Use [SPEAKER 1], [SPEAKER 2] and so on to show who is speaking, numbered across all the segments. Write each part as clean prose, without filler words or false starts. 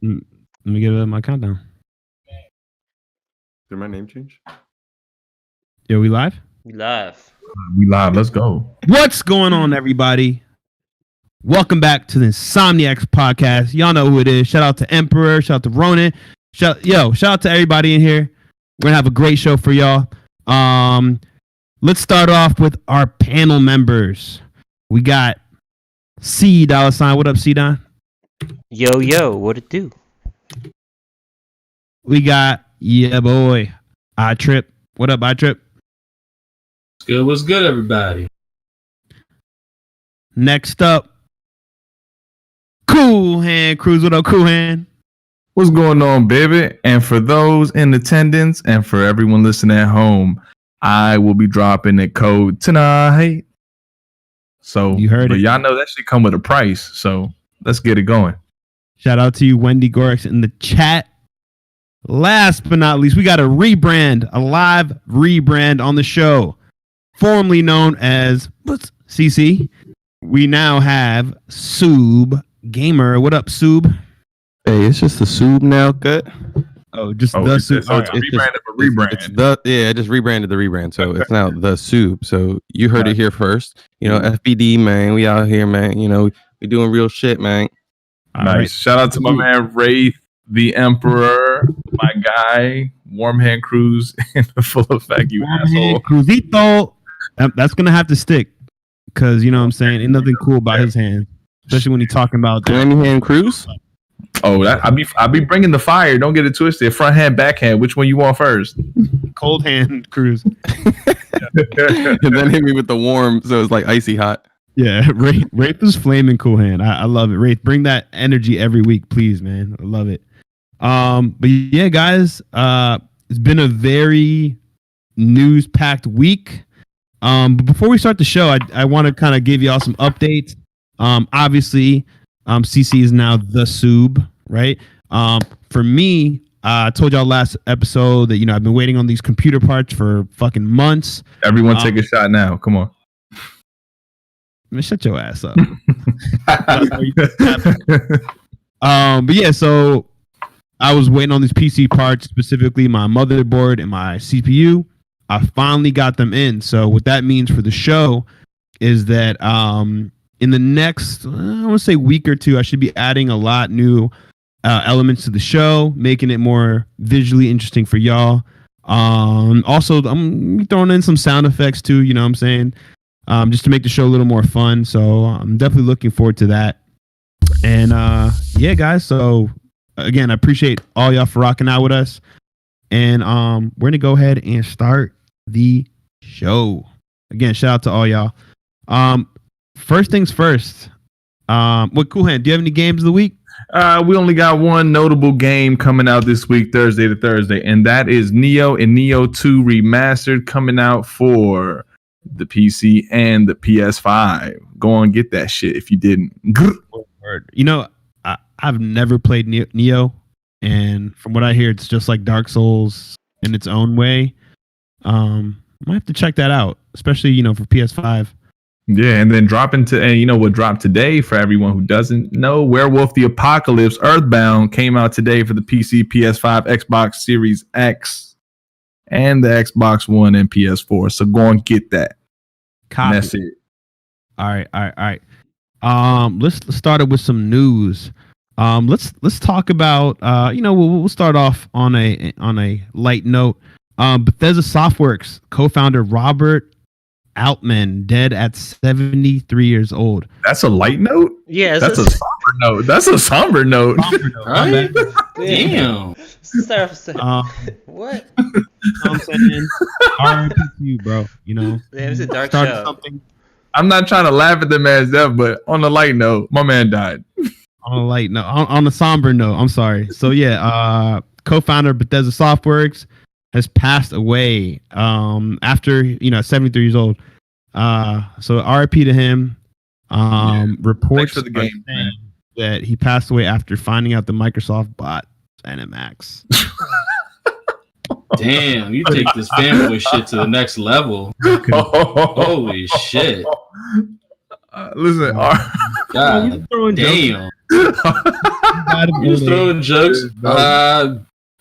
[SPEAKER 1] Let me get my countdown.
[SPEAKER 2] Did my name change?
[SPEAKER 1] Yo, we live?
[SPEAKER 3] We live.
[SPEAKER 4] We live. Let's go.
[SPEAKER 1] What's going on, everybody? Welcome back to the INSOMNIACS podcast. Y'all know who it is. Shout out to Emperor. Shout out to Ronan. Shout out to everybody in here. We're gonna have a great show for y'all. Let's start off with our panel members. We got C-Dolla. What up, C-Don?
[SPEAKER 3] Yo, what it do?
[SPEAKER 1] We got boy, iTrip. What up, iTrip?
[SPEAKER 5] What's good, everybody?
[SPEAKER 1] Next up, CoolHandCruz. What up, CoolHand?
[SPEAKER 4] What's going on, baby? And for those in attendance and for everyone listening at home, I will be dropping the code tonight. So
[SPEAKER 1] you heard it.
[SPEAKER 4] Y'all know that should come with a price. So let's get it going.
[SPEAKER 1] Shout out to you, Wendy Gorex, in the chat. Last but not least, we got a live rebrand on the show. Formerly known as PussCC. We now have Soob Gamer. What up, Soob?
[SPEAKER 2] Hey, it's just the Soob now, cut.
[SPEAKER 1] Oh, just the Soob.
[SPEAKER 4] So it's a rebrand of a rebrand.
[SPEAKER 2] I just rebranded the rebrand, so it's now the Soob. So you heard it here first. You know, FBD, man. We out here, man. You know, we doing real shit, man.
[SPEAKER 4] Nice. Right. Shout out to my man Wraith, the Emperor, my guy, CoolHandCruz, in the full effect, you asshole.
[SPEAKER 1] Cruzito. That's gonna have to stick, because you know what I'm saying. Ain't nothing cool about his hand, especially when he's talking about
[SPEAKER 2] CoolHandCruz.
[SPEAKER 4] Oh, I be bringing the fire. Don't get it twisted. Front hand, backhand. Which one you want first?
[SPEAKER 1] CoolHandCruz.
[SPEAKER 2] And then hit me with the warm, so it's like icy hot.
[SPEAKER 1] Yeah, Wraith is flaming CoolHand. I love it. Wraith, bring that energy every week, please, man. I love it. But yeah, guys, it's been a very news-packed week. But before we start the show, I want to kind of give y'all some updates. Obviously, CC is now the Soob, right? For me, I told y'all last episode that, you know, I've been waiting on these computer parts for fucking months.
[SPEAKER 4] Everyone take a shot now. Come on.
[SPEAKER 1] Man, shut your ass up. But yeah, so I was waiting on these PC parts, specifically my motherboard and my CPU. I finally got them in. So what that means for the show is that in the next, I want to say week or two, I should be adding a lot new elements to the show, making it more visually interesting for y'all. Also, I'm throwing in some sound effects too, you know what I'm saying? Just to make the show a little more fun. So I'm definitely looking forward to that. And yeah, guys. So again, I appreciate all y'all for rocking out with us. And we're gonna go ahead and start the show. Again, shout out to all y'all. First things first. What CoolHand? Do you have any games of the week?
[SPEAKER 4] We only got one notable game coming out this week, Thursday to Thursday, and that is Neo and Neo 2 Remastered, coming out for the PC and the PS5. Go on, get that shit if you didn't.
[SPEAKER 1] You know, I've never played Neo, and from what I hear, it's just like Dark Souls in its own way. I might have to check that out, especially, you know, for PS5.
[SPEAKER 4] Yeah, and then and you know what dropped today for everyone who doesn't know? Werewolf the Apocalypse Earthbound came out today for the PC, PS5, Xbox Series X, and the Xbox One and PS4. So go and get that.
[SPEAKER 1] Copy.
[SPEAKER 4] That's it.
[SPEAKER 1] All right. Let's start it with some news. Let's talk about you know, we'll start off on a light note. Bethesda Softworks co-founder Robert Altman dead at 73 years old.
[SPEAKER 4] That's a light note?
[SPEAKER 3] Yeah,
[SPEAKER 4] that's a somber note. That's a somber note.
[SPEAKER 5] Right? Damn.
[SPEAKER 3] What?
[SPEAKER 1] I'm saying, R.I.P. to you, bro. You know,
[SPEAKER 3] Yeah, it was a dark show.
[SPEAKER 1] Something.
[SPEAKER 4] I'm not trying to laugh at the man's death, but on a light note, my man died.
[SPEAKER 1] On a light note, on a somber note, I'm sorry. So yeah, co-founder of Bethesda Softworks has passed away after, you know, 73 years old. So RIP to him. Reports
[SPEAKER 4] for the game,
[SPEAKER 1] that he passed away after finding out the Microsoft bought ZeniMax.
[SPEAKER 5] Damn, you take this fanboy shit to the next level. Holy shit.
[SPEAKER 4] Listen,
[SPEAKER 5] God damn.
[SPEAKER 1] You guys died of
[SPEAKER 5] He was
[SPEAKER 1] old
[SPEAKER 5] throwing
[SPEAKER 1] age.
[SPEAKER 5] jokes.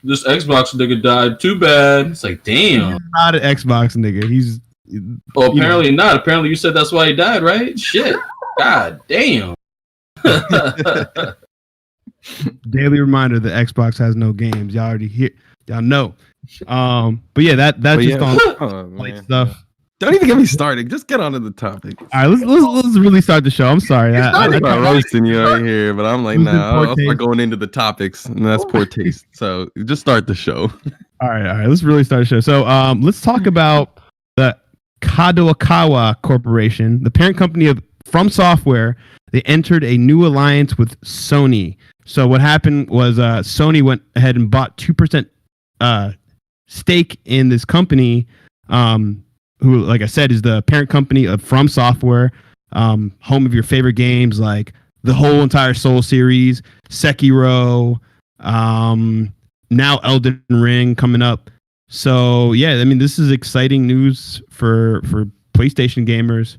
[SPEAKER 5] This Xbox nigga died. Too bad. It's like, damn.
[SPEAKER 1] He's not an Xbox nigga. He's
[SPEAKER 5] Well, apparently not. Apparently you said that's why he died, right? Shit. God damn.
[SPEAKER 1] daily reminder that Xbox has no games. Y'all already hear. Y'all know. But yeah, that's just on light stuff.
[SPEAKER 2] Don't even get me started. Just get on to the topic.
[SPEAKER 1] All right, let's really start the show. I'm sorry.
[SPEAKER 2] I'm not roasting you right here, but I'm like,
[SPEAKER 1] Who's in
[SPEAKER 2] nah,
[SPEAKER 1] poor
[SPEAKER 2] I'll
[SPEAKER 1] taste?
[SPEAKER 2] start going into the topics, and that's poor taste. So just start the show.
[SPEAKER 1] All right. Let's really start the show. So, let's talk about the Kadokawa Corporation, the parent company of From Software. They entered a new alliance with Sony. So what happened was Sony went ahead and bought 2% stake in this company, who, like I said, is the parent company of From Software, home of your favorite games like the whole entire Soul series, Sekiro, now Elden Ring coming up. So yeah, I mean, this is exciting news for PlayStation gamers,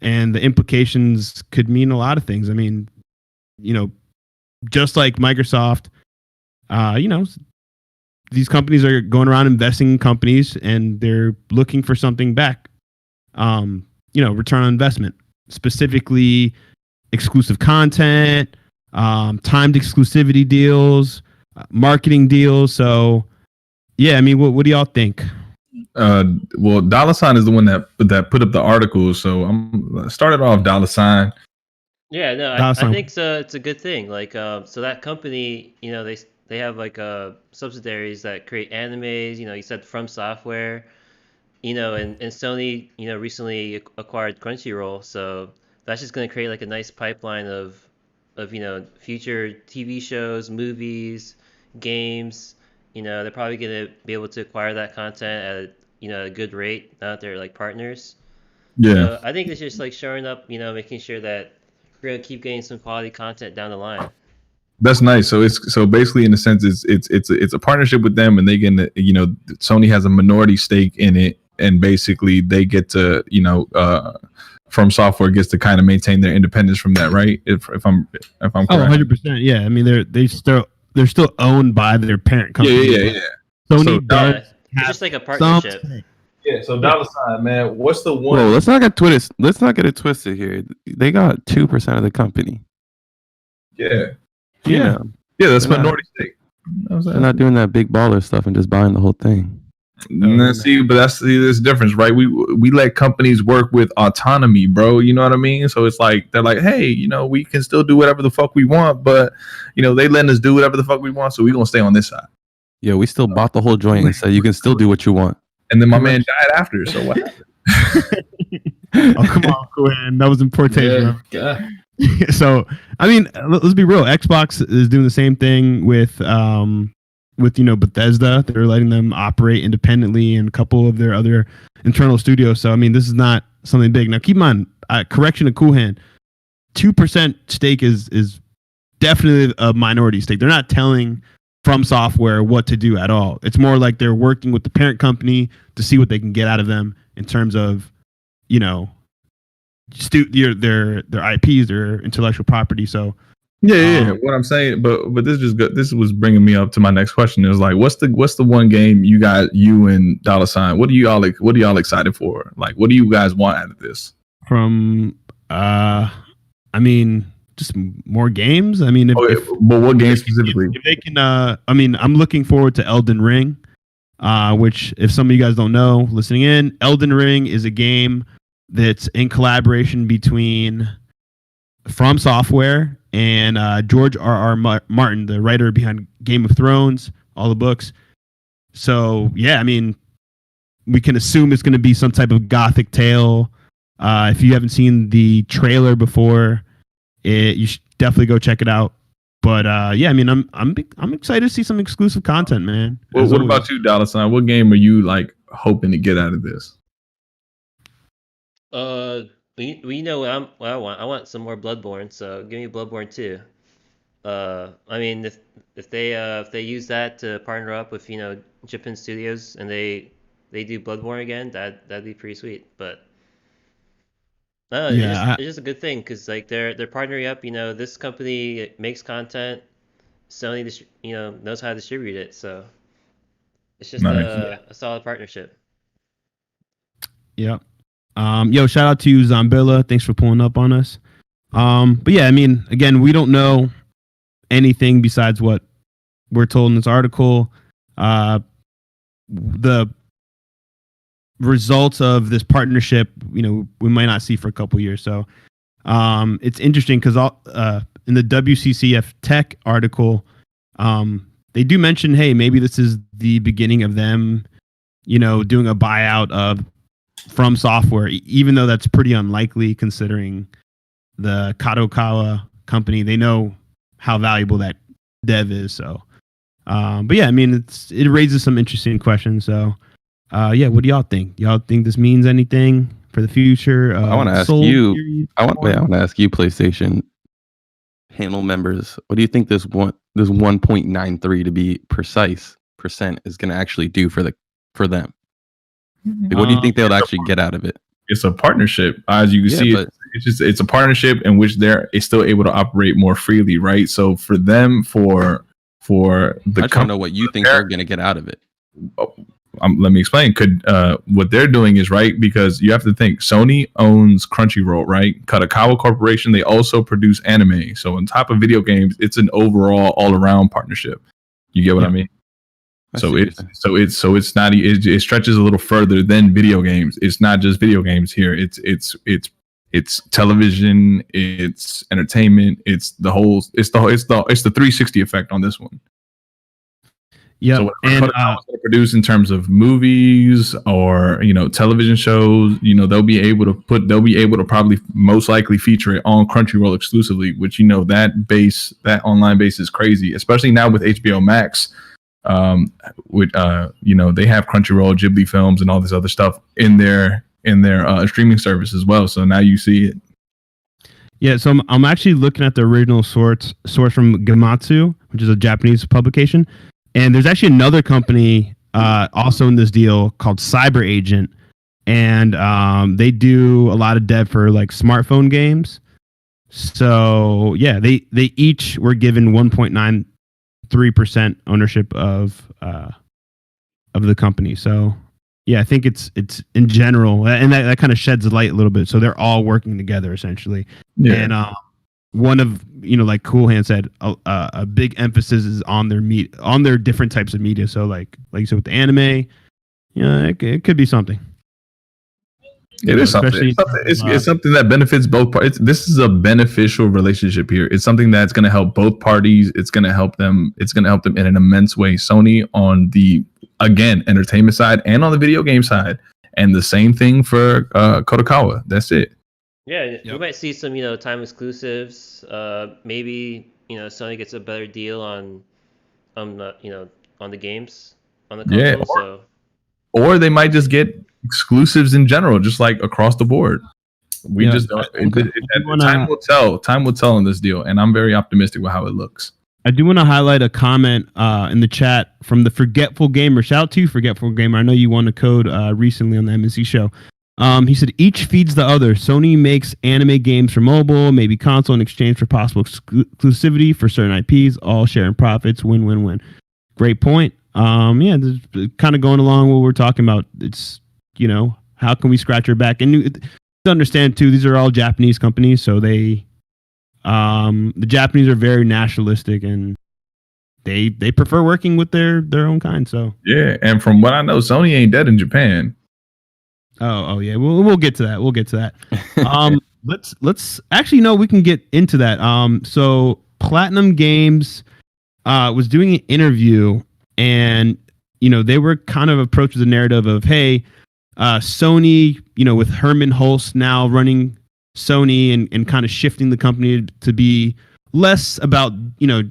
[SPEAKER 1] and the implications could mean a lot of things. I mean, just like Microsoft, these companies are going around investing in companies, and they're looking for something back. Return on investment, specifically exclusive content, timed exclusivity deals, marketing deals. So, yeah, I mean, what do y'all think?
[SPEAKER 4] Well, Dollar Sign is the one that put up the article. So I'm started off Dollar Sign.
[SPEAKER 3] Yeah, no, I think it's a good thing. Like, so that company, they have like subsidiaries that create animes. You said From Software, and Sony, recently acquired Crunchyroll. So that's just going to create like a nice pipeline of future TV shows, movies, games. They're probably going to be able to acquire that content at a good rate now that they're like partners.
[SPEAKER 4] Yeah.
[SPEAKER 3] So I think it's just like showing up, making sure that we're gonna keep getting some quality content down the line.
[SPEAKER 4] That's nice. So basically, in a sense, it's a partnership with them, and they get Sony has a minority stake in it, and basically they get to From Software gets to kind of maintain their independence from that, right? If I'm correct.
[SPEAKER 1] 100%. Yeah, I mean they're still owned by their parent company.
[SPEAKER 4] Yeah.
[SPEAKER 1] Sony does
[SPEAKER 3] It's
[SPEAKER 1] have
[SPEAKER 3] just like a partnership.
[SPEAKER 4] Yeah. So Dollar Sign, man, what's the one?
[SPEAKER 2] Whoa, let's not get it twisted here. They got 2% of the company.
[SPEAKER 4] Yeah.
[SPEAKER 2] Yeah.
[SPEAKER 4] That's minority stake.
[SPEAKER 2] They're not doing that big baller stuff and just buying the whole thing.
[SPEAKER 4] That's the difference, right? We let companies work with autonomy, bro. You know what I mean? So it's like they're like, hey, we can still do whatever the fuck we want, but they letting us do whatever the fuck we want, so we gonna stay on this side.
[SPEAKER 2] Yeah, we still bought the whole joint and said you can still do what you want.
[SPEAKER 4] And then my man died after. So what happened?
[SPEAKER 1] Oh, come on, Quinn. That was in poor taste.
[SPEAKER 5] Yeah.
[SPEAKER 1] So, I mean, let's be real. Xbox is doing the same thing with Bethesda. They're letting them operate independently in a couple of their other internal studios. So, I mean, this is not something big. Now, keep in mind, correction to Cool Hand, 2% stake is definitely a minority stake. They're not telling From Software what to do at all. It's more like they're working with the parent company to see what they can get out of them in terms of, their IPs, their intellectual property. So
[SPEAKER 4] yeah. What I'm saying, but this was bringing me up to my next question. It was like, what's the one game you and Dollar Sign? What are y'all excited for? Like, what do you guys want out of this?
[SPEAKER 1] From I mean, just more games. I mean,
[SPEAKER 4] but what game specifically?
[SPEAKER 1] If they can, I'm looking forward to Elden Ring, which, if some of you guys don't know, listening in, Elden Ring is a game that's in collaboration between From Software and George R.R. Martin, the writer behind Game of Thrones, all the books. So yeah, I mean, we can assume it's going to be some type of gothic tale. If you haven't seen the trailer before, you should definitely go check it out. But yeah, I mean, I'm excited to see some exclusive content, man.
[SPEAKER 4] Well, what about you, Dollar Sign? What game are you like hoping to get out of this?
[SPEAKER 3] We know what I want. I want some more Bloodborne. So give me Bloodborne 2. I mean, if they use that to partner up with Japan Studios and they do Bloodborne again, that'd be pretty sweet. But it's just a good thing because like they're partnering up. This company makes content. Sony, knows how to distribute it. So it's just a solid partnership.
[SPEAKER 1] Yep. Yo, shout out to you, Zambilla. Thanks for pulling up on us. But yeah, I mean, again, we don't know anything besides what we're told in this article. The results of this partnership, we might not see for a couple years. So it's interesting because in the WCCF Tech article, they do mention, hey, maybe this is the beginning of them, doing a buyout of From Software, even though that's pretty unlikely considering the Kadokawa company. They know how valuable that dev is. So, but yeah, I mean, it raises some interesting questions. So, yeah, what do y'all think? Y'all think this means anything for the future?
[SPEAKER 2] I want to ask you. I want to ask you, PlayStation panel members. What do you think this 1.93 to be precise percent is going to actually do for them? Like, what do you think they'll actually get out of it?
[SPEAKER 4] It's a partnership, as you can see. It's a partnership in which they're still able to operate more freely, right? So for them, for the
[SPEAKER 2] I don't know what you think they're going to get out of it.
[SPEAKER 4] Let me explain. What they're doing is right, because you have to think Sony owns Crunchyroll, right? Kadokawa Corporation, they also produce anime. So on top of video games, it's an overall all-around partnership. You get what I mean? It stretches a little further than video games. It's not just video games here. It's television, it's entertainment, it's the 360 effect on this one.
[SPEAKER 1] Yeah,
[SPEAKER 4] so what they produce in terms of movies or television shows, they'll be able to probably most likely feature it on Crunchyroll exclusively, which that online base is crazy, especially now with HBO Max. They have Crunchyroll, Ghibli Films, and all this other stuff in their streaming service as well. So now you see it.
[SPEAKER 1] Yeah, so I'm actually looking at the original source from Gamatsu, which is a Japanese publication. And there's actually another company also in this deal called Cyber Agent, and they do a lot of dev for like smartphone games. So yeah, they each were given 1.93% ownership of the company. So yeah, I think it's in general, and that kind of sheds light a little bit. So they're all working together essentially. Yeah. And one of like CoolHand said, a big emphasis is on their different types of media. So like you said with the anime, it could be something.
[SPEAKER 4] It is something. It's something that benefits both parties. This is a beneficial relationship here. It's something that's going to help both parties. It's going to help them. It's going to help them in an immense way. Sony on the entertainment side and on the video game side, and the same thing for Kadokawa. That's it.
[SPEAKER 3] Yeah, you might see some, time exclusives. Maybe, Sony gets a better deal on the games on the console. Yeah,
[SPEAKER 4] or they might just get exclusives in general, just like across the board. We just don't. Time will tell. Time will tell on this deal, and I'm very optimistic with how it looks.
[SPEAKER 1] I do want to highlight a comment in the chat from the Forgetful Gamer. Shout out to you, Forgetful Gamer. I know you won a code recently on the MNC show. He said, each feeds the other. Sony makes anime games for mobile, maybe console, in exchange for possible exclusivity for certain IPs, all sharing profits, win, win, win. Great point. Yeah, kind of going along what we're talking about. It's, how can we scratch our back? And to understand, too, these are all Japanese companies, so the Japanese are very nationalistic, and they prefer working with their own kind. So
[SPEAKER 4] yeah, and from what I know, Sony ain't dead in Japan.
[SPEAKER 1] Oh yeah. We'll get to that. We'll get to that. Let's actually we can get into that. So Platinum Games was doing an interview, and they were kind of approached with the narrative of, hey, Sony, with Herman Hulst now running Sony and kind of shifting the company to be less about the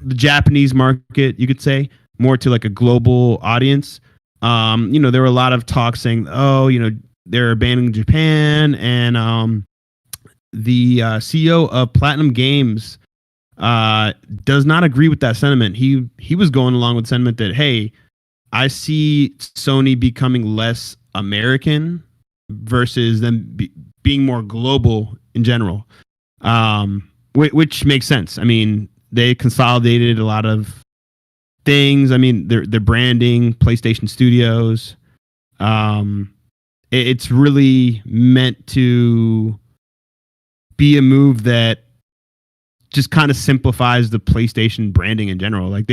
[SPEAKER 1] Japanese market, you could say, more to like a global audience. There were a lot of talk saying, they're abandoning Japan, and the CEO of Platinum Games does not agree with that sentiment. He was going along with the sentiment that, hey, I see Sony becoming less American versus them being more global in general, which makes sense. I mean, they consolidated a lot of things. I mean, their branding, PlayStation Studios. It's really meant to be a move that just kind of simplifies the PlayStation branding in general. Like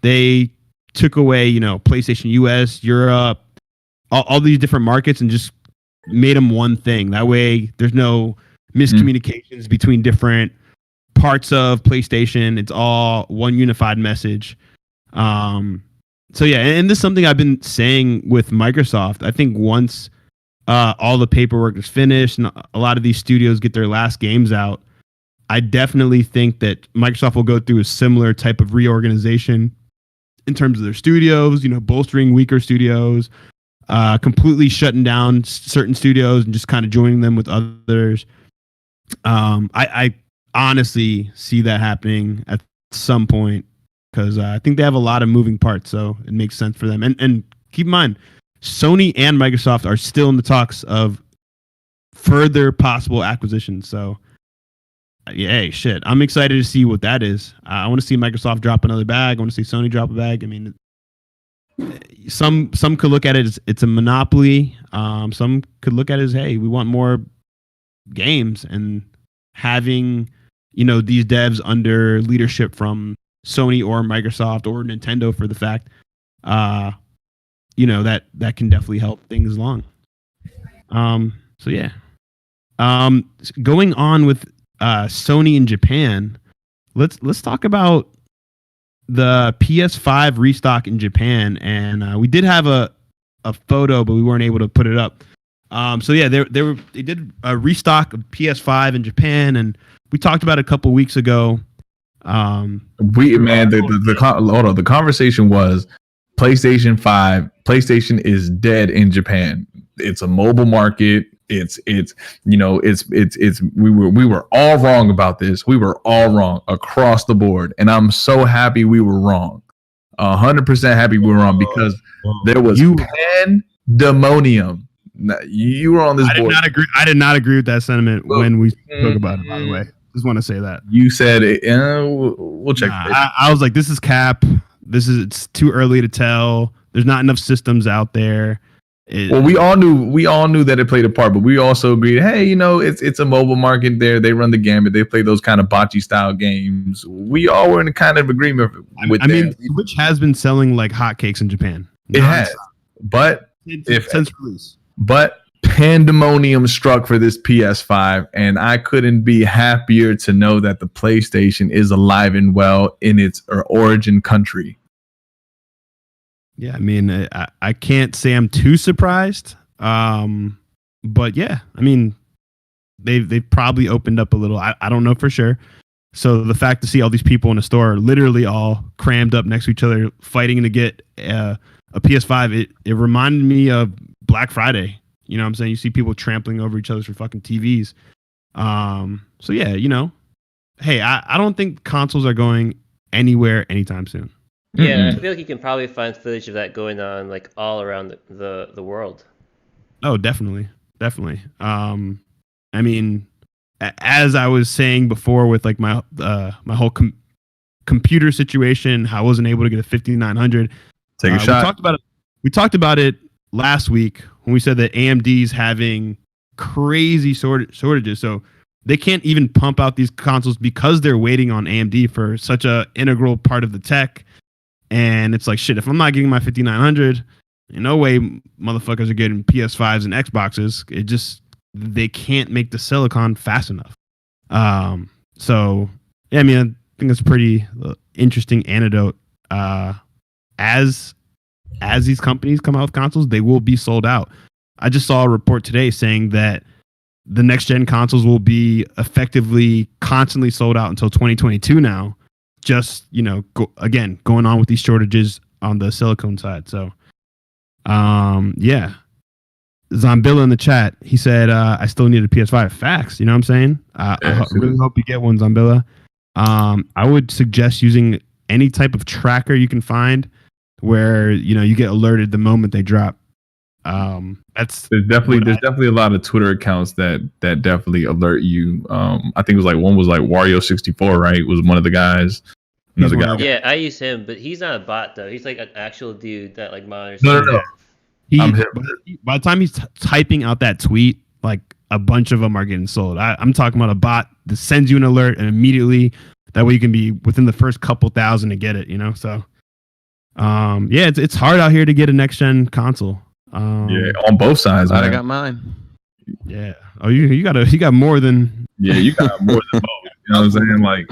[SPEAKER 1] they took away, PlayStation US, Europe, all these different markets, and just made them one thing. That way, there's no miscommunications between different parts of PlayStation. It's all one unified message. So yeah, and this is something I've been saying with Microsoft. I think once all the paperwork is finished and a lot of these studios get their last games out, I definitely think that Microsoft will go through a similar type of reorganization in terms of their studios, bolstering weaker studios, completely shutting down certain studios and just kind of joining them with others. I honestly see that happening at some point because I think they have a lot of moving parts, so it makes sense for them. And keep in mind, Sony and Microsoft are still in the talks of further possible acquisitions. So, yeah, hey, shit, I'm excited to see what that is. I want to see Microsoft drop another bag. I want to see Sony drop a bag. I mean, some could look at it as it's a monopoly. Some could look at it as, hey, we want more games, and having these devs under leadership from Sony or Microsoft or Nintendo, for the fact, that can definitely help things along. So yeah, going on with Sony in Japan, let's talk about the PS5 restock in Japan, and we did have a photo, but we weren't able to put it up. So yeah, they did a restock of PS5 in Japan, and we talked about it a couple weeks ago.
[SPEAKER 4] The conversation was PlayStation 5. PlayStation is dead in Japan. It's a mobile market. We were all wrong about this. We were all wrong across the board, and I'm so happy we were wrong. 100% happy we were wrong, because there was pandemonium. You were on this board.
[SPEAKER 1] I did not agree with that sentiment when we spoke about it, by the way. Just want to say that.
[SPEAKER 4] You said it. We'll check.
[SPEAKER 1] I was like, this is cap. It's too early to tell. There's not enough systems out there.
[SPEAKER 4] We all knew that it played a part, but we also agreed, hey, it's a mobile market there. They run the gamut. They play those kind of bocce style games. We all were in kind of agreement with that. I mean,
[SPEAKER 1] Switch has been selling like hotcakes in Japan.
[SPEAKER 4] It has, but
[SPEAKER 1] since release.
[SPEAKER 4] But pandemonium struck for this PS5, and I couldn't be happier to know that the PlayStation is alive and well in its origin country.
[SPEAKER 1] Yeah, I mean, I can't say I'm too surprised, but yeah, I mean, they've probably opened up a little. I don't know for sure. So the fact to see all these people in a store, literally all crammed up next to each other, fighting to get a PS5, it reminded me of Black Friday. You know what I'm saying? You see people trampling over each other for fucking TVs. So yeah, hey, I don't think consoles are going anywhere anytime soon.
[SPEAKER 3] Yeah, I feel like you can probably find footage of that going on like all around the world.
[SPEAKER 1] Oh, definitely. I mean, as I was saying before with like my whole computer situation, how I wasn't able to get a 5900.
[SPEAKER 4] Take a shot.
[SPEAKER 1] We talked about it last week when we said that AMD's having crazy shortages. So they can't even pump out these consoles because they're waiting on AMD for such a integral part of the tech. And it's like, shit, if I'm not getting my 5900, in no way motherfuckers are getting PS5s and Xboxes. They can't make the silicon fast enough. So, yeah, I mean, I think it's a pretty interesting anecdote. As these companies come out with consoles, they will be sold out. I just saw a report today saying that the next gen consoles will be effectively constantly sold out until 2022 now. Just, going on with these shortages on the silicone side. So, yeah. Zombilla in the chat, he said, I still need a PS5. Facts, you know what I'm saying? I really hope you get one, Zombilla. I would suggest using any type of tracker you can find where, you get alerted the moment they drop.
[SPEAKER 4] There's definitely a lot of Twitter accounts that definitely alert you. I think it was like one was like Wario64, right? Was one of the guys. Another guy.
[SPEAKER 3] Yeah, I use him, but he's not a bot though. He's like an actual dude that like monitors.
[SPEAKER 4] No.
[SPEAKER 1] By the time he's typing out that tweet, like a bunch of them are getting sold. I'm talking about a bot that sends you an alert and immediately that way you can be within the first couple thousand to get it. So, yeah, it's hard out here to get a next gen console.
[SPEAKER 4] Yeah, on both sides.
[SPEAKER 2] I got mine.
[SPEAKER 1] Yeah. Oh, you got more than.
[SPEAKER 4] Yeah, you got more than both. You know what I'm saying? Like,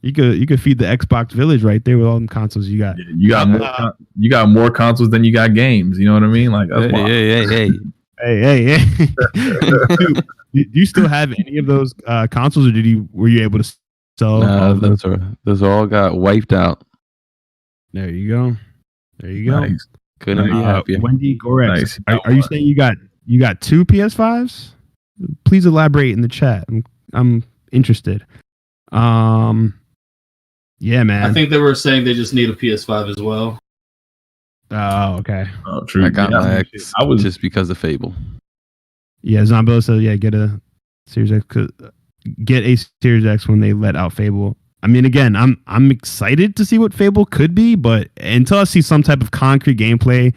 [SPEAKER 1] you could feed the Xbox Village right there with all them consoles you got.
[SPEAKER 4] Yeah, you got more consoles than you got games. You know what I mean? Like, that's
[SPEAKER 1] hey. Do you still have any of those consoles, or were you able to sell?
[SPEAKER 2] Those all got wiped out.
[SPEAKER 1] There you go.
[SPEAKER 4] Nice.
[SPEAKER 2] Couldn't be happier.
[SPEAKER 1] Wendy Gorex,
[SPEAKER 4] Nice.
[SPEAKER 1] Are you saying you got two PS5s? Please elaborate in the chat. I'm interested. Yeah, man.
[SPEAKER 5] I think they were saying they just need a PS5 as well.
[SPEAKER 1] Oh, okay.
[SPEAKER 4] Oh, true.
[SPEAKER 2] I got my X. I was just because of Fable.
[SPEAKER 1] Yeah, Zombie said, yeah, get a Series X. Get a Series X when they let out Fable. I mean, again, I'm excited to see what Fable could be, but until I see some type of concrete gameplay,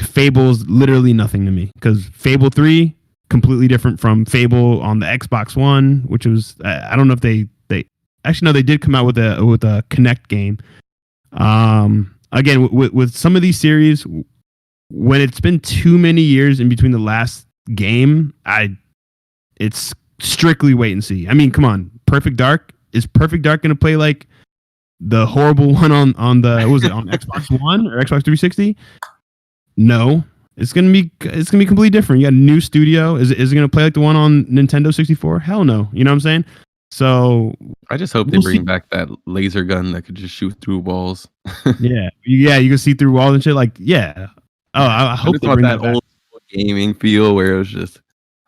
[SPEAKER 1] Fable's literally nothing to me. Because Fable 3, completely different from Fable on the Xbox One, which was I don't know if they actually no, they did come out with a Kinect game. Again, with some of these series, when it's been too many years in between the last game, it's strictly wait and see. I mean, come on, Perfect Dark. Is Perfect Dark going to play like the horrible one on the what was it on Xbox One or Xbox 360? No, it's gonna be completely different. You got a new studio. Is it going to play like the one on Nintendo 64? Hell no. You know what I'm saying? So
[SPEAKER 2] I just hope they bring back that laser gun that could just shoot through walls.
[SPEAKER 1] yeah, you can see through walls and shit. Like, yeah. Oh, I hope they bring that
[SPEAKER 2] old gaming feel where it was just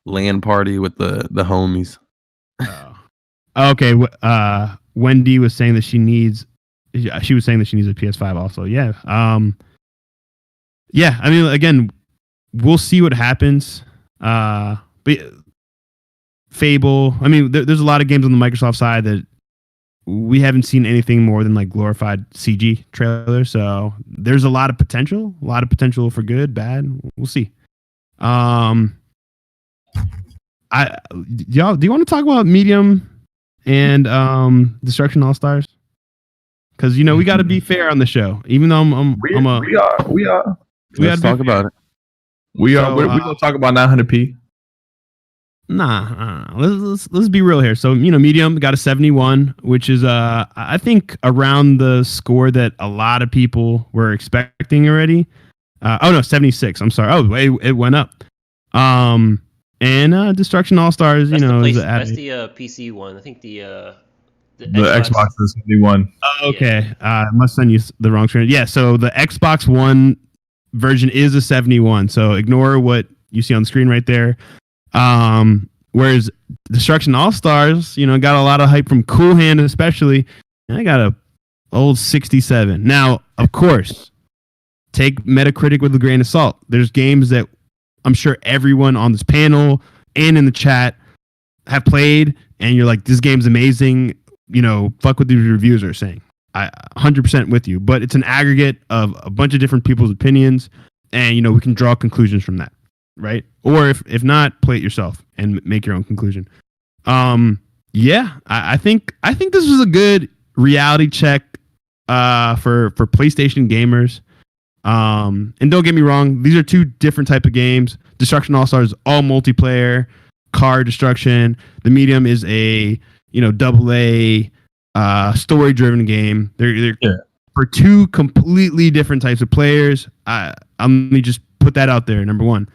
[SPEAKER 2] LAN party with the homies.
[SPEAKER 1] Oh. Okay. Wendy was saying that she was saying that she needs a PS5 also. Yeah. Yeah. I mean, again, we'll see what happens. But Fable. I mean, there's a lot of games on the Microsoft side that we haven't seen anything more than like glorified CG trailers. So there's a lot of potential for good, bad. We'll see. Do you want to talk about Medium and Destruction All Stars? Because we got to be fair on the show, even though
[SPEAKER 4] we are.
[SPEAKER 2] Let's talk about it.
[SPEAKER 4] We're gonna talk about 900p.
[SPEAKER 1] Nah, let's be real here. So Medium got a 71, which is I think around the score that a lot of people were expecting already. 76. I'm sorry. Oh, it went up. And Destruction All Stars,
[SPEAKER 3] that's the PC one. I think the
[SPEAKER 4] Xbox is 71.
[SPEAKER 1] Oh, okay. I must send you the wrong screen. Yeah, so the Xbox One version is a 71. So ignore what you see on the screen right there. Whereas Destruction All Stars, got a lot of hype from Cool Hand especially. And I got a old 67. Now, of course, take Metacritic with a grain of salt. There's games that I'm sure everyone on this panel and in the chat have played, and you're like, this game's amazing. Fuck what these reviews are saying. I 100% with you, but it's an aggregate of a bunch of different people's opinions, and we can draw conclusions from that, right? Or if not, play it yourself and make your own conclusion. Yeah, I think this was a good reality check for PlayStation gamers. And don't get me wrong, these are two different type of games. Destruction All Stars all multiplayer, car destruction. The Medium is a AA story driven game. They're for two completely different types of players. Let me just put that out there, number one.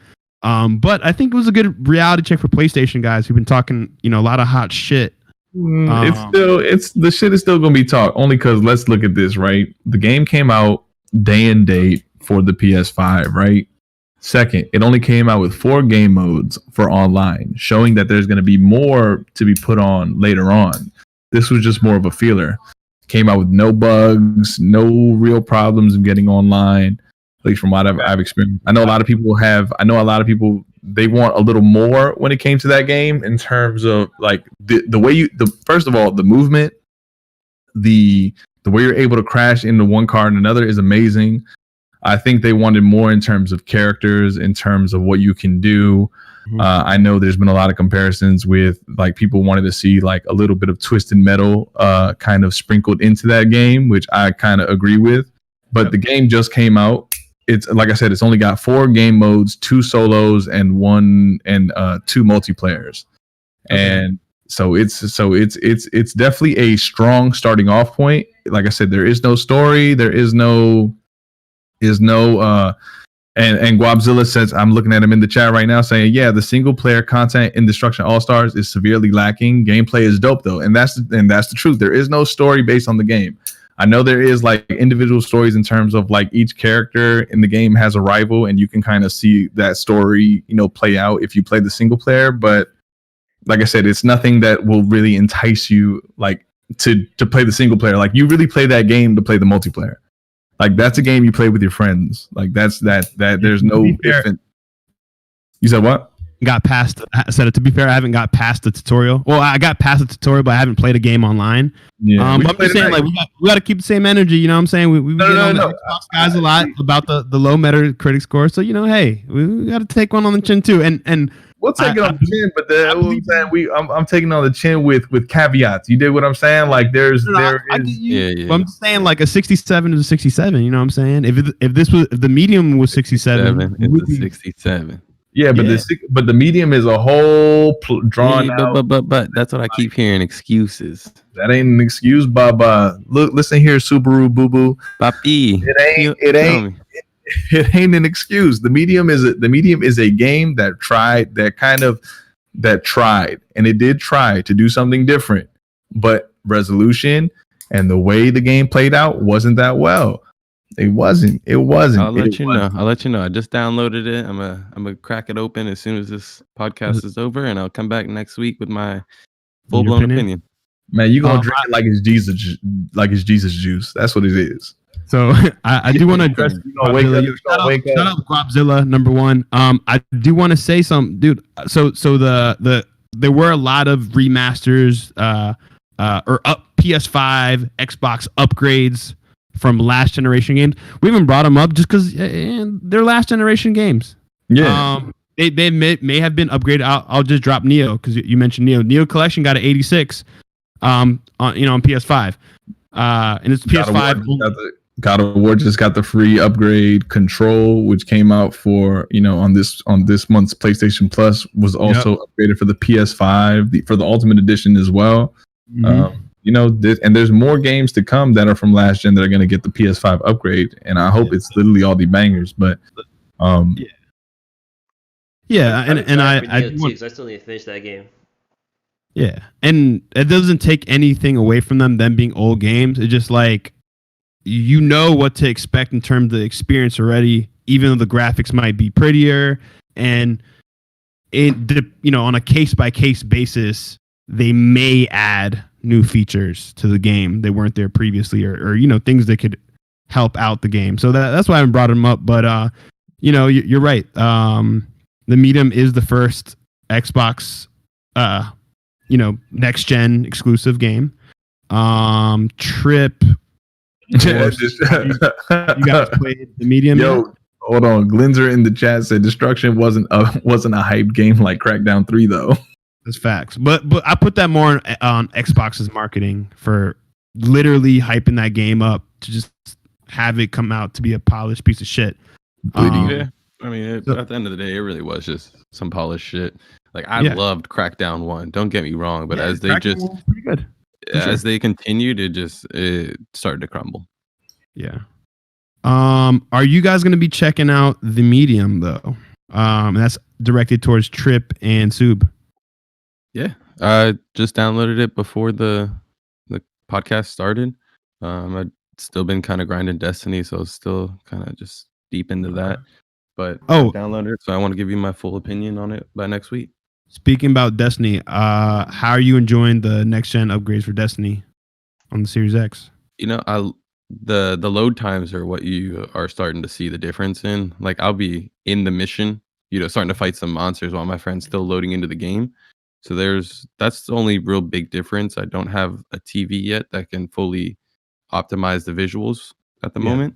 [SPEAKER 1] But I think it was a good reality check for PlayStation guys who've been talking, a lot of hot shit.
[SPEAKER 4] The shit is still gonna be talked, only because let's look at this, right? The game came out day and date for the PS5, right? Second, it only came out with 4 game modes for online, showing that there's going to be more to be put on later on. This was just more of a feeler. Came out with no bugs, no real problems of getting online. At least from what I've experienced. I know a lot of people they want a little more when it came to that game in terms of like the way first of all, the movement, the way you're able to crash into one car and another is amazing. I think they wanted more in terms of characters, in terms of what you can do. I know there's been a lot of comparisons with like people wanted to see like a little bit of Twisted Metal kind of sprinkled into that game, which I kind of agree with. But the game just came out. It's like I said, it's only got 4 game modes, 2 solos, and 2 multiplayers. And so it's definitely a strong starting off point. Like I said, there is no story, there is no and Guabzilla says, I'm looking at him in the chat right now saying, yeah, the single player content in Destruction All-Stars is severely lacking. Gameplay is dope though. And that's the truth. There is no story based on the game. I know there is like individual stories in terms of like each character in the game has a rival and you can kind of see that story, play out if you play the single player. But like I said, it's nothing that will really entice you like to play the single player. Like you really play that game to play the multiplayer. Like that's a game you play with your friends. Like that's that there's no different. You said what?
[SPEAKER 1] I said it, to be fair, I haven't got past the tutorial. Well, I got past the tutorial, but I haven't played a game online.
[SPEAKER 4] Yeah,
[SPEAKER 1] I'm just saying, like, we got to keep the same energy. You know what I'm saying? We get on the Xbox guys a lot about the low Metacritic score. So, hey, we got to take one on the chin too. And
[SPEAKER 4] we'll take it on the chin, but I'm taking on the chin with caveats. You dig what I'm saying? Like
[SPEAKER 1] But I'm just saying, like a 67 is a 67. You know what I'm saying? If the medium was 67,
[SPEAKER 2] it's a 67.
[SPEAKER 4] Yeah, but the medium is a whole drawn out.
[SPEAKER 2] But that's what I keep hearing, excuses.
[SPEAKER 4] That ain't an excuse, Baba. Look, listen here, Subaru Boo Boo.
[SPEAKER 2] Papi.
[SPEAKER 4] It ain't an excuse. The medium is a game that tried, and it did try to do something different, but resolution and the way the game played out wasn't that well. It wasn't.
[SPEAKER 2] I'll let you know. I just downloaded it. I'm gonna crack it open as soon as this podcast is over, and I'll come back next week with my full blown opinion.
[SPEAKER 4] Man, you gonna drink it like it's Jesus juice. That's what it is.
[SPEAKER 1] So I do want to address. Shout out Guapzilla, number one. I do want to say something, dude. So there were a lot of remasters, or PS5, Xbox upgrades from last generation games. We even brought them up just because they're last generation games.
[SPEAKER 4] Yeah.
[SPEAKER 1] They may have been upgraded. I'll just drop Neo because you mentioned Neo. Neo Collection got an 86 on PS5. And it's PS5.
[SPEAKER 4] God of War just got the free upgrade. Control, which came out for on this month's PlayStation Plus, was also upgraded for the PS5 for the Ultimate Edition as well. Mm-hmm. And there's more games to come that are from last gen that are going to get the PS5 upgrade, and I hope it's literally all the bangers. But
[SPEAKER 1] and I
[SPEAKER 3] still need to finish that game.
[SPEAKER 1] Yeah, and it doesn't take anything away from them being old games. It's just like what to expect in terms of the experience already, even though the graphics might be prettier, and on a case by case basis, they may add new features to the game that weren't there previously, or things that could help out the game. So that's why I haven't brought them up. But you're right. The Medium is the first Xbox next gen exclusive game. Trip. You guys played the Medium?
[SPEAKER 4] Yo, hold on. Glinzer in the chat said Destruction wasn't a hype game like Crackdown 3 though.
[SPEAKER 1] That's facts. But I put that more on Xbox's marketing for literally hyping that game up to just have it come out to be a polished piece of shit.
[SPEAKER 2] Yeah. I mean, at the end of the day, it really was just some polished shit. Like I loved Crackdown 1. Don't get me wrong, but as they just pretty good. They continued, it started to crumble.
[SPEAKER 1] Yeah. Are you guys going to be checking out the Medium though? That's directed towards Trip and Sub.
[SPEAKER 2] Yeah, I just downloaded it before the podcast started. I'd still been kind of grinding Destiny, so still kind of just deep into that. But I downloaded it, so I want to give you my full opinion on it by next week.
[SPEAKER 1] Speaking about Destiny, how are you enjoying the next gen upgrades for Destiny on the Series X?
[SPEAKER 2] the load times are what you are starting to see the difference in. Like I'll be in the mission, starting to fight some monsters while my friend's still loading into the game. So that's the only real big difference. I don't have a TV yet that can fully optimize the visuals at the moment.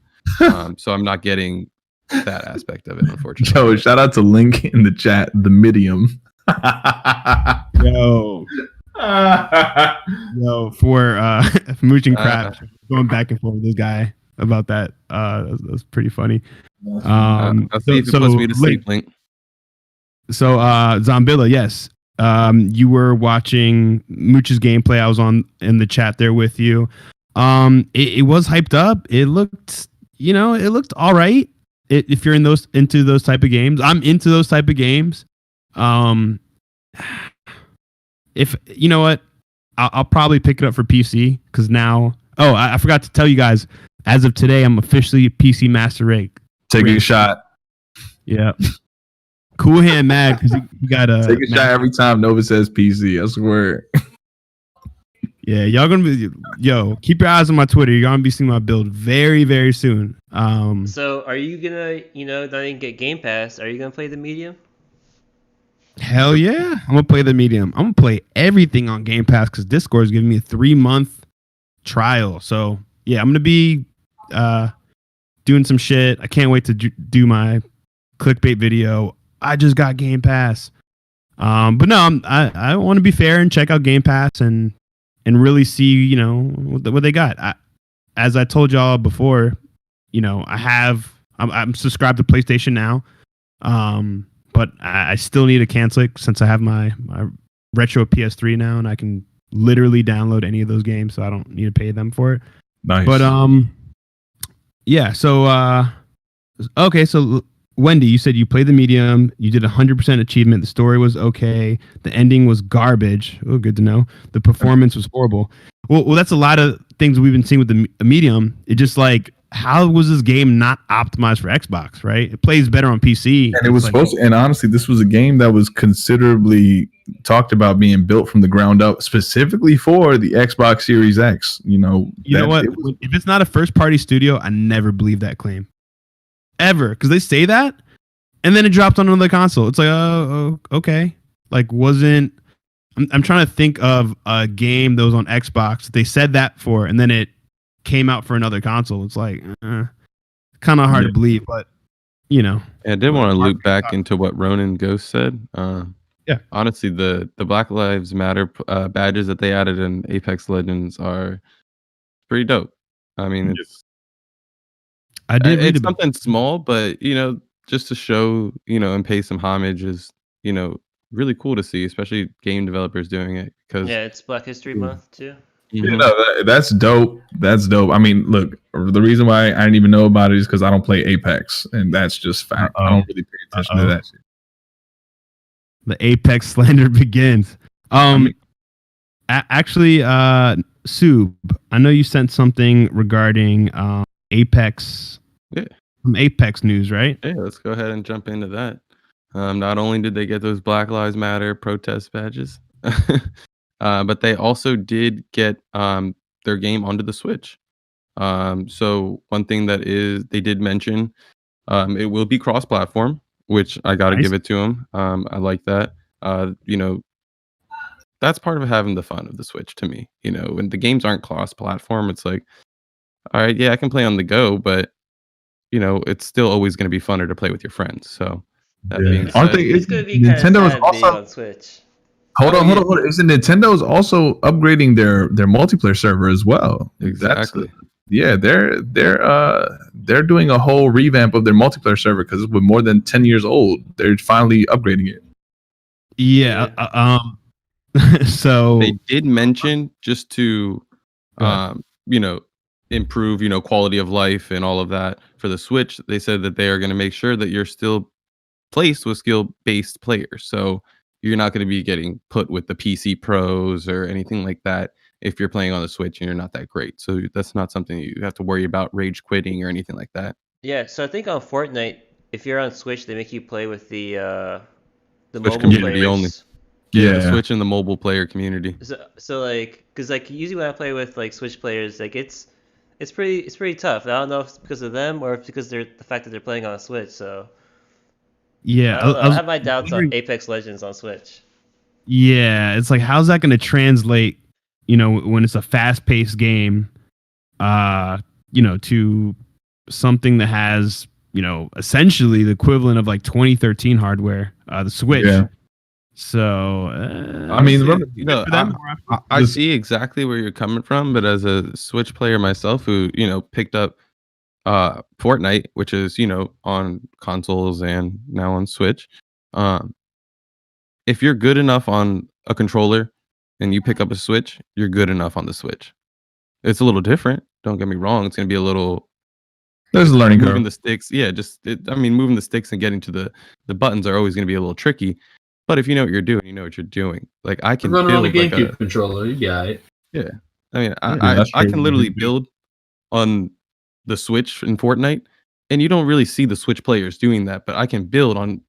[SPEAKER 2] So I'm not getting that aspect of it, unfortunately.
[SPEAKER 4] Yo, shout out to Link in the chat, the medium.
[SPEAKER 1] Yo, for Mooch and Crap going back and forth with this guy about that. That's pretty funny.
[SPEAKER 2] I'll see if it puts me to sleep, Link.
[SPEAKER 1] So Zombilla, yes. You were watching Mooch's gameplay. I was in the chat there with you. It was hyped up. It looked all right. If you're into those type of games, I'm into those type of games. If you know what, I'll probably pick it up for PC because now. Oh, I forgot to tell you guys. As of today, I'm officially PC Master Race.
[SPEAKER 4] Taking a shot.
[SPEAKER 1] Yeah. Cool Hand mad because he got a
[SPEAKER 4] take a shot every time Nova says PC. I swear.
[SPEAKER 1] Yeah, y'all gonna be keep your eyes on my Twitter. You're gonna be seeing my build very, very soon.
[SPEAKER 3] So are you gonna, not even get Game Pass? Are you gonna play the medium?
[SPEAKER 1] Hell yeah, I'm gonna play the medium. I'm gonna play everything on Game Pass because Discord is giving me a 3-month trial. So yeah, I'm gonna be doing some shit. I can't wait to do my clickbait video. I just got Game Pass. But no, I want to be fair and check out Game Pass and really see, what they got. As I told y'all before, I'm subscribed to PlayStation Now. But I still need to cancel it since I have my retro PS3 now and I can literally download any of those games, so I don't need to pay them for it.
[SPEAKER 4] Nice.
[SPEAKER 1] But yeah, so okay, so Wendy, you said you played the medium, you did 100% achievement, the story was okay, the ending was garbage. Oh, good to know. The performance was horrible. Well, that's a lot of things we've been seeing with the medium. It just like, how was this game not optimized for Xbox, right? It plays better on PC.
[SPEAKER 4] And it was supposed to, and honestly, this was a game that was considerably talked about being built from the ground up specifically for the Xbox Series X. You know what?
[SPEAKER 1] If it's not a first party studio, I never believe that claim. Ever. Because they say that, and then it dropped on another console. It's like, oh, okay. Like, I'm trying to think of a game that was on Xbox that they said that for, and then it came out for another console. It's like kind of hard to believe, but
[SPEAKER 2] Yeah, I did want to loop back into what Ronan Ghost said. Yeah, honestly, the Black Lives Matter badges that they added in Apex Legends are pretty dope. I mean, it's something small, but just to show and pay some homage is really cool to see, especially game developers doing it. Because
[SPEAKER 3] it's Black History Month too.
[SPEAKER 4] That's dope. That's dope. I mean, look, the reason why I didn't even know about it is because I don't play Apex, and that's just fact. I don't really pay attention to that shit.
[SPEAKER 1] The Apex slander begins. Actually, Sub, I know you sent something regarding Apex.
[SPEAKER 2] Yeah.
[SPEAKER 1] Some Apex news, right?
[SPEAKER 2] Yeah, let's go ahead and jump into that. Not only did they get those Black Lives Matter protest badges, but they also did get their game onto the Switch. So one thing that they did mention, it will be cross-platform, which I got to give it to them. I like that. That's part of having the fun of the Switch to me. When the games aren't cross-platform, it's like, all right, yeah, I can play on the go, but it's still always going to be funner to play with your friends. So that being said,
[SPEAKER 3] it's going to be Nintendo is also on Switch.
[SPEAKER 4] Hold on. Is Nintendo's also upgrading their multiplayer server as well?
[SPEAKER 2] Exactly.
[SPEAKER 4] They're doing a whole revamp of their multiplayer server because it's more than 10 years old. They're finally upgrading it.
[SPEAKER 1] Yeah. So
[SPEAKER 2] they did mention just to improve quality of life and all of that for the Switch. They said that they are going to make sure that you're still placed with skill-based players. So you're not going to be getting put with the PC pros or anything like that if you're playing on the Switch and you're not that great. So that's not something you have to worry about rage quitting or anything like that.
[SPEAKER 3] Yeah, so I think on Fortnite, if you're on Switch, they make you play with the
[SPEAKER 2] Switch
[SPEAKER 3] mobile
[SPEAKER 2] community
[SPEAKER 3] players.
[SPEAKER 2] Only. Yeah, the Switch and the mobile player community.
[SPEAKER 3] So like, because like usually when I play with like Switch players, like it's it's pretty tough. I don't know if it's because of them or if it's because the fact that they're playing on a Switch. So
[SPEAKER 1] Yeah,
[SPEAKER 3] I don't know. I have my doubts on Apex Legends on Switch.
[SPEAKER 1] Yeah, it's like, how's that going to translate? When it's a fast-paced game, to something that has, essentially the equivalent of like 2013 hardware, the Switch. Yeah. So,
[SPEAKER 4] I mean,
[SPEAKER 2] I see exactly where you're coming from, but as a Switch player myself, who picked up Fortnite, which is on consoles and now on Switch, if you're good enough on a controller and you pick up a Switch, you're good enough on the Switch. It's a little different. Don't get me wrong. It's going to be a little.
[SPEAKER 4] There's a learning curve.
[SPEAKER 2] Moving the sticks, moving the sticks and getting to the buttons are always going to be a little tricky. But if you know what you're doing, you know what you're doing. Like I can
[SPEAKER 5] run
[SPEAKER 2] build
[SPEAKER 5] on a GameCube controller. You got it.
[SPEAKER 2] Yeah, I mean, I can literally build on the Switch in Fortnite, and you don't really see the Switch players doing that. But I can build on,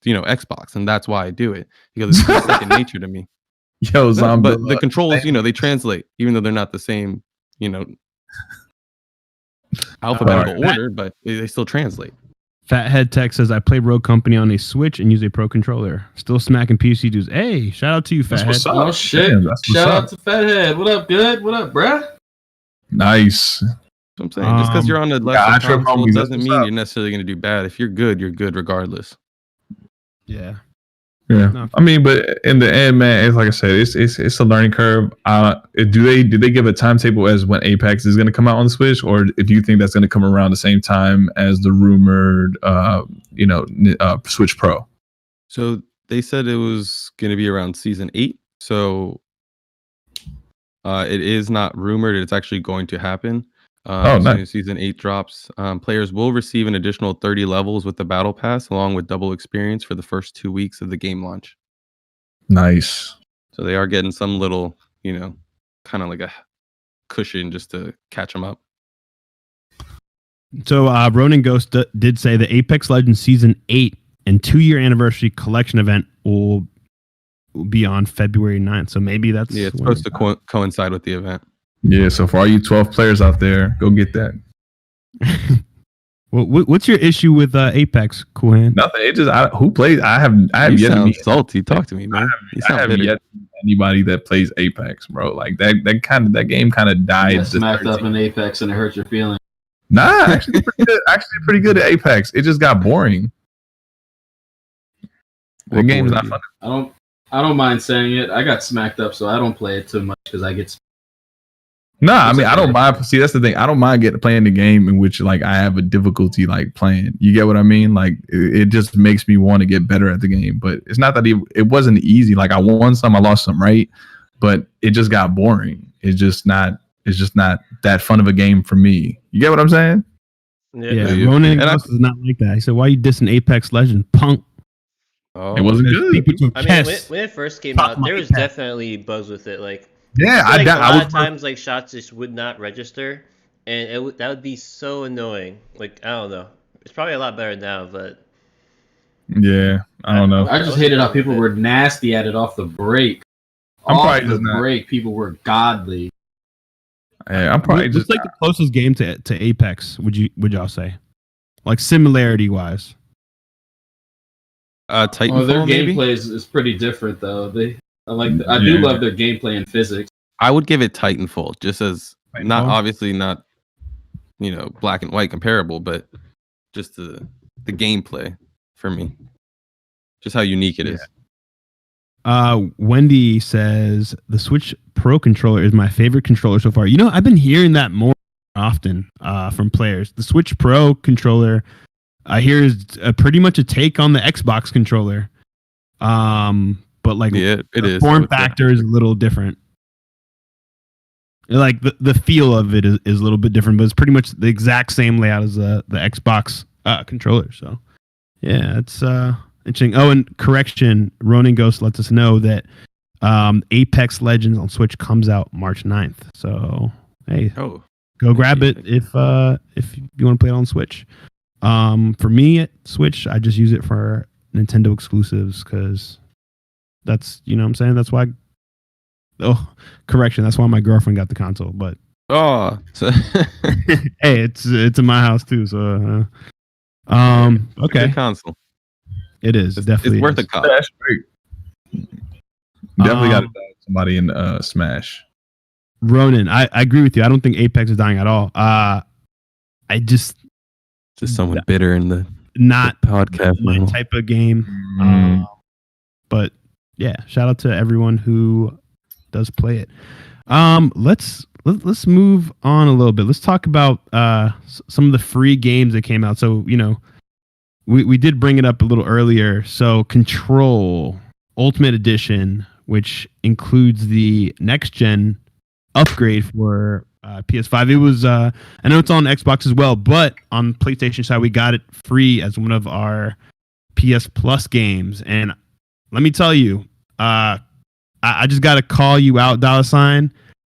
[SPEAKER 2] Xbox, and that's why I do it, because it's second nature to me.
[SPEAKER 4] Yo, Zombie.
[SPEAKER 2] But the controls, they translate, even though they're not the same, alphabetical order, but they still translate.
[SPEAKER 1] Fathead Tech says, I play Rogue Company on a Switch and use a Pro controller. Still smacking PC dudes. Hey, shout out to you, Fathead.
[SPEAKER 5] Oh, shit. Shout out to Fathead. What up, good? What up, bruh?
[SPEAKER 4] Nice.
[SPEAKER 2] That's what I'm saying. Just because you're on the left console doesn't mean you're necessarily going to do bad. If you're good regardless.
[SPEAKER 1] Yeah.
[SPEAKER 4] Yeah, I mean, but in the end, man, it's like I said, it's a learning curve. Did they give a timetable as when Apex is going to come out on the Switch, or if you think that's going to come around the same time as the rumored, Switch Pro?
[SPEAKER 2] So they said it was going to be around season 8. So it is not rumored; it's actually going to happen. Nice. Season 8 drops. Players will receive an additional 30 levels with the battle pass, along with double experience for the first 2 weeks of the game launch.
[SPEAKER 4] Nice.
[SPEAKER 2] So they are getting some little, kind of like a cushion just to catch them up.
[SPEAKER 1] So Ronin Ghost did say the Apex Legends Season 8 and 2-year anniversary collection event will be on February 9th. So maybe that's...
[SPEAKER 2] Yeah, it's supposed to coincide with the event.
[SPEAKER 4] Yeah, so for all you 12 players out there, go get that.
[SPEAKER 1] Well, what's your issue with Apex, CoolHand?
[SPEAKER 4] Nothing. It just who plays. I have
[SPEAKER 2] yet to meet salty. Talk to me, man.
[SPEAKER 4] I have yet to meet anybody that plays Apex, bro. Like that game kind of died.
[SPEAKER 5] You smacked up in Apex and it hurt your feelings.
[SPEAKER 4] Nah, actually pretty good at Apex. It just got boring. The game's not fun.
[SPEAKER 5] I don't mind saying it. I got smacked up, so I don't play it too much because I get.
[SPEAKER 4] I mean, I don't mind. See, that's the thing. I don't mind playing the game in which like I have a difficulty like playing. You get what I mean? Like it just makes me want to get better at the game. But it's not that it wasn't easy. Like I won some, I lost some, right? But it just got boring. It's just not that fun of a game for me. You get what I'm saying?
[SPEAKER 1] Yeah. Ronan is not like that. He said, "Why you dissing Apex Legends, punk?"
[SPEAKER 4] It wasn't good.
[SPEAKER 3] I mean, when it first came out, there was definitely bugs with it. Like.
[SPEAKER 4] Yeah,
[SPEAKER 3] a lot of times like shots just would not register, and that would be so annoying. Like I don't know, it's probably a lot better now, but
[SPEAKER 4] yeah, I don't know.
[SPEAKER 5] I just hated how people were nasty at it off the break. People were godly.
[SPEAKER 4] Yeah, I'm probably
[SPEAKER 1] just like the closest game to Apex. Would y'all say, like similarity wise?
[SPEAKER 2] Titanfall.
[SPEAKER 5] Their
[SPEAKER 2] maybe?
[SPEAKER 5] gameplay is pretty different though. I do love their gameplay and physics.
[SPEAKER 2] I would give it Titanfall, just as obviously not, black and white comparable, but just the gameplay for me, just how unique it is.
[SPEAKER 1] Wendy says the Switch Pro controller is my favorite controller so far. I've been hearing that more often from players. The Switch Pro controller, I hear is pretty much a take on the Xbox controller. But like,
[SPEAKER 2] yeah, it is.
[SPEAKER 1] Form factor is a little different. Like the feel of it is a little bit different, but it's pretty much the exact same layout as the Xbox controller. So yeah, it's interesting. Oh, and correction, Ronin Ghost lets us know that Apex Legends on Switch comes out March 9th. So hey, go grab it if you want to play it on Switch. For me at Switch, I just use it for Nintendo exclusives because that's, what I'm saying? That's why. Oh, correction. That's why my girlfriend got the console. But
[SPEAKER 2] Oh, so
[SPEAKER 1] Hey, it's in my house too. So, okay,
[SPEAKER 2] good console.
[SPEAKER 1] it is
[SPEAKER 2] It's
[SPEAKER 1] definitely
[SPEAKER 2] worth
[SPEAKER 1] is.
[SPEAKER 2] a cop.
[SPEAKER 4] That's great. Definitely got to die somebody in Smash.
[SPEAKER 1] Ronan, I agree with you. I don't think Apex is dying at all. I just
[SPEAKER 2] Someone bitter in the
[SPEAKER 1] not
[SPEAKER 2] podcast
[SPEAKER 1] my
[SPEAKER 2] now.
[SPEAKER 1] type of game. But yeah, shout out to everyone who does play it. Let's move on a little bit. Let's talk about some of the free games that came out. So, we did bring it up a little earlier. So Control Ultimate Edition, which includes the next gen upgrade for PS5. It was I know it's on Xbox as well, but on PlayStation side we got it free as one of our PS Plus games. And let me tell you, I just got to call you out, $.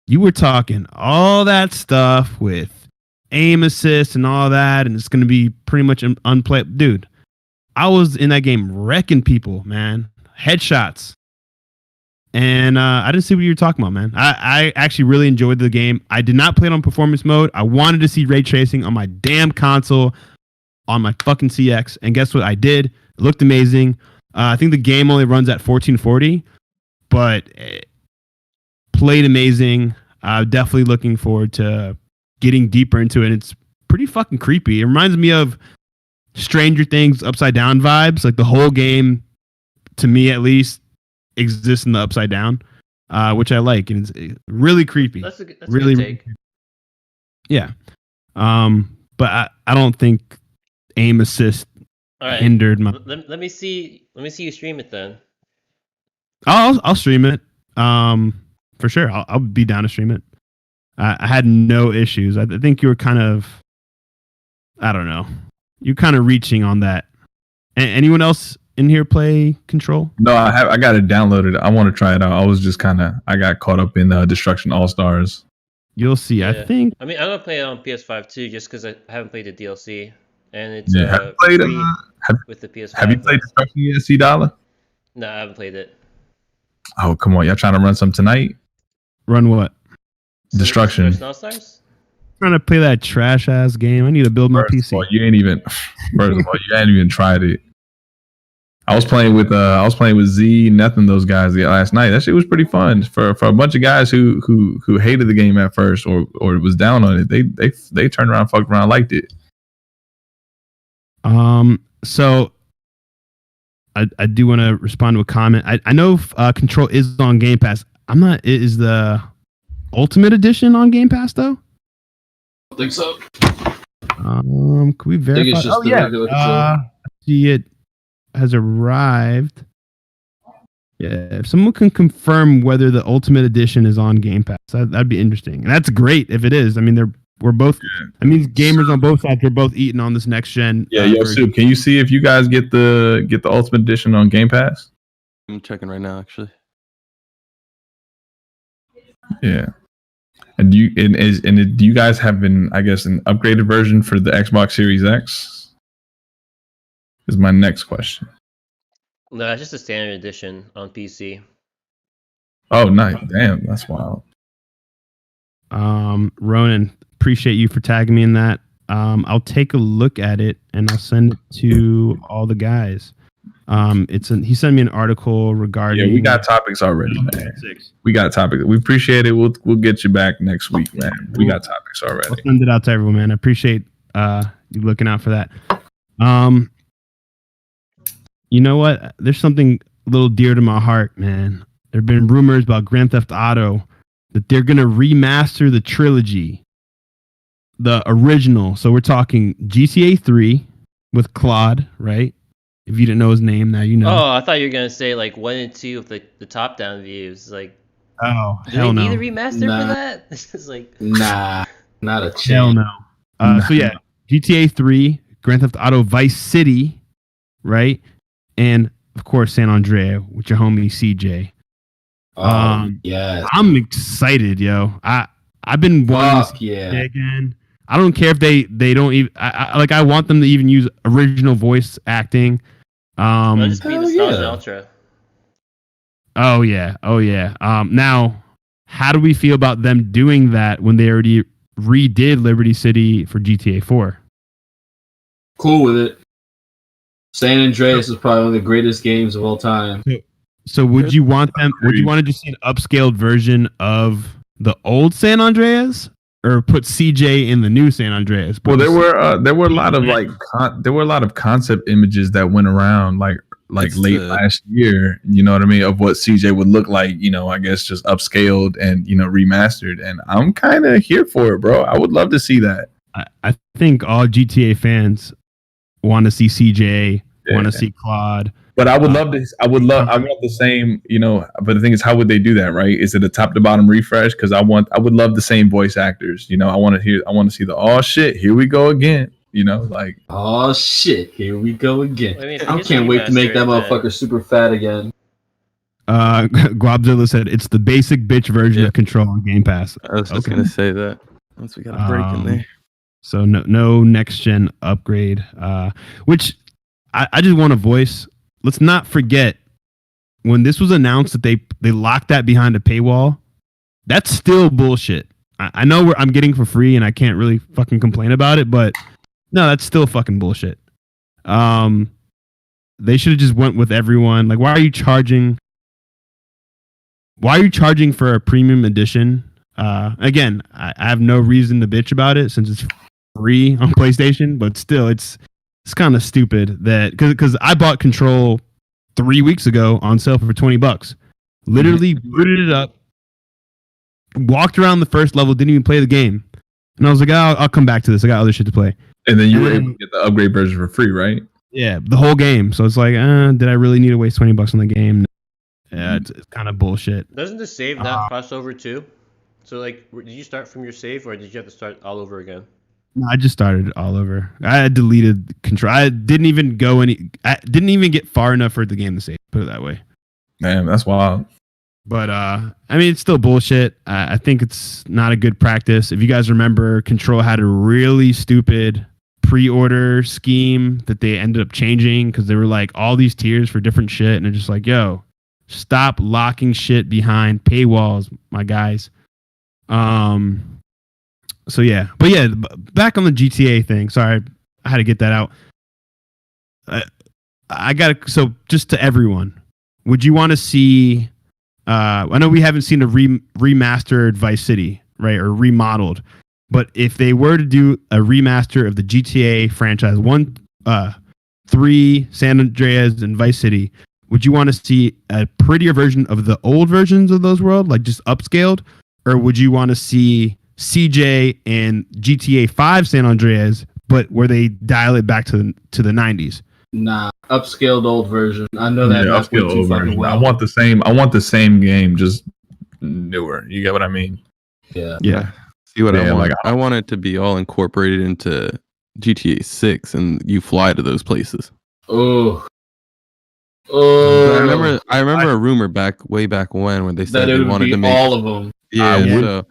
[SPEAKER 1] You were talking all that stuff with aim assist and all that, and it's going to be pretty much unplayable. Dude, I was in that game wrecking people, man. Headshots. And I didn't see what you were talking about, man. I actually really enjoyed the game. I did not play it on performance mode. I wanted to see ray tracing on my damn console on my fucking CX. And guess what? I did. It looked amazing. I think the game only runs at 1440, but played amazing. Definitely looking forward to getting deeper into it. It's pretty fucking creepy. It reminds me of Stranger Things Upside Down vibes. Like the whole game, to me at least, exists in the Upside Down, which I like, and it's really creepy.
[SPEAKER 3] That's a good
[SPEAKER 1] really
[SPEAKER 3] take.
[SPEAKER 1] Yeah. But I don't think aim assist hindered my.
[SPEAKER 3] Let me see you stream it then.
[SPEAKER 1] I'll stream it. For sure. I'll be down to stream it. I had no issues. I think you were kind of, I don't know, you're kind of reaching on that. Anyone else in here play Control?
[SPEAKER 4] No, I got it downloaded. I want to try it out. I was just I got caught up in Destruction All Stars.
[SPEAKER 1] You'll see. Yeah. I think.
[SPEAKER 3] I mean, I'm gonna play it on PS5 too, just because I haven't played the DLC, and it's
[SPEAKER 4] have you played
[SPEAKER 3] with the PS5.
[SPEAKER 4] Have you played Destruction yet, C-Dolla?
[SPEAKER 3] No, I haven't played it.
[SPEAKER 4] Oh, come on! Y'all trying to run some tonight?
[SPEAKER 1] Run what?
[SPEAKER 4] Destruction.
[SPEAKER 3] All-Stars?
[SPEAKER 1] Trying to play that trash ass game. I need to build my PC.
[SPEAKER 4] First of all, you hadn't even tried it. I was playing with Z, Nothing, those guys last night. That shit was pretty fun for a bunch of guys who hated the game at first or was down on it. They turned around, fucked around, liked it.
[SPEAKER 1] So I do want to respond to a comment. I know Control is on Game Pass. I'm not. Is the Ultimate Edition on Game Pass though?
[SPEAKER 5] I think so.
[SPEAKER 1] Can we verify?
[SPEAKER 5] It's just regular Control.
[SPEAKER 1] See, it has arrived. Yeah, if someone can confirm whether the Ultimate Edition is on Game Pass, that'd be interesting. And that's great if it is. I mean, we're both. I mean, gamers on both sides. We're both eating on this next gen.
[SPEAKER 4] Yeah, Soup. Can you see if you guys get the Ultimate Edition on Game Pass?
[SPEAKER 2] I'm checking right now, actually.
[SPEAKER 4] Yeah. And do you guys have an upgraded version for the Xbox Series X? Is my next question.
[SPEAKER 3] No, it's just a standard edition on PC.
[SPEAKER 4] Oh, nice. Damn, that's wild.
[SPEAKER 1] Ronan, appreciate you for tagging me in that. I'll take a look at it and I'll send it to all the guys. He sent me an article regarding.
[SPEAKER 4] Yeah, we got topics already, man. We got topics. We appreciate it. We'll get you back next week, man. We got topics already.
[SPEAKER 1] I'll send it out to everyone, man. I appreciate you looking out for that. You know what? There's something a little dear to my heart, man. There have been rumors about Grand Theft Auto that they're gonna remaster the trilogy, the original. So we're talking GTA 3 with Claude, right? If you didn't know his name, now you know.
[SPEAKER 3] Oh, I thought you were gonna say like 1 and 2 of the top-down views. Like,
[SPEAKER 1] oh,
[SPEAKER 3] do they need a remaster for that? This is like,
[SPEAKER 5] nah, not a chance.
[SPEAKER 1] Hell no. So yeah, GTA 3, Grand Theft Auto Vice City, right? And of course San Andreas with your homie CJ.
[SPEAKER 5] Yeah,
[SPEAKER 1] I'm excited, yo. I've been wanting to again. I don't care if they don't even. I want them to even use original voice acting.
[SPEAKER 3] Just be Nostalgia Ultra.
[SPEAKER 1] Oh yeah. Now how do we feel about them doing that when they already redid Liberty City for GTA 4?
[SPEAKER 5] Cool with it. San Andreas is probably one of the greatest games of all time.
[SPEAKER 1] So would you want them? Would you want to just see an upscaled version of the old San Andreas, or put CJ in the new San Andreas?
[SPEAKER 4] Well, there were a lot of concept images that went around like late last year. You know what I mean, of what CJ would look like. You know, I guess just upscaled and remastered. And I'm kind of here for it, bro. I would love to see that.
[SPEAKER 1] I think all GTA fans want to see CJ, want to see Claude.
[SPEAKER 4] But I would love this. I want the same, but the thing is, how would they do that, right? Is it a top to bottom refresh? Because I would love the same voice actors. I want to see the, oh shit, here we go again. Like,
[SPEAKER 5] oh shit, here we go again.
[SPEAKER 3] I mean,
[SPEAKER 5] I can't wait to make that motherfucker super fat again.
[SPEAKER 1] Guabzilla said it's the basic bitch version of Control on Game Pass.
[SPEAKER 2] I was just gonna say that. Once we got a break in there.
[SPEAKER 1] So no next gen upgrade. Which I just want to voice. Let's not forget, when this was announced that they locked that behind a paywall, that's still bullshit. I know I'm getting for free and I can't really fucking complain about it, but no, that's still fucking bullshit. They should have just went with everyone. Like, why are you charging for a premium edition? Again, I have no reason to bitch about it since it's free on PlayStation, but still, it's kind of stupid that because I bought Control 3 weeks ago on sale for $20. Literally booted it up, walked around the first level, didn't even play the game, and I was like, I'll come back to this. I got other shit to play.
[SPEAKER 4] And then you were able to get the upgrade version for free, right?
[SPEAKER 1] Yeah, the whole game. So it's like, did I really need to waste $20 on the game? Yeah, it's kind of bullshit.
[SPEAKER 3] Doesn't the save not cross over too? So like, did you start from your save or did you have to start all over again?
[SPEAKER 1] No, I just started all over. I had deleted Control. I didn't even get far enough for the game to save. Put it that way.
[SPEAKER 4] Man, that's wild.
[SPEAKER 1] But I mean, it's still bullshit. I think it's not a good practice. If you guys remember, Control had a really stupid pre-order scheme that they ended up changing because they were like all these tiers for different shit, and they're just like, yo, stop locking shit behind paywalls, my guys. So yeah, but yeah, back on the GTA thing. Sorry, I had to get that out. So just to everyone, would you want to see? I know we haven't seen a remastered Vice City, right, or remodeled. But if they were to do a remaster of the GTA franchise, 3, San Andreas, and Vice City, would you want to see a prettier version of the old versions of those worlds, like just upscaled, or would you want to see CJ and GTA 5 San Andreas, but where they dial it back to the 90s?
[SPEAKER 5] Nah, upscaled old version. I know that.
[SPEAKER 4] Yeah, upscaled old version. Well. I want the same game, just newer. You get what I mean?
[SPEAKER 2] Yeah. See what I want? I want it to be all incorporated into GTA 6, and you fly to those places.
[SPEAKER 5] Oh.
[SPEAKER 2] I remember a rumor way back when they said they wanted to make
[SPEAKER 5] all of them.
[SPEAKER 2] Yeah.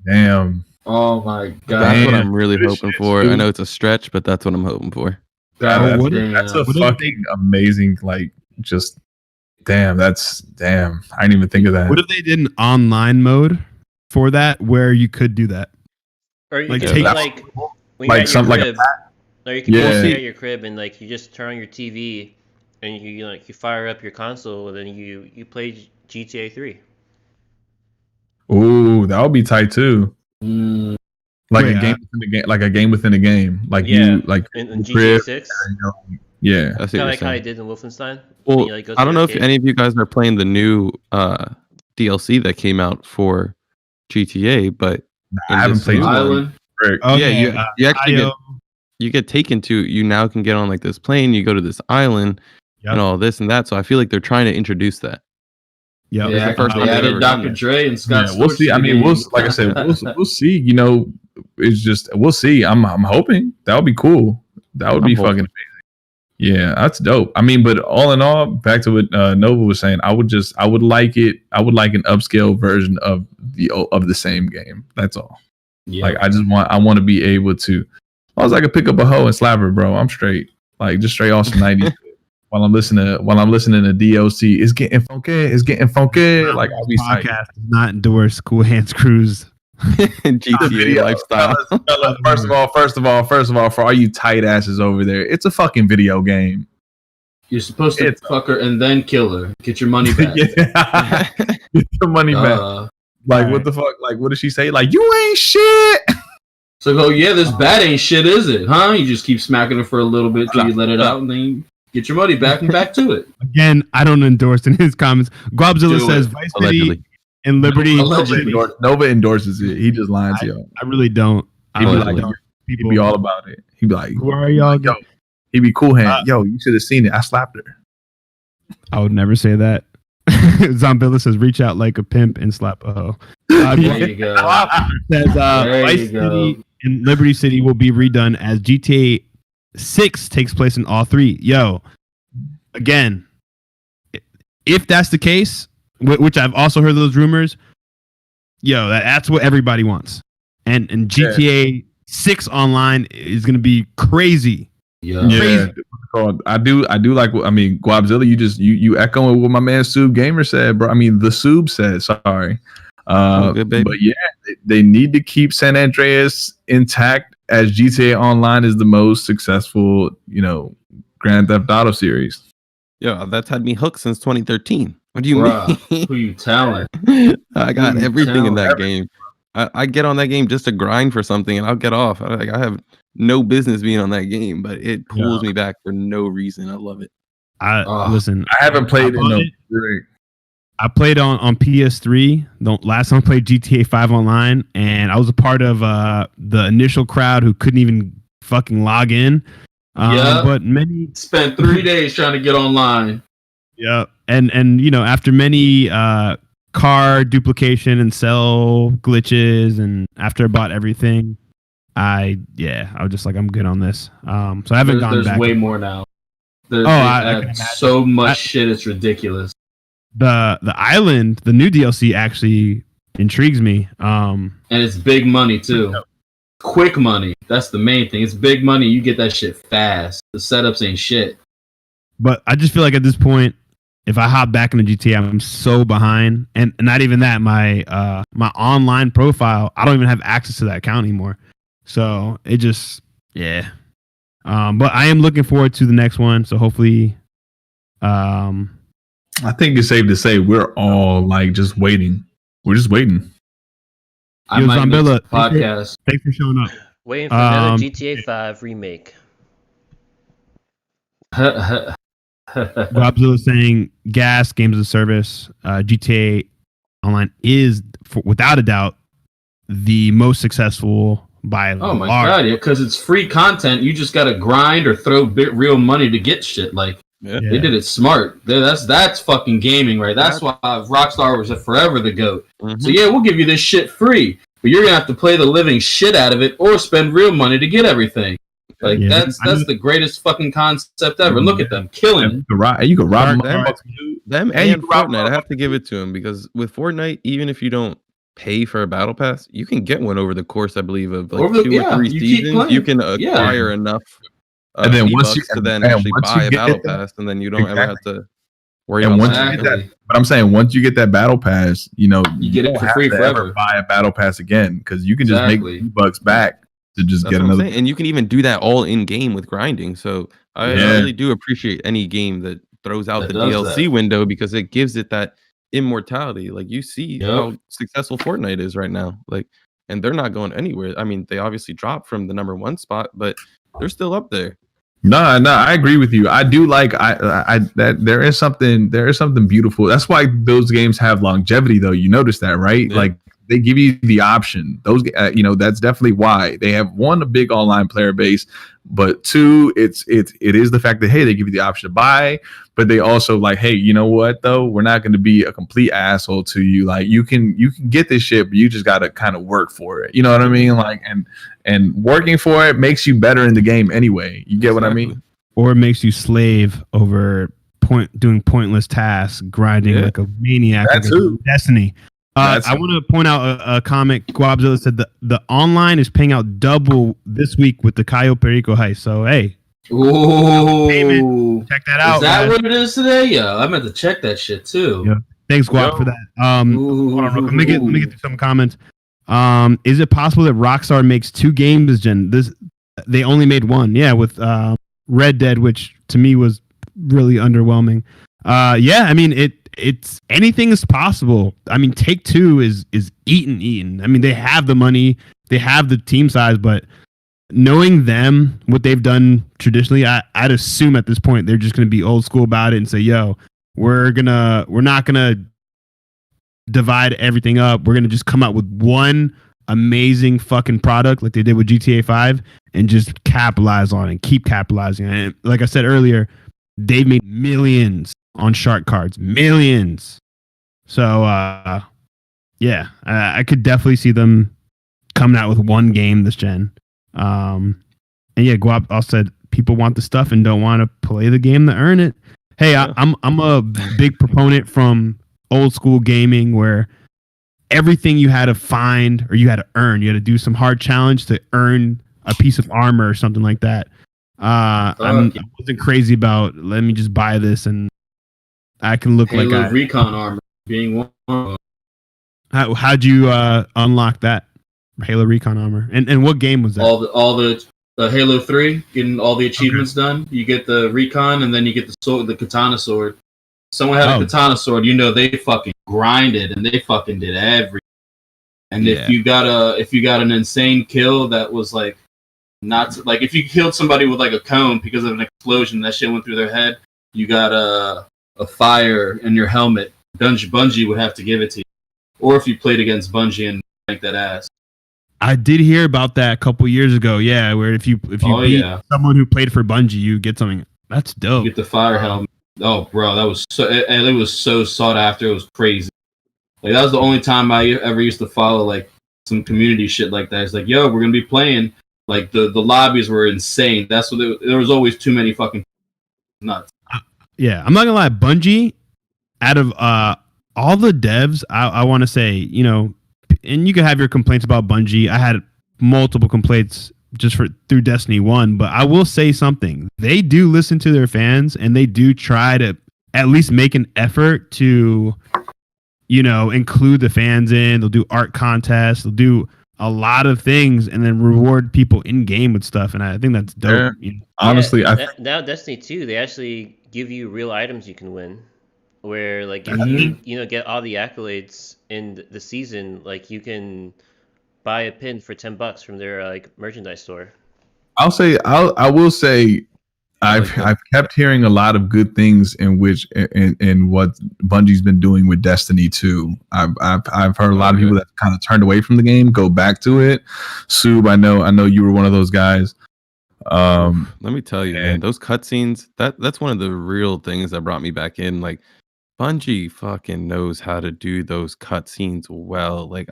[SPEAKER 4] Damn.
[SPEAKER 5] Oh my god.
[SPEAKER 2] That's what I'm really hoping for. I know it's a stretch, but that's what I'm hoping for.
[SPEAKER 4] That's a fucking amazing, like, just damn. I didn't even think of that.
[SPEAKER 3] What
[SPEAKER 1] if they did an online mode for that where you could do that?
[SPEAKER 3] Or you
[SPEAKER 1] like
[SPEAKER 3] could
[SPEAKER 1] take
[SPEAKER 3] when you're at your crib, or you can be at your crib and like you just turn on your TV and you fire up your console and then you play GTA 3.
[SPEAKER 4] Ooh, that would be tight too. Like
[SPEAKER 1] Wait,
[SPEAKER 4] a game within a game, like a game within a game. Like
[SPEAKER 3] in
[SPEAKER 4] in
[SPEAKER 3] GTA 6.
[SPEAKER 4] Yeah,
[SPEAKER 2] that's
[SPEAKER 3] kind of like how I did in Wolfenstein.
[SPEAKER 2] Well, I don't know if any of you guys are playing the new DLC that came out for GTA, but
[SPEAKER 4] I haven't played
[SPEAKER 5] Island.
[SPEAKER 2] You actually get taken to. You now can get on like this plane. You go to this island and all this and that. So I feel like they're trying to introduce that.
[SPEAKER 1] Yeah,
[SPEAKER 5] the first time they added Dr. Dre and Scott.
[SPEAKER 4] We'll see. I mean, we'll see. You know, it's just we'll see. I'm hoping that would be cool. That would be fucking amazing. Yeah, that's dope. I mean, but all in all, back to what Nova was saying, I would like an upscale version of the same game. That's all. Yeah. Like I want to be able to. As long as I could pick up a hoe and slap her, bro, I'm straight. Like just straight off some 90s. while I'm listening to DLC. It's getting funky. Like I'll be
[SPEAKER 1] podcast does not endorse CoolHandCruz
[SPEAKER 2] GTA lifestyle.
[SPEAKER 4] First of all, for all you tight asses over there, it's a fucking video game.
[SPEAKER 5] You're supposed to fuck her and then kill her. Get your money back.
[SPEAKER 4] Get your money back. Like what the fuck? Like what did she say? Like you ain't shit.
[SPEAKER 5] So go, yeah, this bat ain't shit, is it? Huh? You just keep smacking her for a little bit till you let it out, and then you get your money back and back to it.
[SPEAKER 1] Again, I don't endorse in his comments. Guabzilla says Vice City and Liberty.
[SPEAKER 4] Nova endorses it. He just lying to y'all.
[SPEAKER 1] I really don't.
[SPEAKER 4] He'd be all about it. He'd be like,
[SPEAKER 1] who are y'all?
[SPEAKER 4] Yo, he'd be cool hand. Yo, you should have seen it. I slapped her.
[SPEAKER 1] I would never say that. Zombilla says, reach out like a pimp and slap a hoe.
[SPEAKER 5] There you go.
[SPEAKER 1] Says, Vice City and Liberty City will be redone as GTA 6 takes place in all three. Yo, again, if that's the case, which I've also heard those rumors, yo, that's what everybody wants. And GTA 6 online is going to be crazy.
[SPEAKER 5] Yeah.
[SPEAKER 1] Crazy.
[SPEAKER 4] I do like. I mean, Guabzilla, you echoing what my man Sub Gamer said, bro. I mean, the Sub said. Sorry,
[SPEAKER 2] good, baby.
[SPEAKER 4] But yeah, they need to keep San Andreas intact as GTA Online is the most successful, Grand Theft Auto series.
[SPEAKER 2] Yeah, that's had me hooked since 2013. What do you mean?
[SPEAKER 5] Who you telling?
[SPEAKER 2] I got everything in that game. I get on that game just to grind for something, and I'll get off. I have no business being on that game, but it pulls me back for no reason. I love it.
[SPEAKER 1] Listen,
[SPEAKER 4] I haven't played it.
[SPEAKER 1] I played on PS3. The last time I played GTA 5 online, and I was a part of the initial crowd who couldn't even fucking log in. But many
[SPEAKER 5] spent 3 days trying to get online.
[SPEAKER 1] Yeah, and after many car duplication and sell glitches, and after I bought everything, I was just like, I'm good on this. So I haven't gone back.
[SPEAKER 5] There's way more now. I so much shit, it's ridiculous.
[SPEAKER 1] The island, the new DLC actually intrigues me. And
[SPEAKER 5] it's big money too. Quick money. That's the main thing. It's big money. You get that shit fast. The setups ain't shit.
[SPEAKER 1] But I just feel like at this point, if I hop back into GTA, I'm so behind. And not even that, my online profile, I don't even have access to that account anymore. So it just, yeah. But I am looking forward to the next one. So hopefully,
[SPEAKER 4] I think it's safe to say we're all like just waiting. We're just waiting.
[SPEAKER 5] I might miss the podcast.
[SPEAKER 1] Thanks for showing up.
[SPEAKER 3] Waiting for another GTA 5 remake.
[SPEAKER 1] Robzilla saying gas games as a service. GTA Online is, without a doubt, the most successful by
[SPEAKER 5] oh my god, yeah, because it's free content. You just gotta grind or throw real money to get shit. Like they did it smart. That's fucking gaming, right? That's why Rockstar was forever the GOAT. Mm-hmm. So yeah, we'll give you this shit free, but you're gonna have to play the living shit out of it or spend real money to get everything. Like that's the greatest fucking concept ever. Look at them killing it.
[SPEAKER 4] You can rob
[SPEAKER 2] them and Fortnite. I have to give it to them because with Fortnite, even if you don't pay for a battle pass, you can get one over the course, I believe, of like 2 or 3 seasons. You can acquire enough
[SPEAKER 4] and then once you
[SPEAKER 2] to then actually buy a battle pass, and then you don't ever have to worry about
[SPEAKER 4] that. But I'm saying once you get that battle pass, you
[SPEAKER 5] get it for free forever.
[SPEAKER 4] Buy a battle pass again because you can just make $2 back to just get another.
[SPEAKER 2] And you can even do that all in game with grinding. So I really do appreciate any game that throws out the DLC window because it gives it that immortality. Like you see how successful Fortnite is right now, like, and they're not going anywhere. I mean, they obviously dropped from the number 1 spot, but they're still up there.
[SPEAKER 4] No, I agree with you. I do like that there is something beautiful. That's why those games have longevity, though. You notice that, right? Yeah. Like they give you the option. Those, that's definitely why they have, 1, a big online player base, but 2, it is the fact that, hey, they give you the option to buy, but they also like, hey, you know what though? We're not going to be a complete asshole to you. Like you can get this shit, but you just got to kind of work for it. You know what I mean? Like, and working for it makes you better in the game anyway. You get what I mean?
[SPEAKER 1] Or it makes you slave over doing pointless tasks, grinding like a maniac.
[SPEAKER 4] That too.
[SPEAKER 1] Destiny. I want to point out a comment. Guabzilla said the online is paying out double this week with the Cayo Perico heist. So, hey,
[SPEAKER 5] Ooh,
[SPEAKER 1] check that out.
[SPEAKER 5] Is that
[SPEAKER 1] man.
[SPEAKER 5] what it is today? Yeah, I meant to check that shit too.
[SPEAKER 1] Yeah. Thanks, Guap, for that. Hold on, let me get through some comments. Is it possible that Rockstar makes 2 games this gen? They only made one. Yeah, with Red Dead, which to me was really underwhelming. Yeah, I mean it's anything is possible. I mean, Take-Two is eating. I mean, they have the money, they have the team size, but knowing them, what they've done traditionally, I'd assume at this point they're just going to be old school about it and say, "Yo, we're not gonna divide everything up. We're gonna just come out with one amazing fucking product like they did with GTA 5 and just capitalize on it and keep capitalizing on it." Like I said earlier, they've made millions on shark cards, millions. So yeah, I could definitely see them coming out with one game this gen. And yeah, Guap also said people want the stuff and don't want to play the game to earn it. Hey, yeah. I'm a big proponent from old school gaming where everything you had to find or you had to earn, you had to do some hard challenge to earn a piece of armor or something like that. I wasn't crazy about let me just buy this and I can look
[SPEAKER 5] Halo
[SPEAKER 1] like
[SPEAKER 5] Recon armor being one.
[SPEAKER 1] How'd you unlock that Halo Recon armor? And what game was that?
[SPEAKER 5] All the Halo 3, getting all the achievements done. You get the Recon and then you get the sword, the katana sword. Someone had a katana sword, they fucking grinded and they fucking did everything. And if you got an insane kill that was like not like if you killed somebody with like a cone because of an explosion that shit went through their head, you got a fire in your helmet. Bungie would have to give it to you, or if you played against Bungie and make that ass.
[SPEAKER 1] I did hear about that a couple years ago. Yeah, where if you beat someone who played for Bungie, you get something. That's dope.
[SPEAKER 5] You get the fire helmet. Oh, bro, that was it was so sought after. It was crazy. Like that was the only time I ever used to follow like some community shit like that. It's like, yo, we're gonna be playing. Like the lobbies were insane. That's what there was always too many fucking nuts.
[SPEAKER 1] Yeah, I'm not gonna lie. Bungie, out of all the devs, I want to say, and you can have your complaints about Bungie. I had multiple complaints just through Destiny 1, but I will say something. They do listen to their fans and they do try to at least make an effort to, include the fans in. They'll do art contests. They'll do a lot of things and then reward people in game with stuff. And I think that's dope.
[SPEAKER 4] Honestly,
[SPEAKER 3] now Destiny 2, they actually give you real items you can win. Where like if you get all the accolades in the season, like you can buy a pin for $10 from their like merchandise store.
[SPEAKER 4] I will say I've kept hearing a lot of good things in what Bungie's been doing with Destiny 2. I've heard a lot of people that kind of turned away from the game go back to it. Sub, I know you were one of those guys.
[SPEAKER 2] Let me tell you, man, those cutscenes, that's one of the real things that brought me back in. Like Bungie fucking knows how to do those cutscenes well. Like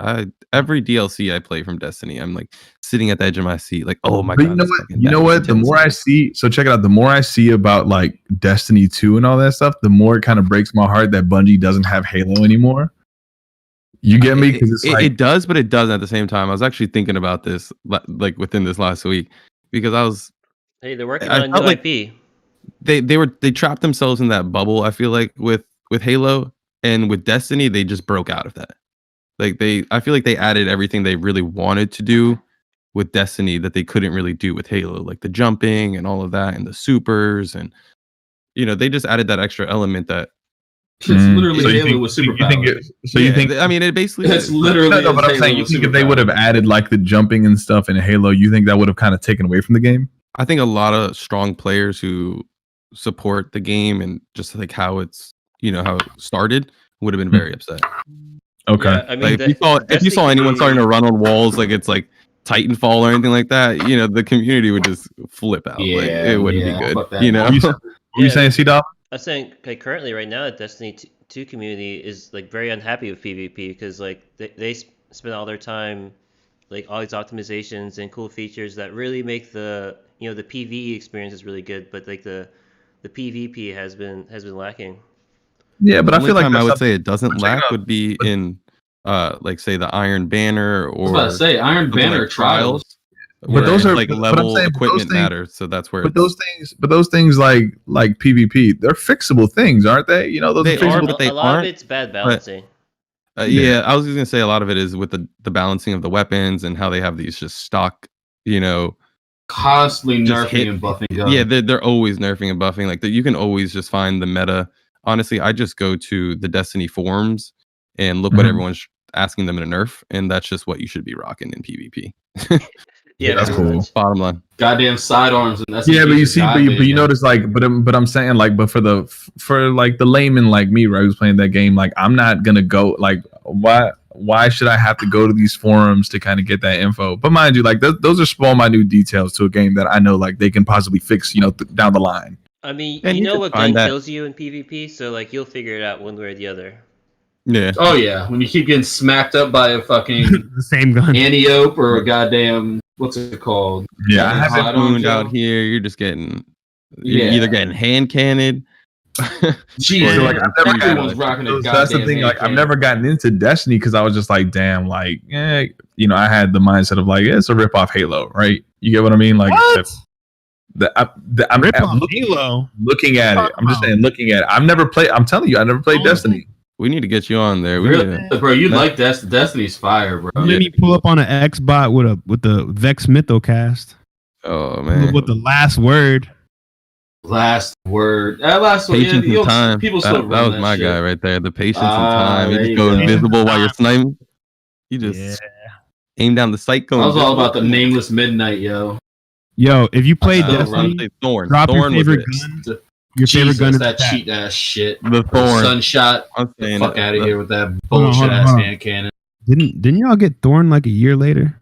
[SPEAKER 2] every DLC I play from Destiny, I'm like sitting at the edge of my seat, like, oh my god.
[SPEAKER 4] You know what? The more I see, so check it out. The more I see about like Destiny 2 and all that stuff, the more it kind of breaks my heart that Bungie doesn't have Halo anymore. You get me? Because
[SPEAKER 2] it does, but it doesn't at the same time. I was actually thinking about this like within this last week because
[SPEAKER 3] they're working on a new IP.
[SPEAKER 2] They trapped themselves in that bubble. I feel like with Halo and with Destiny, they just broke out of that. Like I feel like they added everything they really wanted to do with Destiny that they couldn't really do with Halo, like the jumping and all of that and the supers and they just added that extra element that
[SPEAKER 5] it's literally Halo with superpowers.
[SPEAKER 2] You think I mean it basically
[SPEAKER 5] it's literally
[SPEAKER 4] no, but I'm saying you think if they would have added like the jumping and stuff in Halo, you think that would have kind of taken away from the game?
[SPEAKER 2] I think a lot of strong players who support the game and just like how it's how it stared would have been very upset.
[SPEAKER 4] Okay.
[SPEAKER 3] Yeah, I mean,
[SPEAKER 2] like if you saw anyone starting to run on walls like it's like Titanfall or anything like that, the community would just flip out. Like it wouldn't be good.
[SPEAKER 4] What were you saying, C-Dolla?
[SPEAKER 3] I was saying like currently right now the Destiny 2 community is like very unhappy with PvP because like they spend all their time like all these optimizations and cool features that really make the the PvE experience is really good, but like the PvP has been lacking.
[SPEAKER 4] Yeah, but I feel like
[SPEAKER 2] I would say it doesn't lack would be in like say the Iron Banner or
[SPEAKER 5] I was about to say Iron Banner like Trials.
[SPEAKER 4] But those are
[SPEAKER 2] like level equipment matters, so that's where.
[SPEAKER 4] But those things like PvP, they're fixable things, aren't they? You know, those
[SPEAKER 2] they
[SPEAKER 4] are fixable.
[SPEAKER 2] are, but they
[SPEAKER 3] a lot of it's bad balancing.
[SPEAKER 2] Yeah, I was just gonna say a lot of it is with the balancing of the weapons and how they have these just stock,
[SPEAKER 5] constantly nerfing and buffing.
[SPEAKER 2] Yeah, they're always nerfing and buffing. Like you can always just find the meta. Honestly, I just go to the Destiny forums and look what everyone's asking them to nerf, and that's just what you should be rocking in PvP.
[SPEAKER 3] Yeah,
[SPEAKER 4] that's cool.
[SPEAKER 2] Bottom line.
[SPEAKER 5] Goddamn sidearms and that's
[SPEAKER 4] but you see, but you notice but I'm saying but for the layman like me, right, who's playing that game, like I'm not gonna go why should I have to go to these forums to kind of get that info? But mind you, like those are small, minute details to a game that I know like they can possibly fix, down the line.
[SPEAKER 3] I mean, you know what gun kills you in PvP, so like you'll figure it out one way or the other.
[SPEAKER 2] Yeah.
[SPEAKER 5] Oh yeah, when you keep getting smacked up by a fucking
[SPEAKER 1] the same gun,
[SPEAKER 5] Antiope or a goddamn what's it called?
[SPEAKER 2] Yeah, I have it wound out here. You're just getting, you're either getting hand cannoned.
[SPEAKER 5] Jeez, like everyone's rocking a goddamn.
[SPEAKER 4] That's the thing. Like I've never gotten into Destiny because I was just like, damn, like, I had the mindset of like, it's a rip off Halo, right? You get what I mean? Like, I'm looking at it. I'm just saying, looking at it. I've never played. I'm telling you, I never played Destiny.
[SPEAKER 2] We need to get you on there.
[SPEAKER 5] Bro, you like Destiny's fire, bro.
[SPEAKER 1] Let me pull up on an Xbot with the Vex Mythocast.
[SPEAKER 2] Oh man,
[SPEAKER 1] with the last word.
[SPEAKER 5] Last word. Last word.
[SPEAKER 2] Patience and time.
[SPEAKER 5] People
[SPEAKER 2] that was my guy right there. The patience and time. You just go invisible while you're sniping. You just aim down the sight.
[SPEAKER 5] I was all about the nameless midnight, yo.
[SPEAKER 1] Yo, if you played Destiny,
[SPEAKER 2] Thorn.
[SPEAKER 1] Drop
[SPEAKER 2] Thorn
[SPEAKER 1] your favorite gun. Your favorite gun is
[SPEAKER 5] that cheat ass shit.
[SPEAKER 2] The Thorn.
[SPEAKER 5] Sunshot. Get the fuck out of here with that bullshit ass hand cannon.
[SPEAKER 1] Didn't y'all get Thorn like a year later?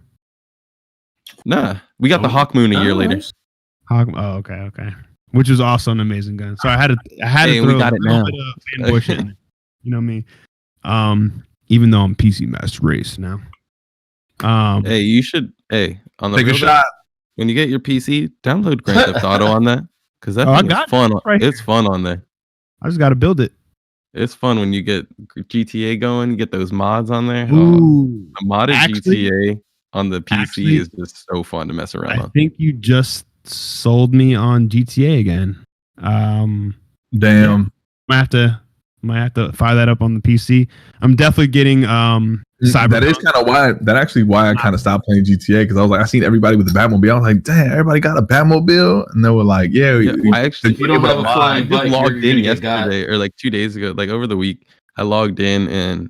[SPEAKER 2] Nah, we got the Hawk Moon a year later.
[SPEAKER 1] Okay. Which was also an amazing gun. So I had to throw
[SPEAKER 2] we got it now.
[SPEAKER 1] Fanboy shit in it. You know me. Even though I'm PC Master Race now.
[SPEAKER 2] Hey, you should. Hey, on the
[SPEAKER 4] take a shot.
[SPEAKER 2] When you get your PC, download Grand Theft Auto on that because that is fun. It's fun on there.
[SPEAKER 1] I just got to build it.
[SPEAKER 2] It's fun when you get GTA going. Get those mods on there.
[SPEAKER 1] Ooh,
[SPEAKER 2] the modded GTA on the PC is just so fun to mess around.
[SPEAKER 1] I think you just sold me on GTA again.
[SPEAKER 4] Damn.
[SPEAKER 1] Might have to fire that up on the PC. I'm definitely getting Cyberpunk.
[SPEAKER 4] That is kind of why I kind of stopped playing GTA because I was like, I seen everybody with the Batmobile. I was like, damn, everybody got a Batmobile, and they were like,
[SPEAKER 2] I actually
[SPEAKER 5] you don't have a flying bike.
[SPEAKER 2] Logged in yesterday or like 2 days ago, like over the week. I logged in and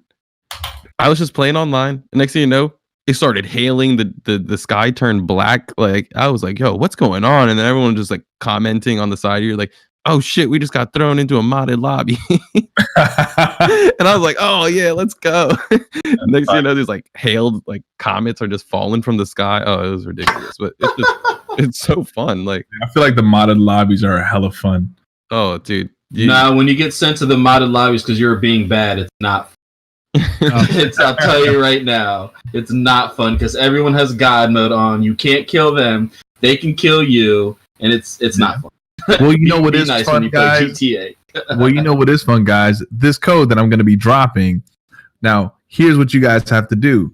[SPEAKER 2] I was just playing online. And next thing you know, it started hailing. The sky turned black. Like I was like, yo, what's going on? And then everyone just like commenting on the side. You're like, oh shit, we just got thrown into a modded lobby. And I was like, oh yeah, let's go. Next thing you know, these like hailed like comets are just falling from the sky. Oh, it was ridiculous. But it's just it's so fun. Like
[SPEAKER 4] I feel like the modded lobbies are hella fun.
[SPEAKER 2] Oh dude.
[SPEAKER 5] Nah, when you get sent to the modded lobbies because you're being bad, it's not I'll tell you right now, it's not fun because everyone has God mode on. You can't kill them. They can kill you, and it's not fun.
[SPEAKER 4] Well, you know what is
[SPEAKER 5] nice
[SPEAKER 4] fun, guys?
[SPEAKER 5] GTA.
[SPEAKER 4] Well, you know what is fun, guys? This code that I'm going to be dropping. Now, here's what you guys have to do.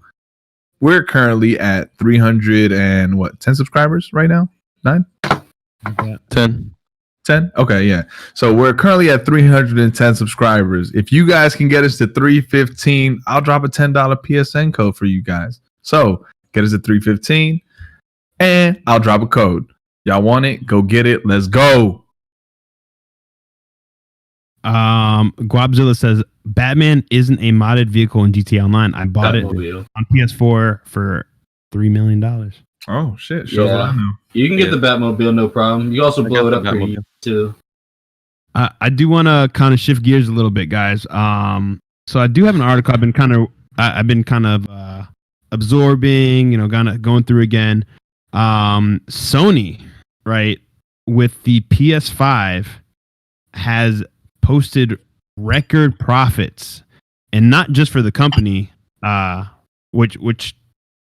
[SPEAKER 4] We're currently at 10 subscribers right now? 9?
[SPEAKER 2] 10.
[SPEAKER 4] 10? Okay, yeah. So we're currently at 310 subscribers. If you guys can get us to 315, I'll drop a $10 PSN code for you guys. So get us to 315, and I'll drop a code. Y'all want it? Go get it. Let's go.
[SPEAKER 1] Guabzilla says Batman isn't a modded vehicle in GTA Online. I bought it on PS4 for $3 million.
[SPEAKER 4] Oh shit! Shows what I know.
[SPEAKER 5] You can get the Batmobile, no problem. You also blow it up for you too.
[SPEAKER 1] I do want to kind of shift gears a little bit, guys. So I do have an article I've been kind of absorbing, going through again. Sony, right, with the PS5 has posted record profits, and not just for the company, which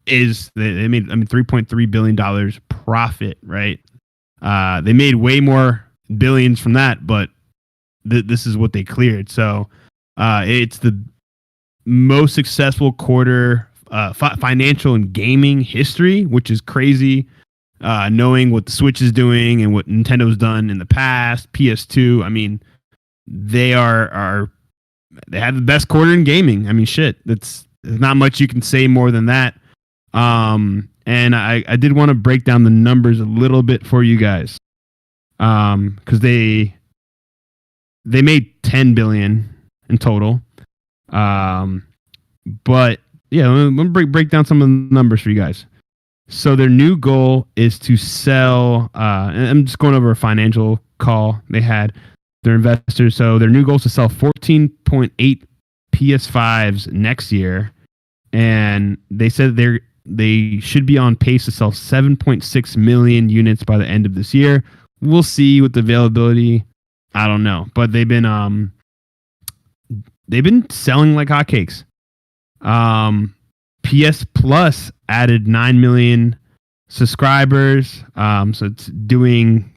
[SPEAKER 1] is they made $3.3 billion profit, right? They made way more billions from that, but this is what they cleared. So it's the most successful quarter financial and gaming history, which is crazy. knowing what the Switch is doing and what Nintendo's done in the past, PS2. I mean, they they have the best quarter in gaming. I mean, shit, there's not much you can say more than that. And I did want to break down the numbers a little bit for you guys, because they made $10 billion in total. But yeah, let me break down some of the numbers for you guys. So their new goal is to sell. And I'm just going over a financial call they had. Their investors. So their new goal is to sell 14.8 PS5s next year, and they said they should be on pace to sell 7.6 million units by the end of this year. We'll see with the availability. I don't know, but they've been selling like hotcakes. PS Plus added 9 million subscribers, so it's doing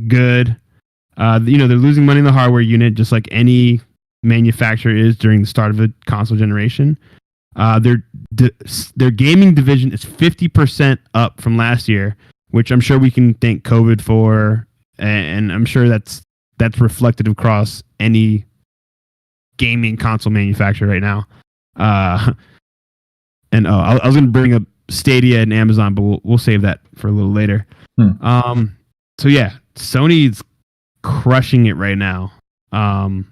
[SPEAKER 1] good. They're losing money in the hardware unit, just like any manufacturer is during the start of a console generation. Their gaming division is 50% up from last year, which I'm sure we can thank COVID for, and I'm sure that's reflected across any gaming console manufacturer right now. I was going to bring up Stadia and Amazon, but we'll save that for a little later. So yeah, Sony's crushing it right now. And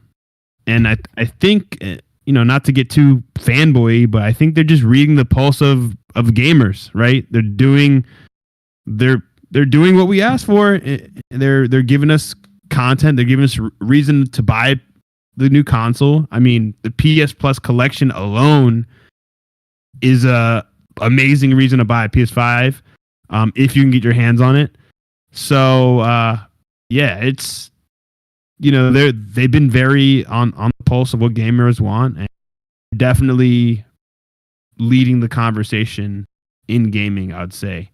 [SPEAKER 1] I think, not to get too fanboy, but I think they're just reading the pulse of gamers, right? They're doing what we asked for. They're giving us content. They're giving us reason to buy the new console. I mean, the PS Plus collection alone is a amazing reason to buy a PS5 if you can get your hands on it. So yeah, it's they've been very on the pulse of what gamers want, and definitely leading the conversation in gaming, I'd say.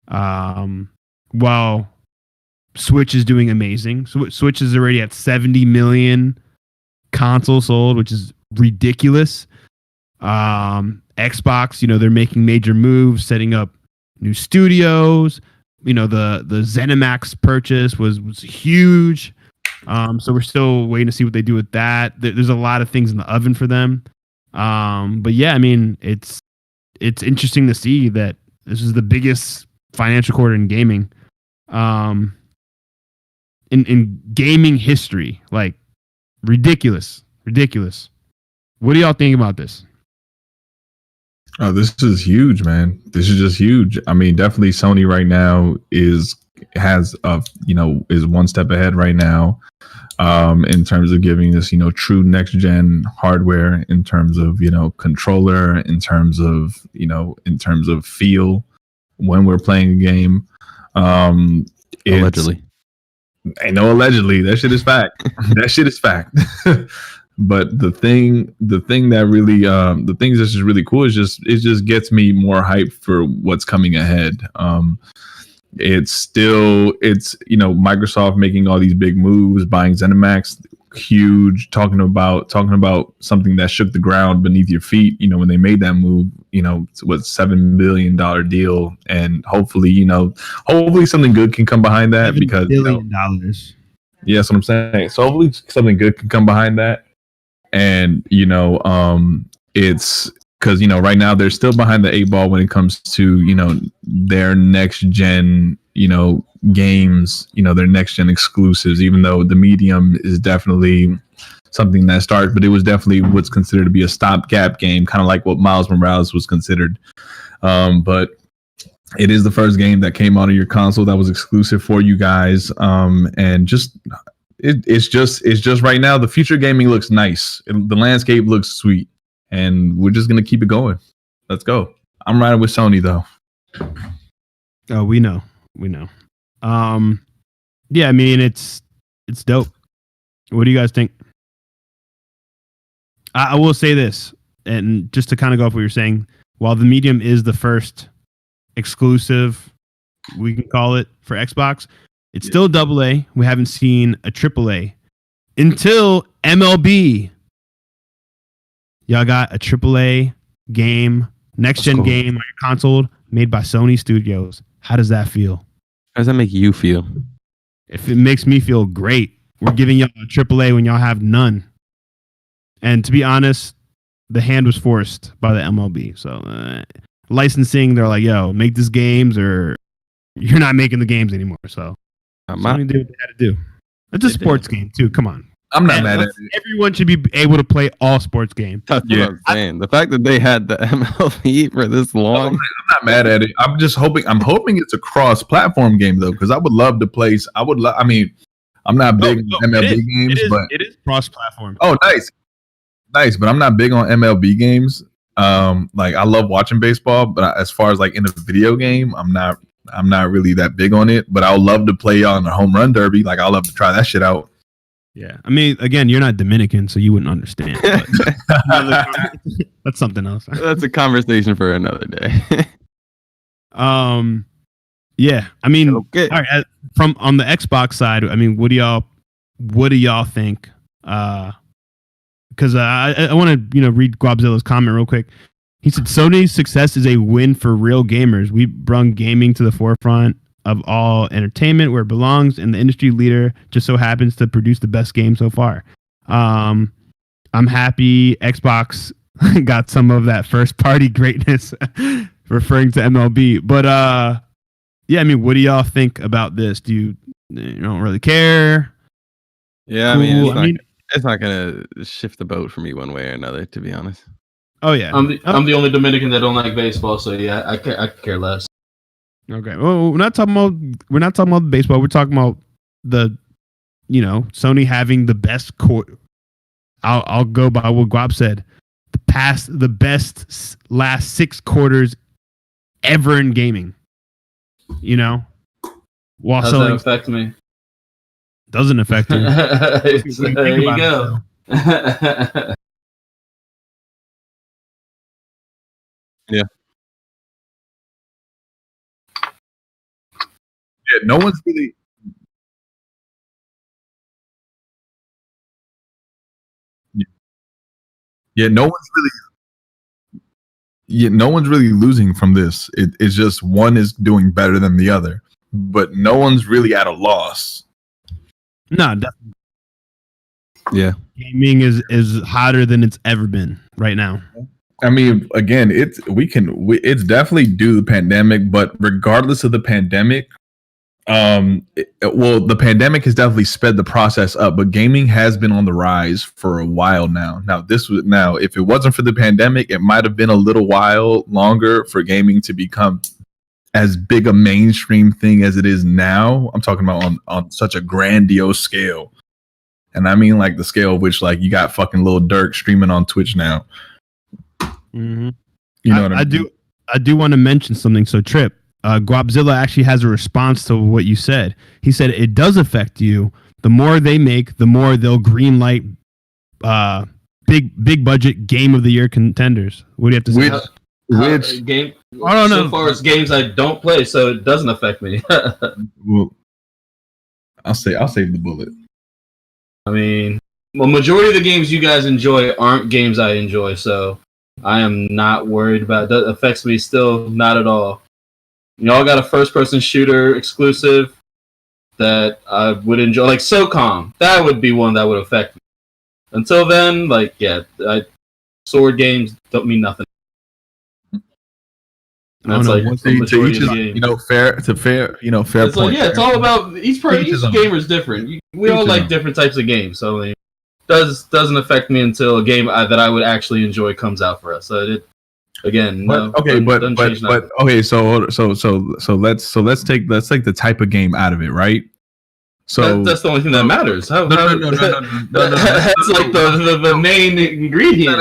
[SPEAKER 1] While Switch is doing amazing. Switch is already at 70 million consoles sold, which is ridiculous. Xbox, they're making major moves, setting up new studios. The ZeniMax purchase was huge. So we're still waiting to see what they do with that. There's a lot of things in the oven for them. But yeah, I mean, it's interesting to see that this is the biggest financial quarter in gaming. In gaming history, like ridiculous. What do y'all think about this?
[SPEAKER 4] Oh, this is huge, man. This is just huge. I mean, definitely Sony right now is one step ahead right now, in terms of giving this, true next gen hardware, in terms of, controller, in terms of feel when we're playing a game.
[SPEAKER 2] Allegedly.
[SPEAKER 4] Ain't no allegedly. That shit is fact. That shit is fact. But the thing that really, the things that's just really cool is it just gets me more hyped for what's coming ahead. It's Microsoft making all these big moves, buying ZeniMax, huge, talking about something that shook the ground beneath your feet. When they made that move, what $7 billion deal, and hopefully something good can come behind that, because
[SPEAKER 1] $7 billion.
[SPEAKER 4] Yeah, that's what I'm saying. So hopefully something good can come behind that. And it's because right now they're still behind the 8 ball when it comes to their next gen games, their next gen exclusives, even though the medium is definitely something that starts, but it was definitely what's considered to be a stopgap game, kind of like what Miles Morales was considered. But it is the first game that came out of your console that was exclusive for you guys, and it's just right now the future gaming looks nice. The landscape looks sweet, and we're just gonna keep it going. Let's go. I'm riding with Sony though.
[SPEAKER 1] Oh, we know. Yeah, I mean, it's dope. What do you guys think? I will say this, and just to kind of go off what you're saying, while the medium is the first exclusive, we can call it, for Xbox, it's still AA. We haven't seen a AAA until MLB. Y'all got a AAA game, next gen game on your console, made by Sony Studios. How does that feel?
[SPEAKER 2] How does that make you feel?
[SPEAKER 1] If it makes me feel great, we're giving y'all a AAA when y'all have none. And to be honest, the hand was forced by the MLB. So licensing, they're like, yo, make these games or you're not making the games anymore. So Sony did what they had to do. It's a sports game too. Come on.
[SPEAKER 4] I'm not mad at it.
[SPEAKER 1] Everyone should be able to play all sports games.
[SPEAKER 2] That's what I'm saying. The fact that they had the MLB for this long.
[SPEAKER 4] I'm not mad at it. I'm just hoping. I'm hoping it's a cross-platform game though, because I would love to play. I mean, I'm not big on MLB games, but
[SPEAKER 1] it is cross-platform.
[SPEAKER 4] Oh, nice. But I'm not big on MLB games. Like I love watching baseball, but as far as like in a video game, I'm not really that big on it. But I would love to play on the home run derby. Like I'll love to try that shit out.
[SPEAKER 1] Yeah, I mean, again, you're not Dominican, so you wouldn't understand. That's something else.
[SPEAKER 2] That's a conversation for another day.
[SPEAKER 1] Yeah, I mean,
[SPEAKER 2] okay.
[SPEAKER 1] All right, from on the Xbox side, I mean, what do y'all think? Because I want to read Guabzilla's comment real quick. He said Sony's success is a win for real gamers. We brung gaming to the forefront of all entertainment where it belongs, and the industry leader just so happens to produce the best game so far. I'm happy Xbox got some of that first party greatness, referring to MLB. But yeah, I mean, what do y'all think about this? Do you don't really care?
[SPEAKER 2] Yeah, cool. I mean, it's not gonna shift the boat for me one way or another, to be honest.
[SPEAKER 1] Oh yeah,
[SPEAKER 5] I'm the only Dominican that don't like baseball, so yeah, I care less.
[SPEAKER 1] Okay. Well, we're not talking about baseball. We're talking about the, Sony having the best court. I'll go by what Guap said. The best last 6 quarters ever in gaming. While
[SPEAKER 5] How's that affect me?
[SPEAKER 1] Doesn't affect you.
[SPEAKER 5] There you go.
[SPEAKER 2] Yeah.
[SPEAKER 4] Yeah, no one's really. Yeah, no one's really losing from this. It's just one is doing better than the other, but no one's really at a loss.
[SPEAKER 1] No,
[SPEAKER 2] yeah.
[SPEAKER 1] Gaming is hotter than it's ever been right now.
[SPEAKER 4] I mean, again, it's definitely due to the pandemic, but regardless of the pandemic. Well, the pandemic has definitely sped the process up, but gaming has been on the rise for a while now. Now, if it wasn't for the pandemic, it might have been a little while longer for gaming to become as big a mainstream thing as it is now. I'm talking about on such a grandiose scale, and I mean like the scale of which like you got fucking Lil Durk streaming on Twitch now.
[SPEAKER 1] Mm-hmm.
[SPEAKER 4] You know what I mean?
[SPEAKER 1] I do want to mention something. So Trip. Guapzilla actually has a response to what you said. He said it does affect you. The more they make, the more they'll greenlight big budget game of the year contenders. What do you have to say?
[SPEAKER 5] Which game? I don't know. So far as games I don't play, so it doesn't affect me.
[SPEAKER 4] Well, I'll save the bullet.
[SPEAKER 5] I mean, well, majority of the games you guys enjoy aren't games I enjoy, so I am not worried about it. That affects me still not at all. Y'all got a first-person shooter exclusive that I would enjoy, like SOCOM. That would be one that would affect me. Until then, like, yeah, sword games don't mean nothing. That's like
[SPEAKER 4] fair. It's fair
[SPEAKER 5] it's
[SPEAKER 4] point.
[SPEAKER 5] Like, yeah, it's all about each gamer is different. We all like different types of games, so it doesn't affect me until a game that I would actually enjoy comes out for us. So again, no,
[SPEAKER 4] okay, but okay, so let's take the type of game out of it, right? So
[SPEAKER 5] that's the only thing that matters. No. That's like the main ingredient.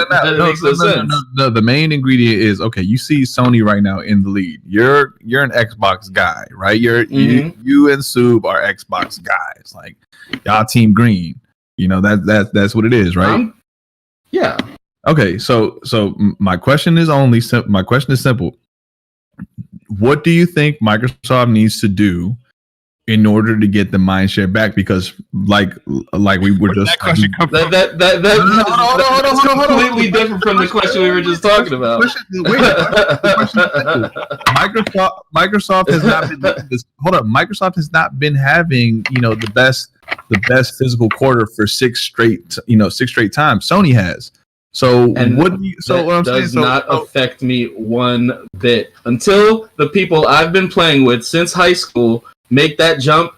[SPEAKER 4] No, the main ingredient is okay. You see Sony right now in the lead. You're an Xbox guy, right? You and Sub are Xbox guys. Like y'all Team Green. That's what it is, right?
[SPEAKER 5] Yeah.
[SPEAKER 4] Okay, so my question is simple. What do you think Microsoft needs to do in order to get the mind share back, because like we were just
[SPEAKER 1] that question come from?
[SPEAKER 5] That's completely different from the question we were just talking about.
[SPEAKER 4] Microsoft has not been Microsoft has not been having the best physical quarter for six straight times. Sony has. So
[SPEAKER 5] and
[SPEAKER 4] what I'm
[SPEAKER 5] does
[SPEAKER 4] saying
[SPEAKER 5] not affect me one bit until the people I've been playing with since high school make that jump.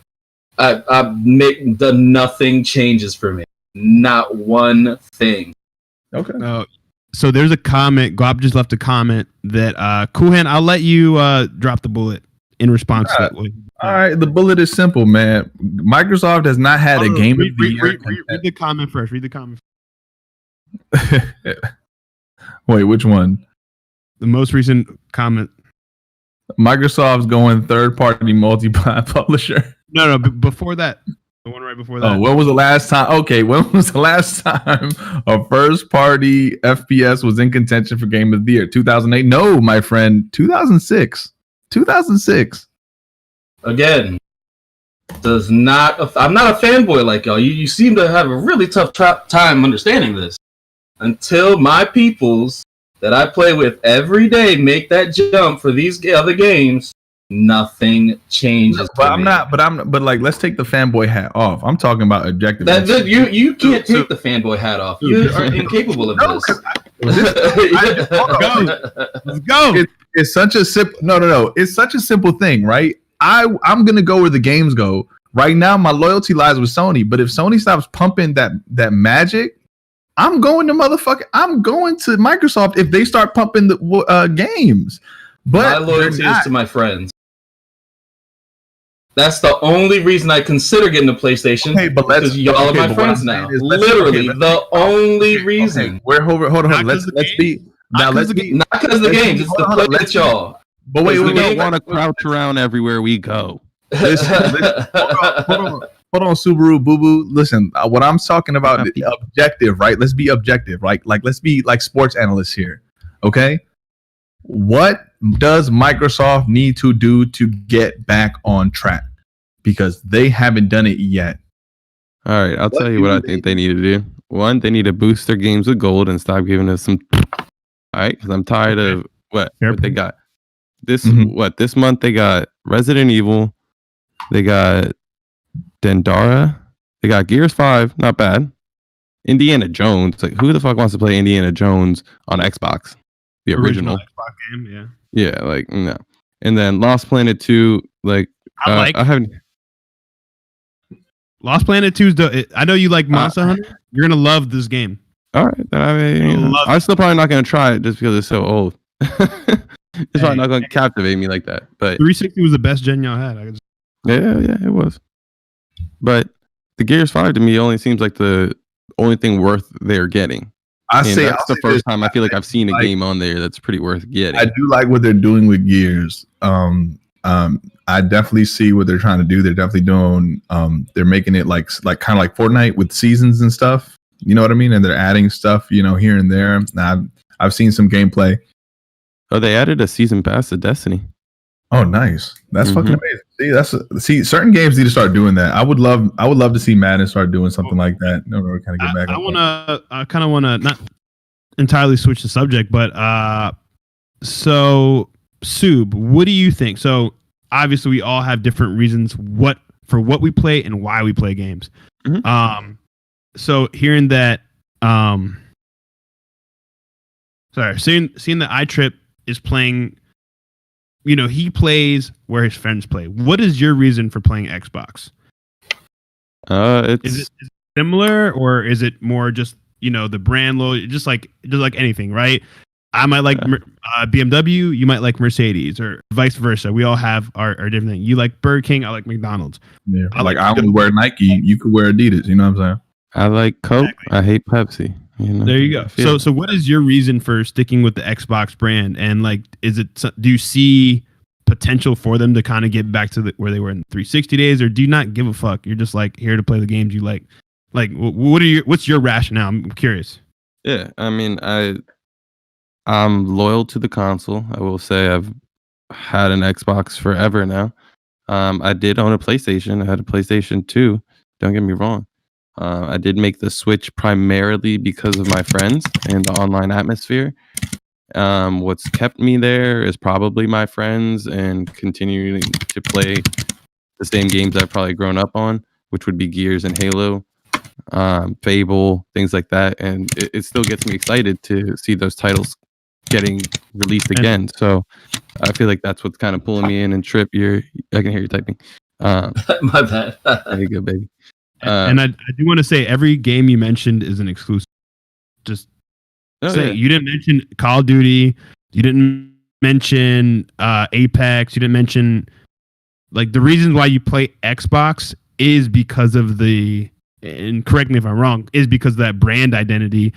[SPEAKER 5] Nothing changes for me. Not one thing.
[SPEAKER 4] Okay.
[SPEAKER 1] So there's a comment. Glob just left a comment that CoolHand, I'll let you drop the bullet in response to that.
[SPEAKER 4] All right, the bullet is simple, man. Microsoft has not had a game of the year.
[SPEAKER 1] Read the comment first. Read the comment.
[SPEAKER 4] Wait, which one?
[SPEAKER 1] The most recent comment.
[SPEAKER 4] Microsoft's going third-party multi-plat publisher.
[SPEAKER 1] No, before that. The one right before that.
[SPEAKER 4] Oh, when was the last time? Okay, when was the last time a first-party FPS was in contention for Game of the Year? 2008? No, my friend. 2006. 2006.
[SPEAKER 5] Again, does not. I'm not a fanboy like y'all. You seem to have a really tough time understanding this. Until my peoples that I play with every day make that jump for these other games, nothing changes.
[SPEAKER 4] But like, let's take the fanboy hat off. I'm talking about objective.
[SPEAKER 5] You can't take the fanboy hat off. You are incapable of this.
[SPEAKER 1] Let's go.
[SPEAKER 4] It's such a simple. No. It's such a simple thing, right? I'm gonna go where the games go. Right now, my loyalty lies with Sony. But if Sony stops pumping that magic, I'm going to Microsoft if they start pumping the games. But
[SPEAKER 5] my loyalty is to my friends. That's the only reason I consider getting a PlayStation.
[SPEAKER 4] Okay, but
[SPEAKER 5] because y'all are my friends now. Literally, the only reason.
[SPEAKER 4] Hold on. Let's be
[SPEAKER 5] not because of the games. It's the play with y'all.
[SPEAKER 2] But wait, we don't want to crouch around everywhere we go.
[SPEAKER 4] Hold on, Subaru Boo Boo. Listen, what I'm talking about is objective, right? Let's be objective, right? Like, let's be like sports analysts here, okay? What does Microsoft need to do to get back on track? Because they haven't done it yet.
[SPEAKER 2] All right, I'll tell you what I think they need to do. One, they need to boost their games with gold and stop giving us some. All right, because I'm tired of what they got. This month they got Resident Evil, they got Dendara, they got Gears 5, not bad. Indiana Jones, like who the fuck wants to play Indiana Jones on Xbox? The original
[SPEAKER 1] Xbox game, yeah.
[SPEAKER 2] Yeah, like no. And then Lost Planet 2, like I haven't.
[SPEAKER 1] Lost Planet 2 is I know you like Monster Hunter. You're gonna love this game.
[SPEAKER 2] All right, I'm still probably not gonna try it just because it's so old. It's probably not going to captivate me like that. But
[SPEAKER 1] 360 was the best gen y'all had.
[SPEAKER 2] Yeah, it was. But the Gears 5 to me only seems like the only thing worth they're getting. That's the first time I feel like I've seen a game on there that's pretty worth getting.
[SPEAKER 4] I do like what they're doing with Gears. I definitely see what they're trying to do. They're definitely doing. They're making it like kind of like Fortnite with seasons and stuff. You know what I mean? And they're adding stuff, here and there. I've seen some gameplay.
[SPEAKER 2] Oh, they added a season pass to Destiny.
[SPEAKER 4] Oh, nice! That's fucking amazing. Certain games need to start doing that. I would love to see Madden start doing something like that. No, kind of get back.
[SPEAKER 1] I kind of want to not entirely switch the subject, but so Sub, what do you think? So obviously, we all have different reasons for what we play and why we play games. Mm-hmm. So hearing that, seeing that iTrip is playing, he plays where his friends play. What is your reason for playing Xbox? Is it similar, or is it more just the brand low, just like anything, right? I might like BMW, you might like Mercedes, or vice versa. We all have our different thing. You like Burger King, I like McDonald's.
[SPEAKER 4] Yeah, I only wear Nike, you could wear Adidas. You know what I'm saying?
[SPEAKER 2] I like Coke. Exactly. I hate Pepsi.
[SPEAKER 1] There you go. So what is your reason for sticking with the Xbox brand? And do you see potential for them to kind of get back to where they were in 360 days, or do you not give a fuck? You're just here to play the games you like. Like, what's your rationale? I'm curious.
[SPEAKER 2] Yeah, I mean, I'm loyal to the console. I will say I've had an Xbox forever now. I did own a PlayStation. I had a PlayStation 2. Don't get me wrong. I did make the switch primarily because of my friends and the online atmosphere. What's kept me there is probably my friends and continuing to play the same games I've probably grown up on, which would be Gears and Halo, Fable, things like that. And it still gets me excited to see those titles getting released again. So I feel like that's what's kind of pulling me in. And Trip, I can hear you typing.
[SPEAKER 5] My bad.
[SPEAKER 2] There you go, baby.
[SPEAKER 1] And I do want to say every game you mentioned is an exclusive. Just say you didn't mention Call of Duty, you didn't mention Apex, you didn't mention like the reasons why you play Xbox is because of and correct me if I'm wrong, is because of that brand identity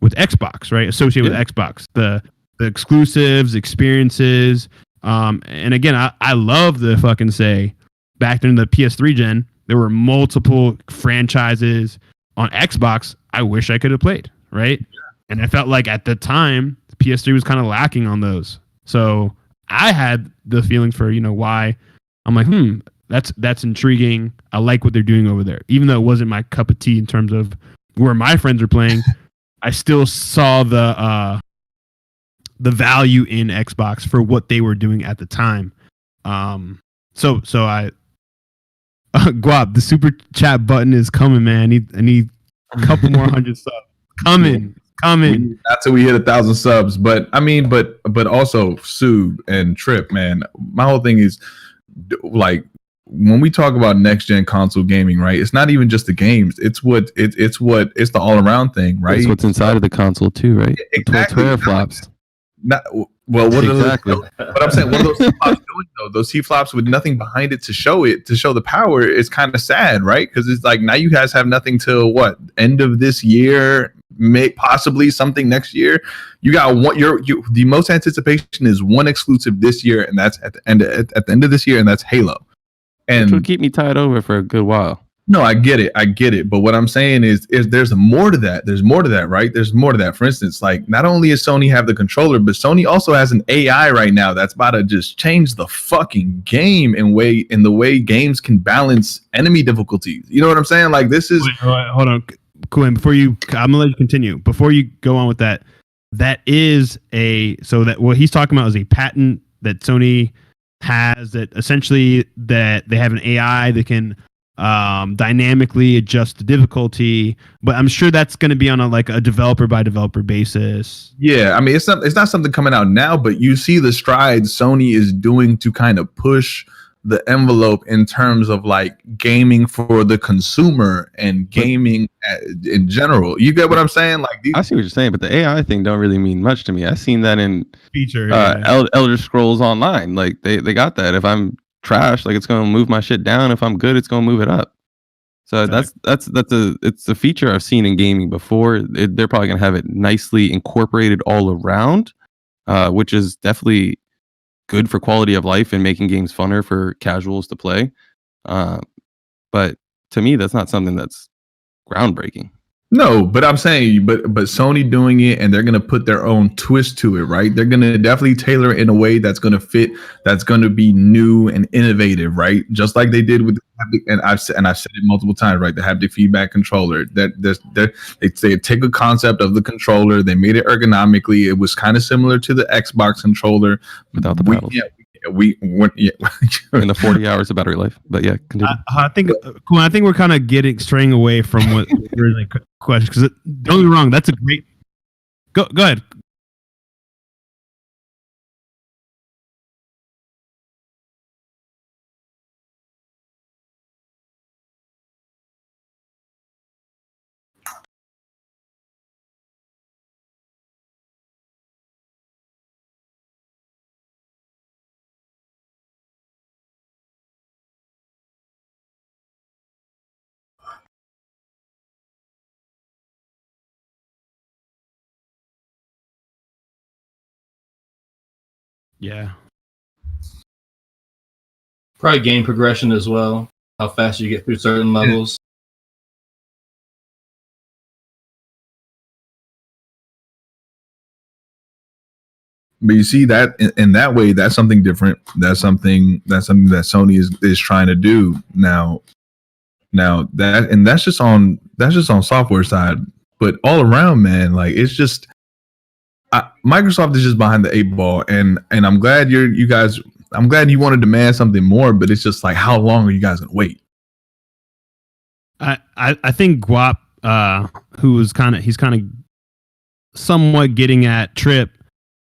[SPEAKER 1] with Xbox, right? Associated with Xbox, the exclusives, experiences. And again, I love the fucking say back during the PS3 gen, there were multiple franchises on Xbox I wish I could have played, right? And I felt like at the time, the PS3 was kind of lacking on those. So I had the feeling for, why I'm like, that's intriguing. I like what they're doing over there. Even though it wasn't my cup of tea in terms of where my friends are playing, I still saw the value in Xbox for what they were doing at the time. So I Guap, the super chat button is coming, man. I need a couple more 100 subs. Coming.
[SPEAKER 4] Not till we hit 1,000 subs, but I mean, but also Sue and Trip, man. My whole thing is like when we talk about next gen console gaming, right? It's not even just the games. It's the all around thing, right?
[SPEAKER 2] It's what's inside of the console too, right?
[SPEAKER 4] Exactly.
[SPEAKER 2] The teraflops.
[SPEAKER 4] What
[SPEAKER 2] exactly.
[SPEAKER 4] But I'm saying, what are those T-flops doing though? Those T-flops with nothing behind it to show the power is kind of sad, right? Because it's like now you guys have nothing till what, end of this year, possibly something next year. You got one. The most anticipation is one exclusive this year, and that's at the end of this year, and that's Halo. And
[SPEAKER 2] which would keep me tied over for a good while.
[SPEAKER 4] No, I get it. But what I'm saying is there's more to that. There's more to that, right? There's more to that. For instance, like not only does Sony have the controller, but Sony also has an AI right now that's about to just change the fucking game in the way games can balance enemy difficulties. You know what I'm saying? Like this is.
[SPEAKER 1] Wait, hold on, Quinn. I'm gonna let you continue. Before you go on with that, that is that what he's talking about is a patent that Sony has that essentially that they have an AI that can dynamically adjust the difficulty, but I'm sure that's going to be on a developer by developer basis.
[SPEAKER 4] Yeah, I mean it's not something coming out now, but you see the strides Sony is doing to kind of push the envelope in terms of like gaming for the consumer and gaming in general. You get what I'm saying? Like
[SPEAKER 2] I see what you're saying, but the AI thing don't really mean much to me. I've seen that in
[SPEAKER 1] feature
[SPEAKER 2] Elder Scrolls Online. Like they got that. If I'm trash, like it's going to move my shit down. If I'm good, it's going to move it up. So it's a feature I've seen in gaming before. They're probably going to have it nicely incorporated all around, which is definitely good for quality of life and making games funner for casuals to play. But to me, that's not something that's groundbreaking.
[SPEAKER 4] No, but I'm saying, but Sony doing it, and they're gonna put their own twist to it, right? They're gonna definitely tailor it in a way that's gonna fit, that's gonna be new and innovative, right? Just like they did with the haptic, and I've said it multiple times, right? The haptic feedback controller. They take a concept of the controller, they made it ergonomically. It was kind of similar to the Xbox controller
[SPEAKER 2] without the paddles.
[SPEAKER 4] We went
[SPEAKER 2] in the 40 hours of battery life, but yeah, continue.
[SPEAKER 1] I think we're kind of straying away from what really question, because don't get me wrong, that's a great go ahead. Yeah.
[SPEAKER 5] Probably game progression as well. How fast you get through certain levels.
[SPEAKER 4] But you see that in that way, that's something different. That's something that Sony is trying to do now. Now that's just on software side, but all around, man, like it's just Microsoft is just behind the 8 ball, and I'm glad I'm glad you want to demand something more, but it's just like, how long are you guys gonna wait?
[SPEAKER 1] I think Guap, he's kind of somewhat getting at Trip.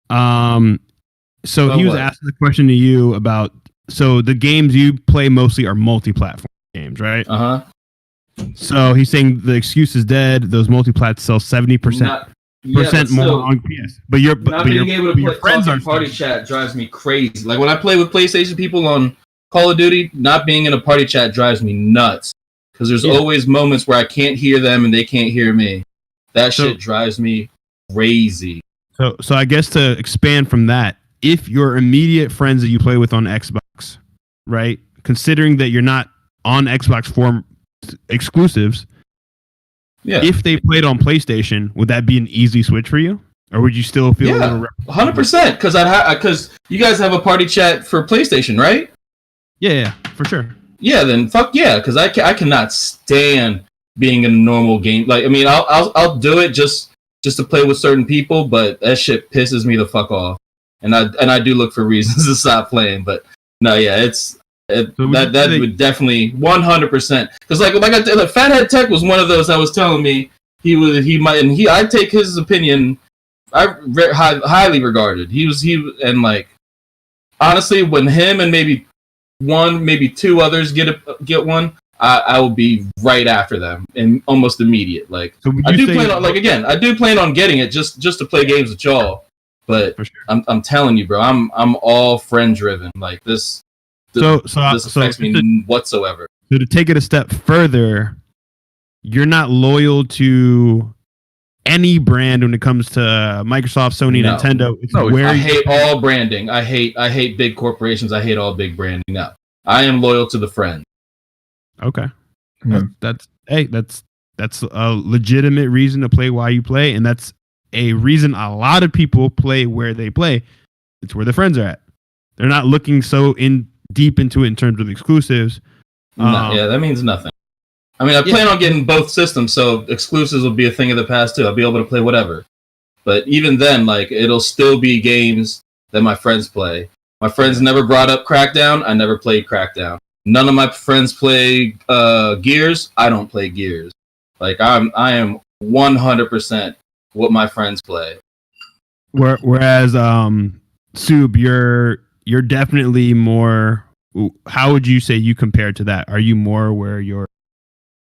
[SPEAKER 1] So he was asking the question to you about, so the games you play mostly are multi-platform games, right? So he's saying the excuse is dead. Those multi-plats sell 70% more on PS. But you're
[SPEAKER 5] not being able to play friends on party chat drives me crazy. Like when I play with PlayStation people on Call of Duty, not being in a party chat drives me nuts. Because there's always moments where I can't hear them and they can't hear me. That shit drives me crazy.
[SPEAKER 1] So I guess to expand from that, if your immediate friends that you play with on Xbox, right, considering that you're not on Xbox for exclusives, if they played on PlayStation, would that be an easy switch for you, or would you still feel a little
[SPEAKER 5] 100%? Because you guys have a party chat for PlayStation, right?
[SPEAKER 1] Yeah, for sure.
[SPEAKER 5] Yeah, then fuck yeah, because I cannot stand being in a normal game. Like, I mean, I'll do it just to play with certain people, but that shit pisses me the fuck off. And I do look for reasons to stop playing, but no, yeah, that would definitely 100%. Because like Fathead Tech was one of those that was telling me I take his opinion highly regarded. And like honestly, when him and maybe two others get one, I will be right after them and almost immediate. Like so I do plan on getting it just to play games with y'all. But sure. I'm telling you, bro, I'm all friend driven. Like this affects me whatsoever.
[SPEAKER 1] So to take it a step further, you're not loyal to any brand when it comes to Microsoft, Sony, Nintendo.
[SPEAKER 5] I hate all branding. I hate big corporations. I hate all big branding. No, I am loyal to the friend.
[SPEAKER 1] Okay, that's a legitimate reason to play why you play, and that's a reason a lot of people play where they play. It's where their friends are at. They're not looking so deep into it in terms of exclusives.
[SPEAKER 5] That means nothing. I mean, I plan on getting both systems, so exclusives will be a thing of the past too. I'll be able to play whatever. But even then, like, it'll still be games that my friends play. My friends never brought up Crackdown. I never played Crackdown. None of my friends play Gears. I don't play Gears. Like, I am 100% what my friends play.
[SPEAKER 1] Whereas, Sub, you're definitely more. How would you say you compare to that? Are you more where you're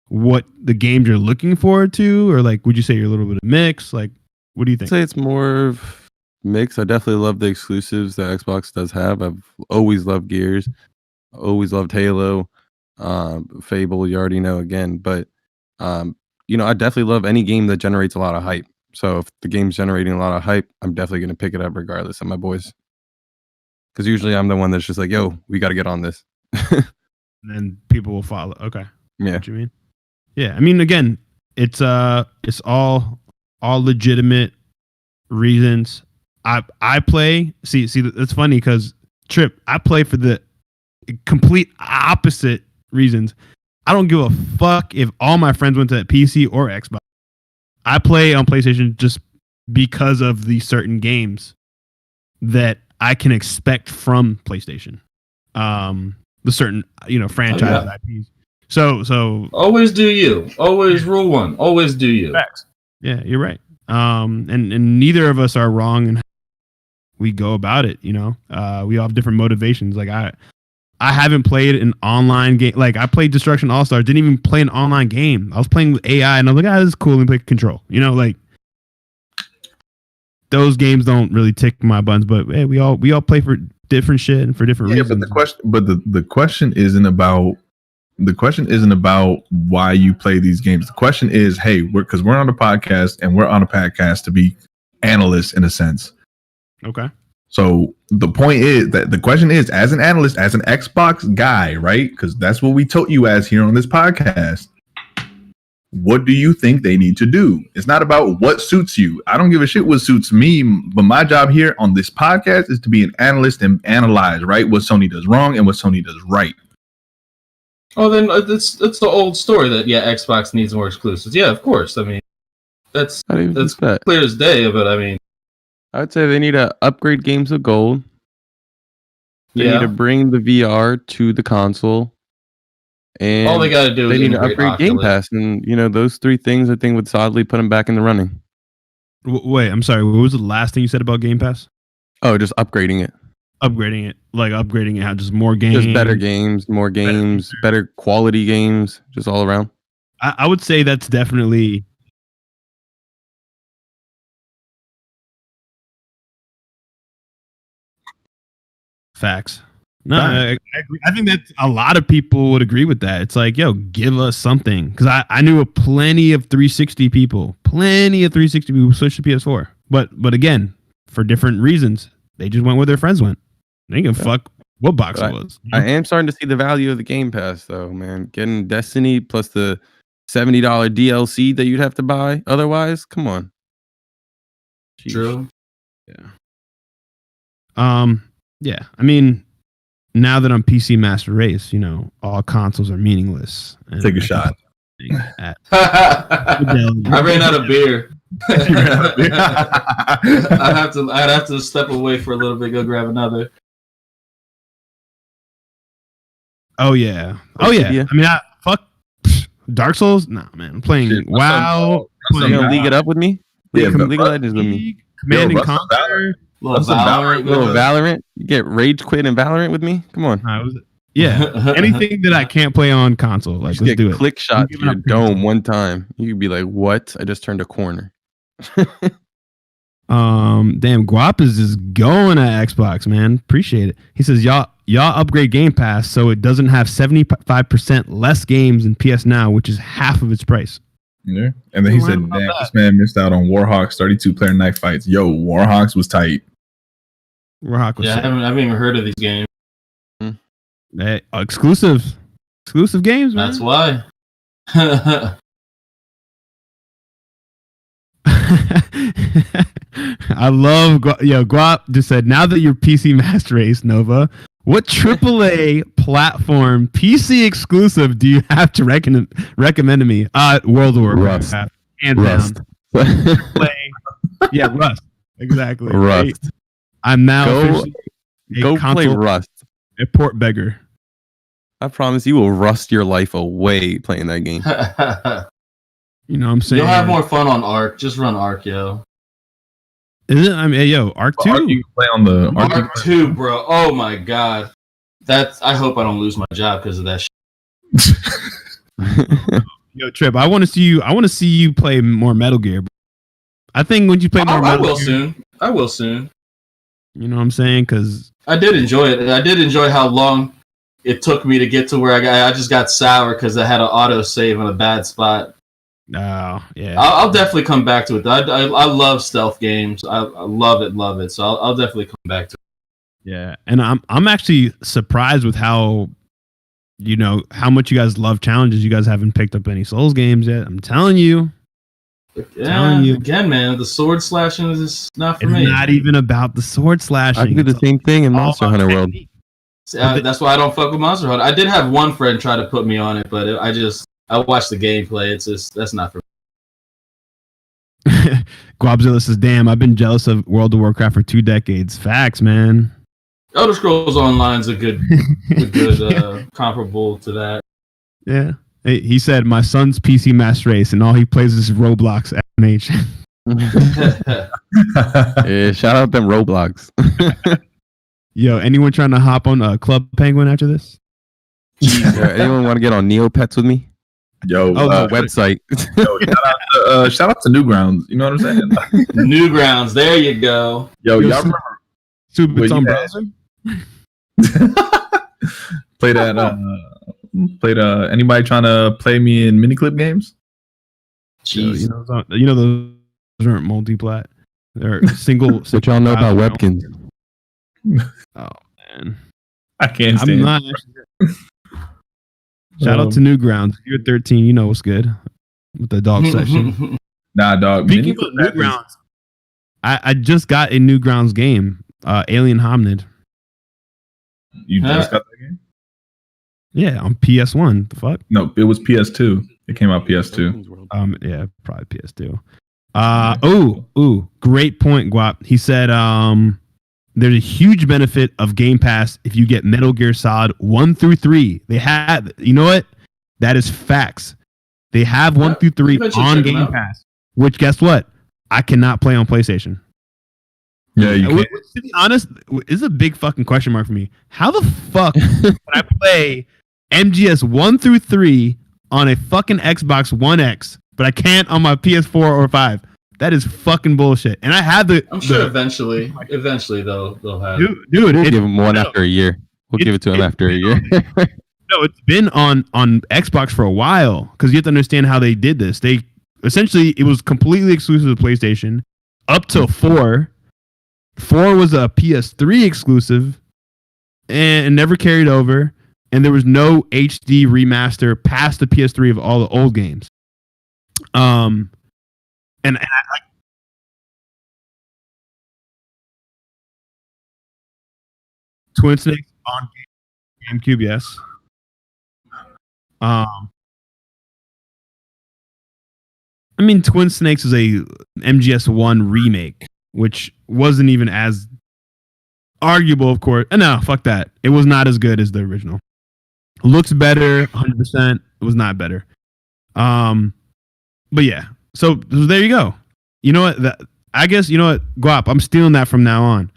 [SPEAKER 1] what the games you're looking forward to, or like would you say you're a little bit of mix? Like, what do you think?
[SPEAKER 2] I'd say it's more of mix. I definitely love the exclusives that Xbox does have. I've always loved Gears, always loved Halo, Fable. You already know again, but I definitely love any game that generates a lot of hype. So if the game's generating a lot of hype, I'm definitely going to pick it up regardless of my boys. Because usually I'm the one that's just like, yo, we got to get on this.
[SPEAKER 1] And then people will follow. Okay.
[SPEAKER 2] Yeah.
[SPEAKER 1] What you mean? Yeah. I mean, again, it's all legitimate reasons. I play. See, it's funny because Trip, I play for the complete opposite reasons. I don't give a fuck if all my friends went to PC or Xbox. I play on PlayStation just because of the certain games that I can expect from PlayStation. The certain, franchise IPs. So
[SPEAKER 5] always do you. Always rule one. Always do you.
[SPEAKER 1] Facts. Yeah, you're right. And neither of us are wrong in how we go about it, we all have different motivations. Like I haven't played an online game. Like I played Destruction All-Stars, didn't even play an online game. I was playing with AI and I was like, this is cool, and play Control. Like those games don't really tick my buttons, but hey, we all play for different shit and for different reasons.
[SPEAKER 4] But the question isn't about why you play these games. The question is, hey, because we're on a podcast and we're on a podcast to be analysts in a sense.
[SPEAKER 1] Okay.
[SPEAKER 4] So the point is that the question is, as an analyst, as an Xbox guy, right? Because that's what we told you as here on this podcast. What do you think they need to do? It's not about what suits you. I don't give a shit what suits me, but my job here on this podcast is to be an analyst and analyze, right, what Sony does wrong and what Sony does right.
[SPEAKER 5] Oh, then it's the old story that Xbox needs more exclusives. Yeah, of course. I mean, that's clear as day. But I mean,
[SPEAKER 2] I would say they need to upgrade games with gold. They need to bring the VR to the console. And
[SPEAKER 5] all they got to do is
[SPEAKER 2] need to upgrade Game Pass. And, those three things I think would solidly put them back in the running.
[SPEAKER 1] Wait, I'm sorry. What was the last thing you said about Game Pass?
[SPEAKER 2] Oh, just upgrading it.
[SPEAKER 1] Upgrading it. Like upgrading it, how just more games.
[SPEAKER 2] Just better games, more games, better quality games, just all around.
[SPEAKER 1] I would say that's definitely... Facts. No, I think that a lot of people would agree with that. It's like, yo, give us something. Because I knew plenty of 360 people who switched to PS4. But again, for different reasons, they just went where their friends went. They can fuck what box it was.
[SPEAKER 2] I am starting to see the value of the Game Pass, though, man. Getting Destiny plus the $70 DLC that you'd have to buy otherwise. Come on.
[SPEAKER 5] Jeez. True.
[SPEAKER 1] Yeah. Yeah. I mean, now that I'm PC Master Race, all consoles are meaningless.
[SPEAKER 4] Take a shot.
[SPEAKER 5] I ran out of beer. I'd have to step away for a little bit, go grab another.
[SPEAKER 1] Oh yeah. I mean, fuck Dark Souls. Nah, man. I'm playing WoW.
[SPEAKER 2] You gonna league it up with me?
[SPEAKER 1] Yeah,
[SPEAKER 2] League of Legends with me.
[SPEAKER 1] Command and Conquer.
[SPEAKER 5] Little
[SPEAKER 2] Valorant. You get rage quit in Valorant with me? Come on.
[SPEAKER 1] Yeah. Anything that I can't play on console, like let's do it.
[SPEAKER 2] Click shot to your dome one time. You could be like, "What? I just turned a corner."
[SPEAKER 1] Damn, Guap is just going at Xbox, man. Appreciate it. He says, y'all upgrade Game Pass so it doesn't have 75% less games in PS Now, which is half of its price.
[SPEAKER 4] Yeah. And then he said, damn, this man missed out on Warhawk's 32-player knife fights. Yo, Warhawks was tight.
[SPEAKER 1] Warhawk was tight.
[SPEAKER 5] I haven't even heard of these games.
[SPEAKER 1] Exclusive games, man.
[SPEAKER 5] That's why.
[SPEAKER 1] I love Guap just said, now that you're PC Master Race, Nova, what AAA platform PC exclusive do you have to recommend to me? World of Warcraft.
[SPEAKER 2] Rust.
[SPEAKER 1] Yeah, Rust. Exactly.
[SPEAKER 2] Rust.
[SPEAKER 1] Right? I'm now
[SPEAKER 2] go play Rust.
[SPEAKER 1] A port beggar.
[SPEAKER 2] I promise you will rust your life away playing that game.
[SPEAKER 1] You know what I'm saying?
[SPEAKER 5] You'll have more fun on Ark. Just run Ark, yo.
[SPEAKER 1] Is it? I mean, Ark 2?
[SPEAKER 4] Ark, you can play on the
[SPEAKER 5] Ark 2, bro. Oh my god. I hope I don't lose my job because of that shit.
[SPEAKER 1] Yo, Trip, I want to see you play more Metal Gear. I think when you play more Metal Gear,
[SPEAKER 5] I will soon.
[SPEAKER 1] You know what I'm saying? Because
[SPEAKER 5] I did enjoy it. I did enjoy how long it took me to get to where I just got sour because I had an auto save on a bad spot.
[SPEAKER 1] Oh, yeah.
[SPEAKER 5] I'll definitely come back to it. I love stealth games. I love it. So I'll definitely come back to it.
[SPEAKER 1] Yeah, and I'm actually surprised with how much you guys love challenges. You guys haven't picked up any Souls games yet. I'm telling you.
[SPEAKER 5] Again, man, the sword slashing is not for me.
[SPEAKER 1] It's not even about the sword slashing.
[SPEAKER 2] I do the same thing in Monster Hunter World.
[SPEAKER 5] That's why I don't fuck with Monster Hunter. I did have one friend try to put me on it, but I watched the gameplay. It's just that's not for me.
[SPEAKER 1] Guabzilla says, "Damn, I've been jealous of World of Warcraft for 2 decades." Facts, man.
[SPEAKER 5] Elder Scrolls Online is a good comparable to that.
[SPEAKER 1] Yeah. He said, "My son's PC Master Race, and all he plays is Roblox animation."
[SPEAKER 2] Yeah, shout out them Roblox.
[SPEAKER 1] Yo, anyone trying to hop on Club Penguin after this?
[SPEAKER 2] Anyone want to get on Neopets with me?
[SPEAKER 4] Yo,
[SPEAKER 2] the website.
[SPEAKER 4] Shout out to Newgrounds. You know what I'm saying?
[SPEAKER 5] Newgrounds, there you go.
[SPEAKER 4] Yo, y'all remember?
[SPEAKER 1] It's on browser.
[SPEAKER 4] Played anybody trying to play me in miniclip games?
[SPEAKER 5] Jeez.
[SPEAKER 1] Those aren't multi-plat. They're single.
[SPEAKER 2] What y'all know about Webkins?
[SPEAKER 1] Oh man,
[SPEAKER 4] I can't stand.
[SPEAKER 1] I'm not. Shout out to Newgrounds. You're 13. You know what's good. with the dog section.
[SPEAKER 4] Nah, dog.
[SPEAKER 1] Speaking of Newgrounds, I just got a Newgrounds game, Alien Hominid.
[SPEAKER 4] You just got that game?
[SPEAKER 1] Yeah, on PS1. The fuck?
[SPEAKER 4] No, it was PS2. It came out PS2.
[SPEAKER 1] Yeah, probably PS2. Great point, Guap. He said, there's a huge benefit of Game Pass if you get Metal Gear Solid 1 through 3. They have, you know what? That is facts. They have 1 through 3 on Game Pass, which guess what? I cannot play on PlayStation.
[SPEAKER 4] Yeah, you can.
[SPEAKER 1] To be honest, this is a big fucking question mark for me. How the fuck can I play MGS 1 through 3 on a fucking Xbox One X, but I can't on my PS4 or 5? That is fucking bullshit. And I have
[SPEAKER 5] I'm sure eventually they'll have.
[SPEAKER 1] Dude,
[SPEAKER 2] we'll give him one after a year. We'll give it to him after a year.
[SPEAKER 1] No, it's been on Xbox for a while because you have to understand how they did this. They essentially, it was completely exclusive to PlayStation up to 4. 4 was a PS3 exclusive and never carried over. And there was no HD remaster past the PS3 of all the old games. And I Twin Snakes on GameCube, yes. I mean, Twin Snakes is a MGS1 remake, which wasn't even as arguable, of course. No, fuck that. It was not as good as the original. Looks better, 100%. It was not better. But yeah. So there you go. You know what? I guess, you know what, Guap, I'm stealing that from now on.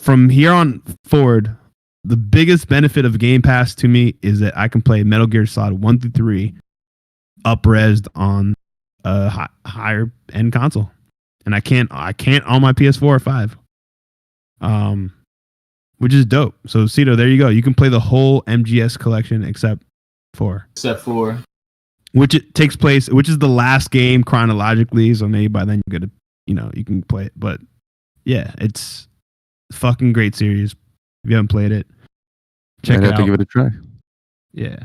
[SPEAKER 1] From here on forward, the biggest benefit of Game Pass to me is that I can play Metal Gear Solid 1 through 3 up-resed on a higher end console. And I can't on my PS4 or 5. Which is dope. So Cito, there you go. You can play the whole MGS collection except 4.
[SPEAKER 5] Except 4.
[SPEAKER 1] Which it takes place, which is the last game chronologically, so maybe by then you can play it. But yeah, it's fucking great series. If you haven't played it, check it out.
[SPEAKER 2] I'd have to give it a try.
[SPEAKER 1] Yeah.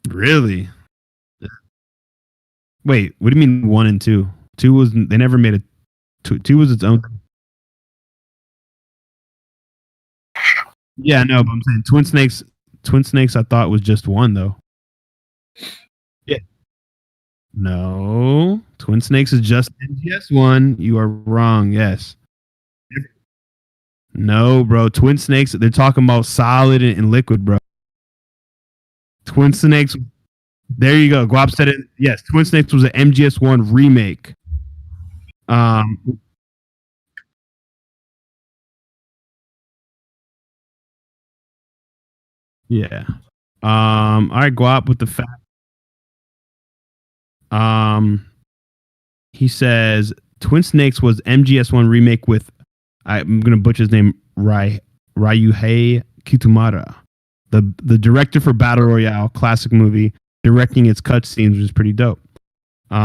[SPEAKER 1] Really? Wait, what do you mean 1 and 2? 2 was, they never made it. 2 was its own thing. Yeah, no, but I'm saying Twin Snakes I thought was just 1 though. Yeah. No. Twin Snakes is just MGS1. You are wrong, yes. No, bro. Twin Snakes, they're talking about Solid and Liquid, bro. Twin Snakes, there you go. Guap said it. Yes, Twin Snakes was an MGS1 remake. Yeah. All right, Guap with the fact. He says Twin Snakes was MGS1 remake with, I'm gonna butcher his name, Ryuhei Kitamura, the director for Battle Royale, classic movie, directing its cutscenes, which is pretty dope. He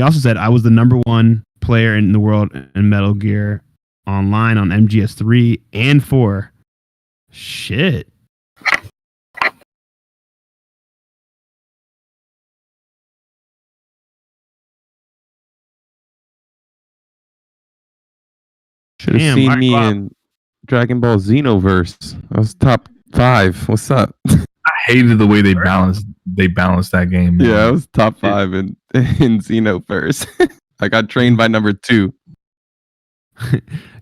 [SPEAKER 1] also said I was the #1 player in the world in Metal Gear Online on MGS3 and 4. Shit.
[SPEAKER 2] Should have seen me in Dragon Ball Xenoverse. I was top 5. What's up?
[SPEAKER 4] I hated the way they balanced that game. Man.
[SPEAKER 2] Yeah, I was top 5 in Xenoverse. I got trained by number 2.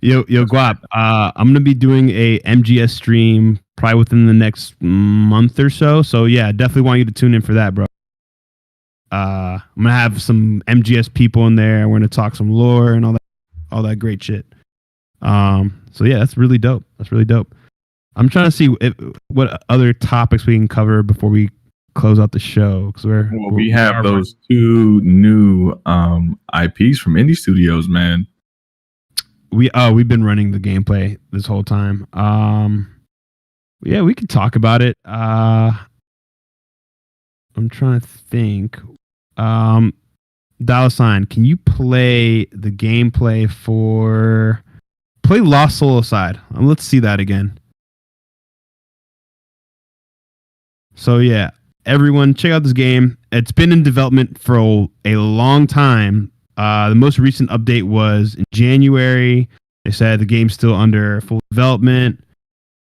[SPEAKER 1] Yo, Guap. I'm gonna be doing a MGS stream probably within the next month or so. So yeah, definitely want you to tune in for that, bro. I'm gonna have some MGS people in there. We're gonna talk some lore and all that great shit. So yeah, that's really dope. I'm trying to see what other topics we can cover before we close out the show, because
[SPEAKER 4] we have those 2 new IPs from indie studios, man.
[SPEAKER 1] We've been running the gameplay this whole time. Yeah, we could talk about it. I'm trying to think. $, can you play the gameplay for Lost Soul Aside? Let's see that again. So yeah, everyone check out this game. It's been in development for a long time. The most recent update was in January. They said the game's still under full development.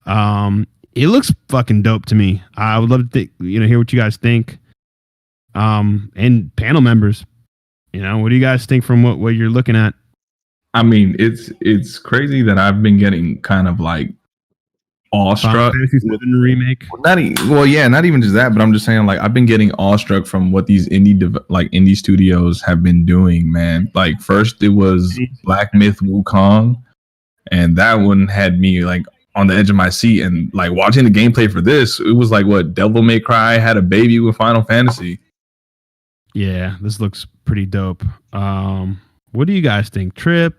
[SPEAKER 1] It looks fucking dope to me. I would love to hear what you guys think. And panel members, what do you guys think from what you're looking at?
[SPEAKER 4] I mean, it's crazy that I've been getting kind of like awestruck.
[SPEAKER 1] Fantasy VII remake.
[SPEAKER 4] Not even just that, but I'm just saying, like, I've been getting awestruck from what these indie studios have been doing, man. Like, first it was Black Myth Wukong, and that one had me like on the edge of my seat. And like watching the gameplay for this, it was like what Devil May Cry had a baby with Final Fantasy.
[SPEAKER 1] Yeah, this looks pretty dope. What do you guys think? Trip?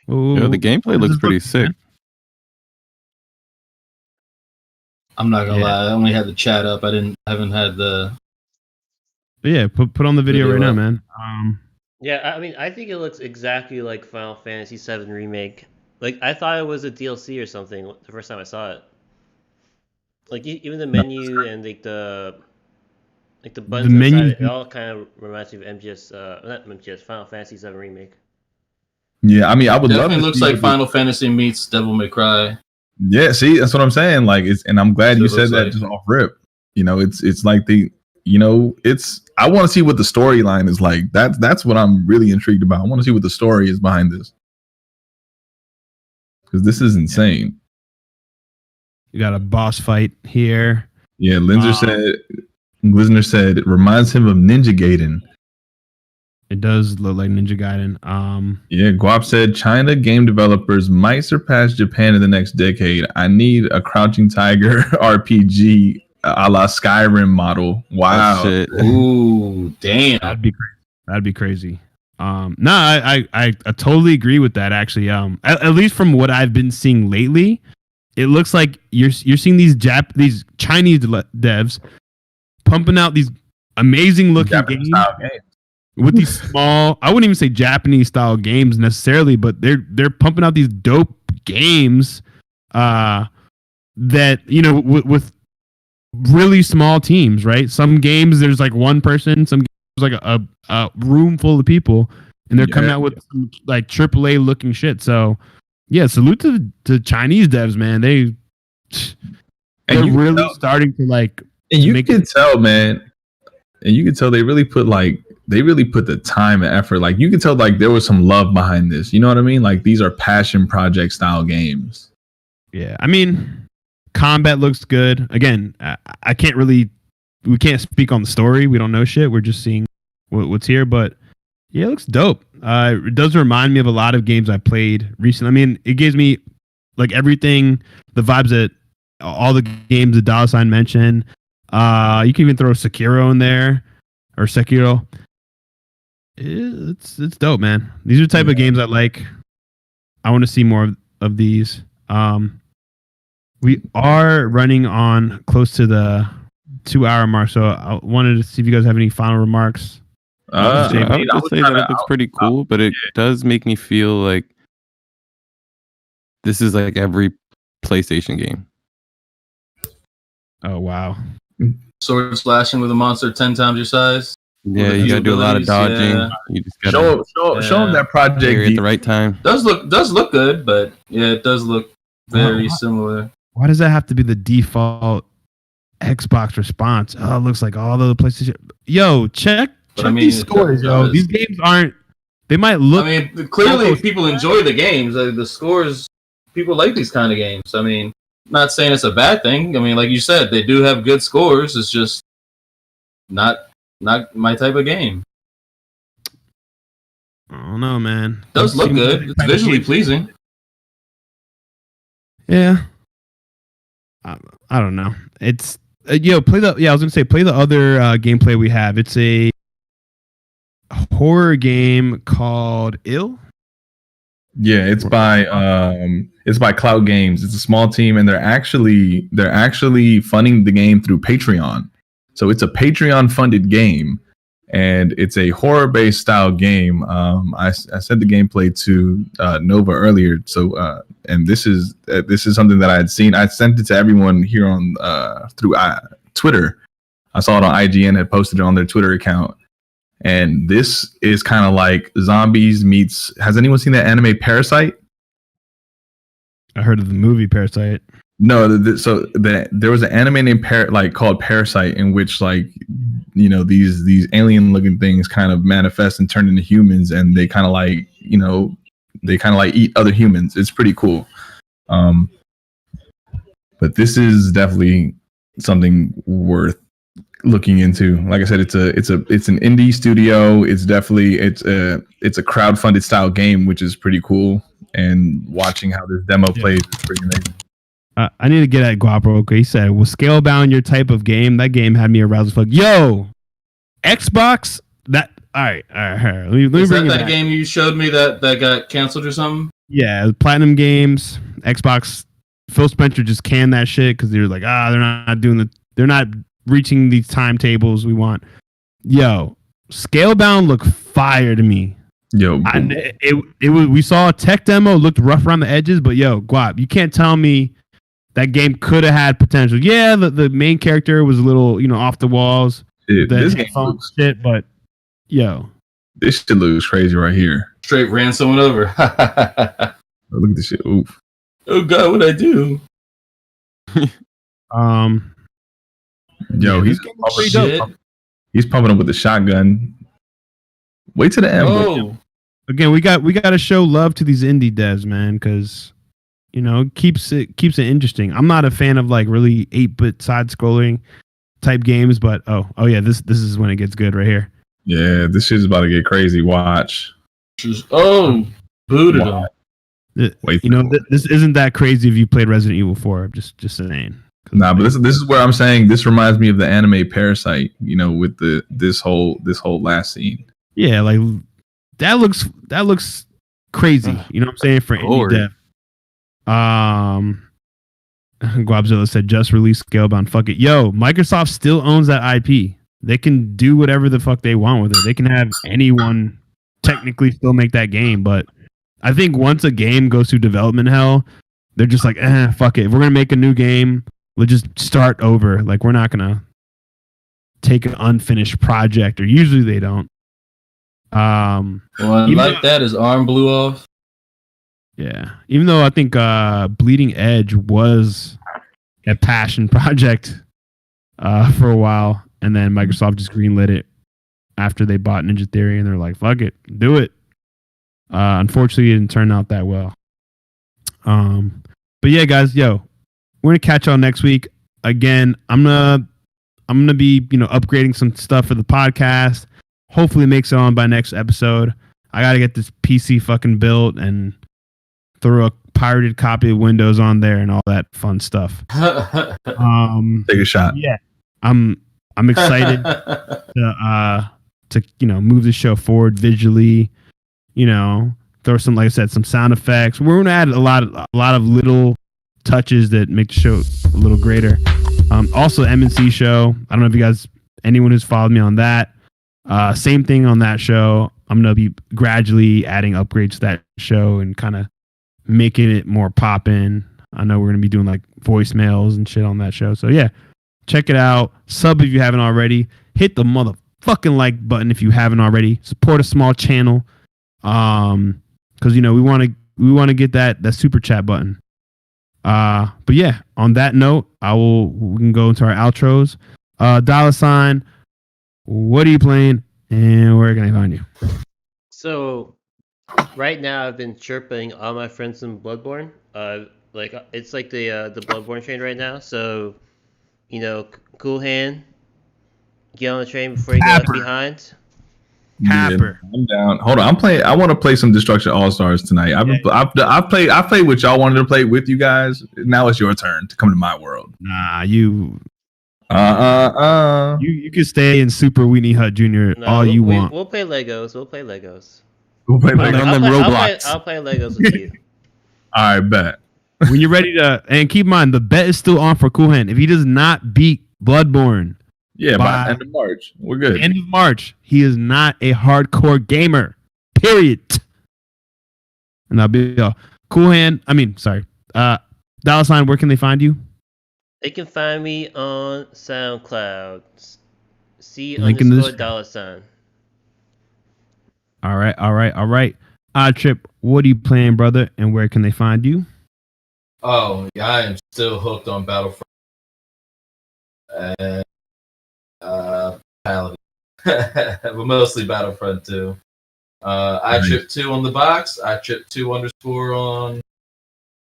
[SPEAKER 2] The gameplay looks pretty sick. Man?
[SPEAKER 5] I'm not gonna lie, I only had the chat up. I haven't had the.
[SPEAKER 1] Yeah, put on the video right now, man.
[SPEAKER 3] Yeah, I mean, I think it looks exactly like Final Fantasy VII Remake. Like, I thought it was a DLC or something the first time I saw it. Like, even the menu and the buttons inside it all kind of reminds me of not MGS, Final Fantasy VII Remake.
[SPEAKER 4] Yeah, I mean, I would love.
[SPEAKER 5] It looks like Final Fantasy meets Devil May Cry.
[SPEAKER 4] Yeah, see, that's what I'm saying. Like, and I'm glad you said that just off rip. It's like I want to see what the storyline is like. That's what I'm really intrigued about. I want to see what the story is behind this, because this is insane.
[SPEAKER 1] You got a boss fight here.
[SPEAKER 4] Yeah, Lisner said it reminds him of Ninja Gaiden.
[SPEAKER 1] It does look like Ninja Gaiden.
[SPEAKER 4] Yeah, Guap said China game developers might surpass Japan in the next decade. I need a Crouching Tiger RPG a la Skyrim model. Wow.
[SPEAKER 5] Ooh, damn.
[SPEAKER 1] That'd be crazy. I totally agree with that, actually. At least from what I've been seeing lately, it looks like you're seeing these Chinese devs pumping out these amazing looking games with these small, I wouldn't even say Japanese style games necessarily, but they're pumping out these dope games that with really small teams, right? Some games there's like one person, some games there's like a room full of people, and they're coming out with some, like AAA looking shit. So yeah, salute to Chinese devs, man. They're really starting to like.
[SPEAKER 4] And you can tell, man. And you can tell they really put the time and effort. Like, you can tell like there was some love behind this. You know what I mean? Like, these are passion project style games.
[SPEAKER 1] Yeah, I mean, combat looks good. Again, we can't speak on the story. We don't know shit. We're just seeing what's here. But yeah, it looks dope. It does remind me of a lot of games I played recently. I mean, it gives me like everything, the vibes that all the games that Dollar Sign mentioned. You can even throw Sekiro in there, or Sekiro. It's dope, man. These are the type of games I like. I want to see more of these. We are running on close to the 2-hour mark, so I wanted to see if you guys have any final remarks.
[SPEAKER 2] I would just say that it looks pretty cool, but it does make me feel like this is like every PlayStation game.
[SPEAKER 1] Oh wow!
[SPEAKER 5] Sword slashing with a monster 10 times your size.
[SPEAKER 2] Yeah, you gotta do a lot of dodging.
[SPEAKER 5] Yeah.
[SPEAKER 2] You just gotta
[SPEAKER 4] show them that project
[SPEAKER 2] at the right time.
[SPEAKER 5] Does look good, but yeah, it does look very similar.
[SPEAKER 1] Why does that have to be the default Xbox response? Oh, it looks like all the PlayStation. Yo, check these scores, yo. These games aren't. They might look.
[SPEAKER 5] I mean, clearly people enjoy the games. The scores, people like these kind of games. I mean, not saying it's a bad thing. I mean, like you said, they do have good scores. It's just not my type of game.
[SPEAKER 1] I don't know, man.
[SPEAKER 5] It does look good. It's visually pleasing.
[SPEAKER 1] Yeah. I don't know. It's I was gonna say play the other gameplay we have. It's a horror game called Ill.
[SPEAKER 4] Yeah, it's by Cloud Games. It's a small team, and they're actually funding the game through Patreon. So it's a Patreon funded game, and it's a horror based style game. I sent the gameplay to Nova earlier. So and this is something that I had seen. I sent it to everyone here on through Twitter. I saw it on IGN, had posted it on their Twitter account. And this is kind of like zombies meets. Has anyone seen that anime Parasite?
[SPEAKER 1] I heard of the movie Parasite.
[SPEAKER 4] No, there was an anime named called Parasite, in which these alien looking things kind of manifest and turn into humans, and they kind of eat other humans. It's pretty cool. But this is definitely something worth looking into. Like I said, it's an indie studio. It's a crowdfunded style game, which is pretty cool. And watching how this demo plays is pretty amazing.
[SPEAKER 1] I need to get at Guapo. Okay, he said, "Was Scalebound your type of game?" That game had me aroused as fuck. Yo, Xbox. That all right. Let me
[SPEAKER 5] is
[SPEAKER 1] bring
[SPEAKER 5] that game you showed me that got canceled or something?
[SPEAKER 1] Yeah, Platinum Games, Xbox. Phil Spencer just canned that shit because they were like, they're not reaching these timetables we want. Yo, Scalebound looked fire to me.
[SPEAKER 4] Yo,
[SPEAKER 1] we saw a tech demo, looked rough around the edges, but yo, Guap, you can't tell me that game could have had potential. Yeah, the main character was a little, off the wals.
[SPEAKER 4] This game looks
[SPEAKER 1] shit, but yo,
[SPEAKER 4] this shit looks crazy right here.
[SPEAKER 5] Straight ran someone over.
[SPEAKER 4] Look at this shit. Oof.
[SPEAKER 5] Oh God, what'd I do?
[SPEAKER 4] Yo, he's pumping up with the shotgun. Wait till the end.
[SPEAKER 5] Oh.
[SPEAKER 1] Again, we got to show love to these indie devs, man, because it keeps it interesting. I'm not a fan of like really 8-bit side scrolling type games, but oh yeah, this is when it gets good right here.
[SPEAKER 4] Yeah, this shit's about to get crazy. Watch.
[SPEAKER 5] Booted him.
[SPEAKER 1] This isn't that crazy if you played Resident Evil 4. I'm just saying.
[SPEAKER 4] Nah, but this is where I'm saying this reminds me of the anime Parasite. With this whole last scene.
[SPEAKER 1] Yeah, like that looks crazy. You know what I'm saying for indie dev. Guabzilla said just release Scalebound. Fuck it, yo. Microsoft still owns that IP. They can do whatever the fuck they want with it. They can have anyone technically still make that game, but I think once a game goes through development hell, they're just like, fuck it. If we're gonna make a new game, we'll just start over. Like, we're not gonna take an unfinished project, or usually they don't.
[SPEAKER 5] His arm blew off.
[SPEAKER 1] Yeah, even though I think Bleeding Edge was a passion project for a while, and then Microsoft just greenlit it after they bought Ninja Theory, and they're like, fuck it, do it. Unfortunately, it didn't turn out that well. But yeah, guys, we're gonna catch y'all next week. Again, I'm gonna be upgrading some stuff for the podcast. Hopefully, it makes it on by next episode. I gotta get this PC fucking built and throw a pirated copy of Windows on there and all that fun stuff.
[SPEAKER 4] Take a shot.
[SPEAKER 1] Yeah, I'm excited to move the show forward visually. Throw some, like I said, some sound effects. We're gonna add a lot of little touches that make the show a little greater. Also, MNC show. I don't know if you guys, anyone who's followed me on that. Same thing on that show. I'm gonna be gradually adding upgrades to that show and kind of making it more poppin'. I know we're gonna be doing like voicemails and shit on that show. So yeah, check it out. Sub if you haven't already. Hit the motherfucking like button if you haven't already. Support a small channel. Because we want to get that super chat button. But yeah, on that note, we can go into our outros. $, what are you playing and where can I find you?
[SPEAKER 3] So right now I've been chirping all my friends in Bloodborne. It's like the Bloodborne train right now. So, Cool Hand, get on the train before you get left behind.
[SPEAKER 1] Happer.
[SPEAKER 4] I'm down. Hold on, I want to play some Destruction All Stars tonight. I played what y'all wanted to play with you guys. Now it's your turn to come to my world.
[SPEAKER 1] Nah, you. You can stay in Super Weenie Hut Jr. You want.
[SPEAKER 3] We'll play Legos. We'll play Legos.
[SPEAKER 4] On them Roblox.
[SPEAKER 3] I'll play Legos with you.
[SPEAKER 4] All right, bet.
[SPEAKER 1] When you're ready to, and keep in mind, the bet is still on for Cool Hand. If he does not beat Bloodborne,
[SPEAKER 4] by the end of March, we're good.
[SPEAKER 1] End of March, he is not a hardcore gamer. Period. And that'll be Cool Hand. $, where can they find you?
[SPEAKER 3] They can find me on SoundCloud.
[SPEAKER 1] Link in the
[SPEAKER 3] C_Dolla sign.
[SPEAKER 1] All right. iTrip, what are you playing, brother, and where can they find you?
[SPEAKER 5] Oh, yeah, I am still hooked on Battlefront. Paladin. But mostly Battlefront 2. iTrip2 on the box, iTrip2_ on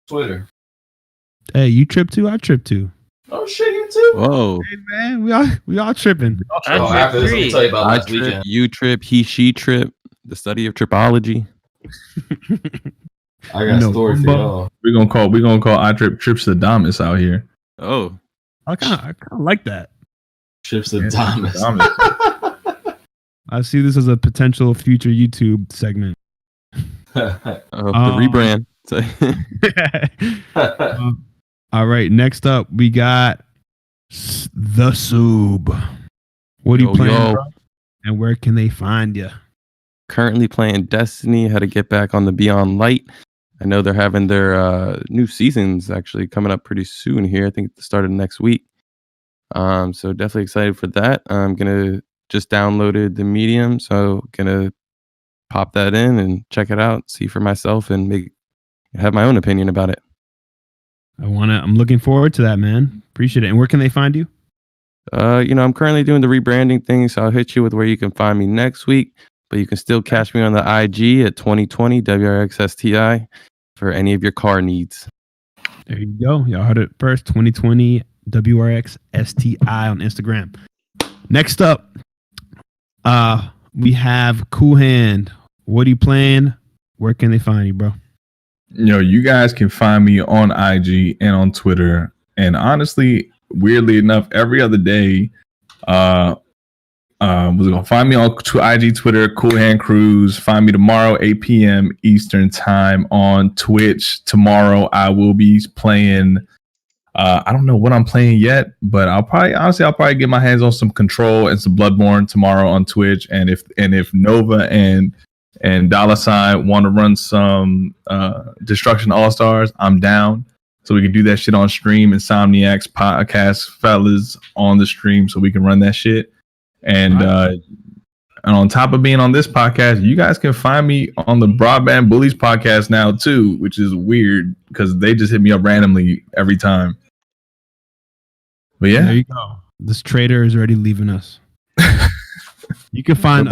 [SPEAKER 5] Twitter.
[SPEAKER 1] Hey, you trip too? I trip too.
[SPEAKER 5] Oh shit, you too?
[SPEAKER 2] Whoa.
[SPEAKER 1] Hey man, we all tripping.
[SPEAKER 5] After this, let me tell you about last
[SPEAKER 2] trip,
[SPEAKER 5] weekend.
[SPEAKER 2] you trip, he, she trip, the study of tripology.
[SPEAKER 5] I got a story for y'all.
[SPEAKER 4] We're gonna call iTrip Trips the Damas out here.
[SPEAKER 2] Oh.
[SPEAKER 1] I kind of like that.
[SPEAKER 5] Trips the Damas.
[SPEAKER 1] I see this as a potential future YouTube segment.
[SPEAKER 2] The rebrand.
[SPEAKER 1] All right, next up we got the Soob. What are you playing, bro? And where can they find you?
[SPEAKER 2] Currently playing Destiny. Had to get back on the Beyond Light. I know they're having their new seasons actually coming up pretty soon here. I think at the start of next week. So definitely excited for that. I'm gonna just downloaded the Medium, so gonna pop that in and check it out, see for myself, and have my own opinion about it.
[SPEAKER 1] I'm looking forward to that, man. Appreciate it. And where can they find you?
[SPEAKER 2] I'm currently doing the rebranding thing, so I'll hit you with where you can find me next week. But you can still catch me on the IG at 2020 WRXSTI for any of your car needs.
[SPEAKER 1] There you go. Y'all heard it first. 2020 WRXSTI on Instagram. Next up, we have Cool Hand. What are you playing? Where can they find you, bro?
[SPEAKER 4] You guys can find me on IG and on Twitter. And honestly, weirdly enough, every other day, was gonna find me on IG, Twitter, CoolHandCruz. Find me tomorrow, 8 p.m. Eastern time on Twitch. Tomorrow, I will be playing. I don't know what I'm playing yet, but I'll probably get my hands on some Control and some Bloodborne tomorrow on Twitch. And if Nova and $sign want to run some Destruction All-Stars, I'm down. So we can do that shit on stream. INSOMNIACS Podcast fellas on the stream, so we can run that shit. And on top of being on this podcast, you guys can find me on the Broadband Bullies podcast now too, which is weird because they just hit me up randomly every time. But yeah,
[SPEAKER 1] there you go. This trader is already leaving us. You can find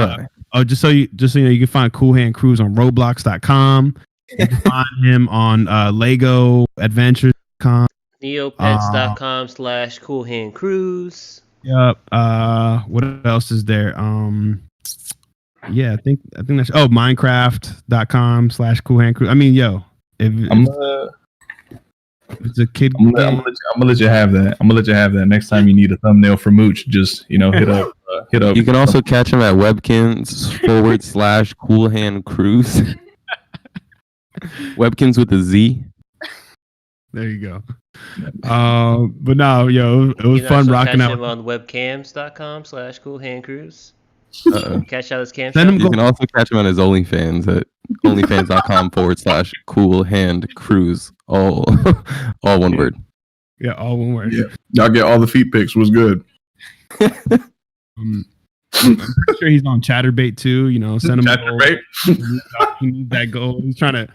[SPEAKER 1] just so you know, you can find CoolHandCruz on Roblox.com. You can find him on LegoAdventures.com,
[SPEAKER 3] Neopets.com/CoolHandCruz.
[SPEAKER 1] Yep. What else is there? Yeah, I think that's Minecraft.com/CoolHandCruz. I mean, if it's a kid,
[SPEAKER 4] I'm gonna let you have that. I'm gonna let you have that. Next time you need a thumbnail for Mooch, just hit up.
[SPEAKER 2] You can also catch him at Webkins/CoolHandCruz. Webkins with a Z.
[SPEAKER 1] There you go. But no, it was fun rocking out.
[SPEAKER 3] Catch him on webcams.com/CoolHandCruz. Catch out his cam.
[SPEAKER 2] You can also catch him on his OnlyFans at onlyfans.com/CoolHandCruz. All one word.
[SPEAKER 1] Yeah, all one word.
[SPEAKER 4] Yeah. Y'all get all the feet pics. Was good.
[SPEAKER 1] I'm pretty sure he's on Chatterbait too. Send him
[SPEAKER 4] Chatterbait.
[SPEAKER 1] He needs that goal. He's trying to.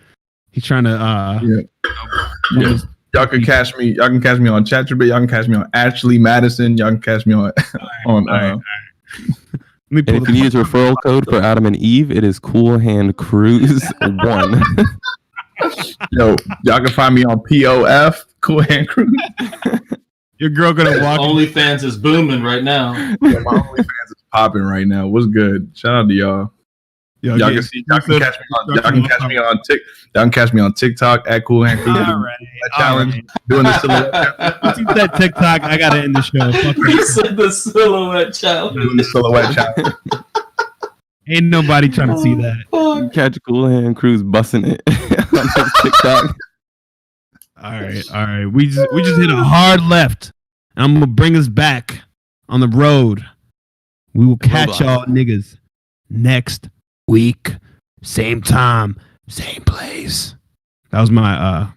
[SPEAKER 4] Y'all can catch me. Y'all can catch me on Chatterbait. Y'all can catch me on Ashley Madison. Y'all can catch me on
[SPEAKER 1] All right.
[SPEAKER 2] And if you need his referral code for Adam and Eve, it is CoolHandCruz1.
[SPEAKER 4] Yo, y'all can find me on POF CoolHandCruz.
[SPEAKER 1] Your girl gonna walk.
[SPEAKER 5] OnlyFans is booming right now.
[SPEAKER 4] Yeah, my OnlyFans is popping right now. What's good? Shout out to y'all. Y'all can catch me on TikTok at CoolHandCruz.
[SPEAKER 1] All right.
[SPEAKER 4] Challenge. Doing the silhouette.
[SPEAKER 1] Once you said TikTok, I gotta end the show.
[SPEAKER 5] He said the silhouette challenge.
[SPEAKER 4] Doing the silhouette challenge.
[SPEAKER 1] Ain't nobody trying to see that.
[SPEAKER 2] You catch CoolHandCruz busting it on his TikTok.
[SPEAKER 1] All right. We just hit a hard left. And I'm gonna bring us back on the road. We will catch y'all niggas next week, same time, same place. That was my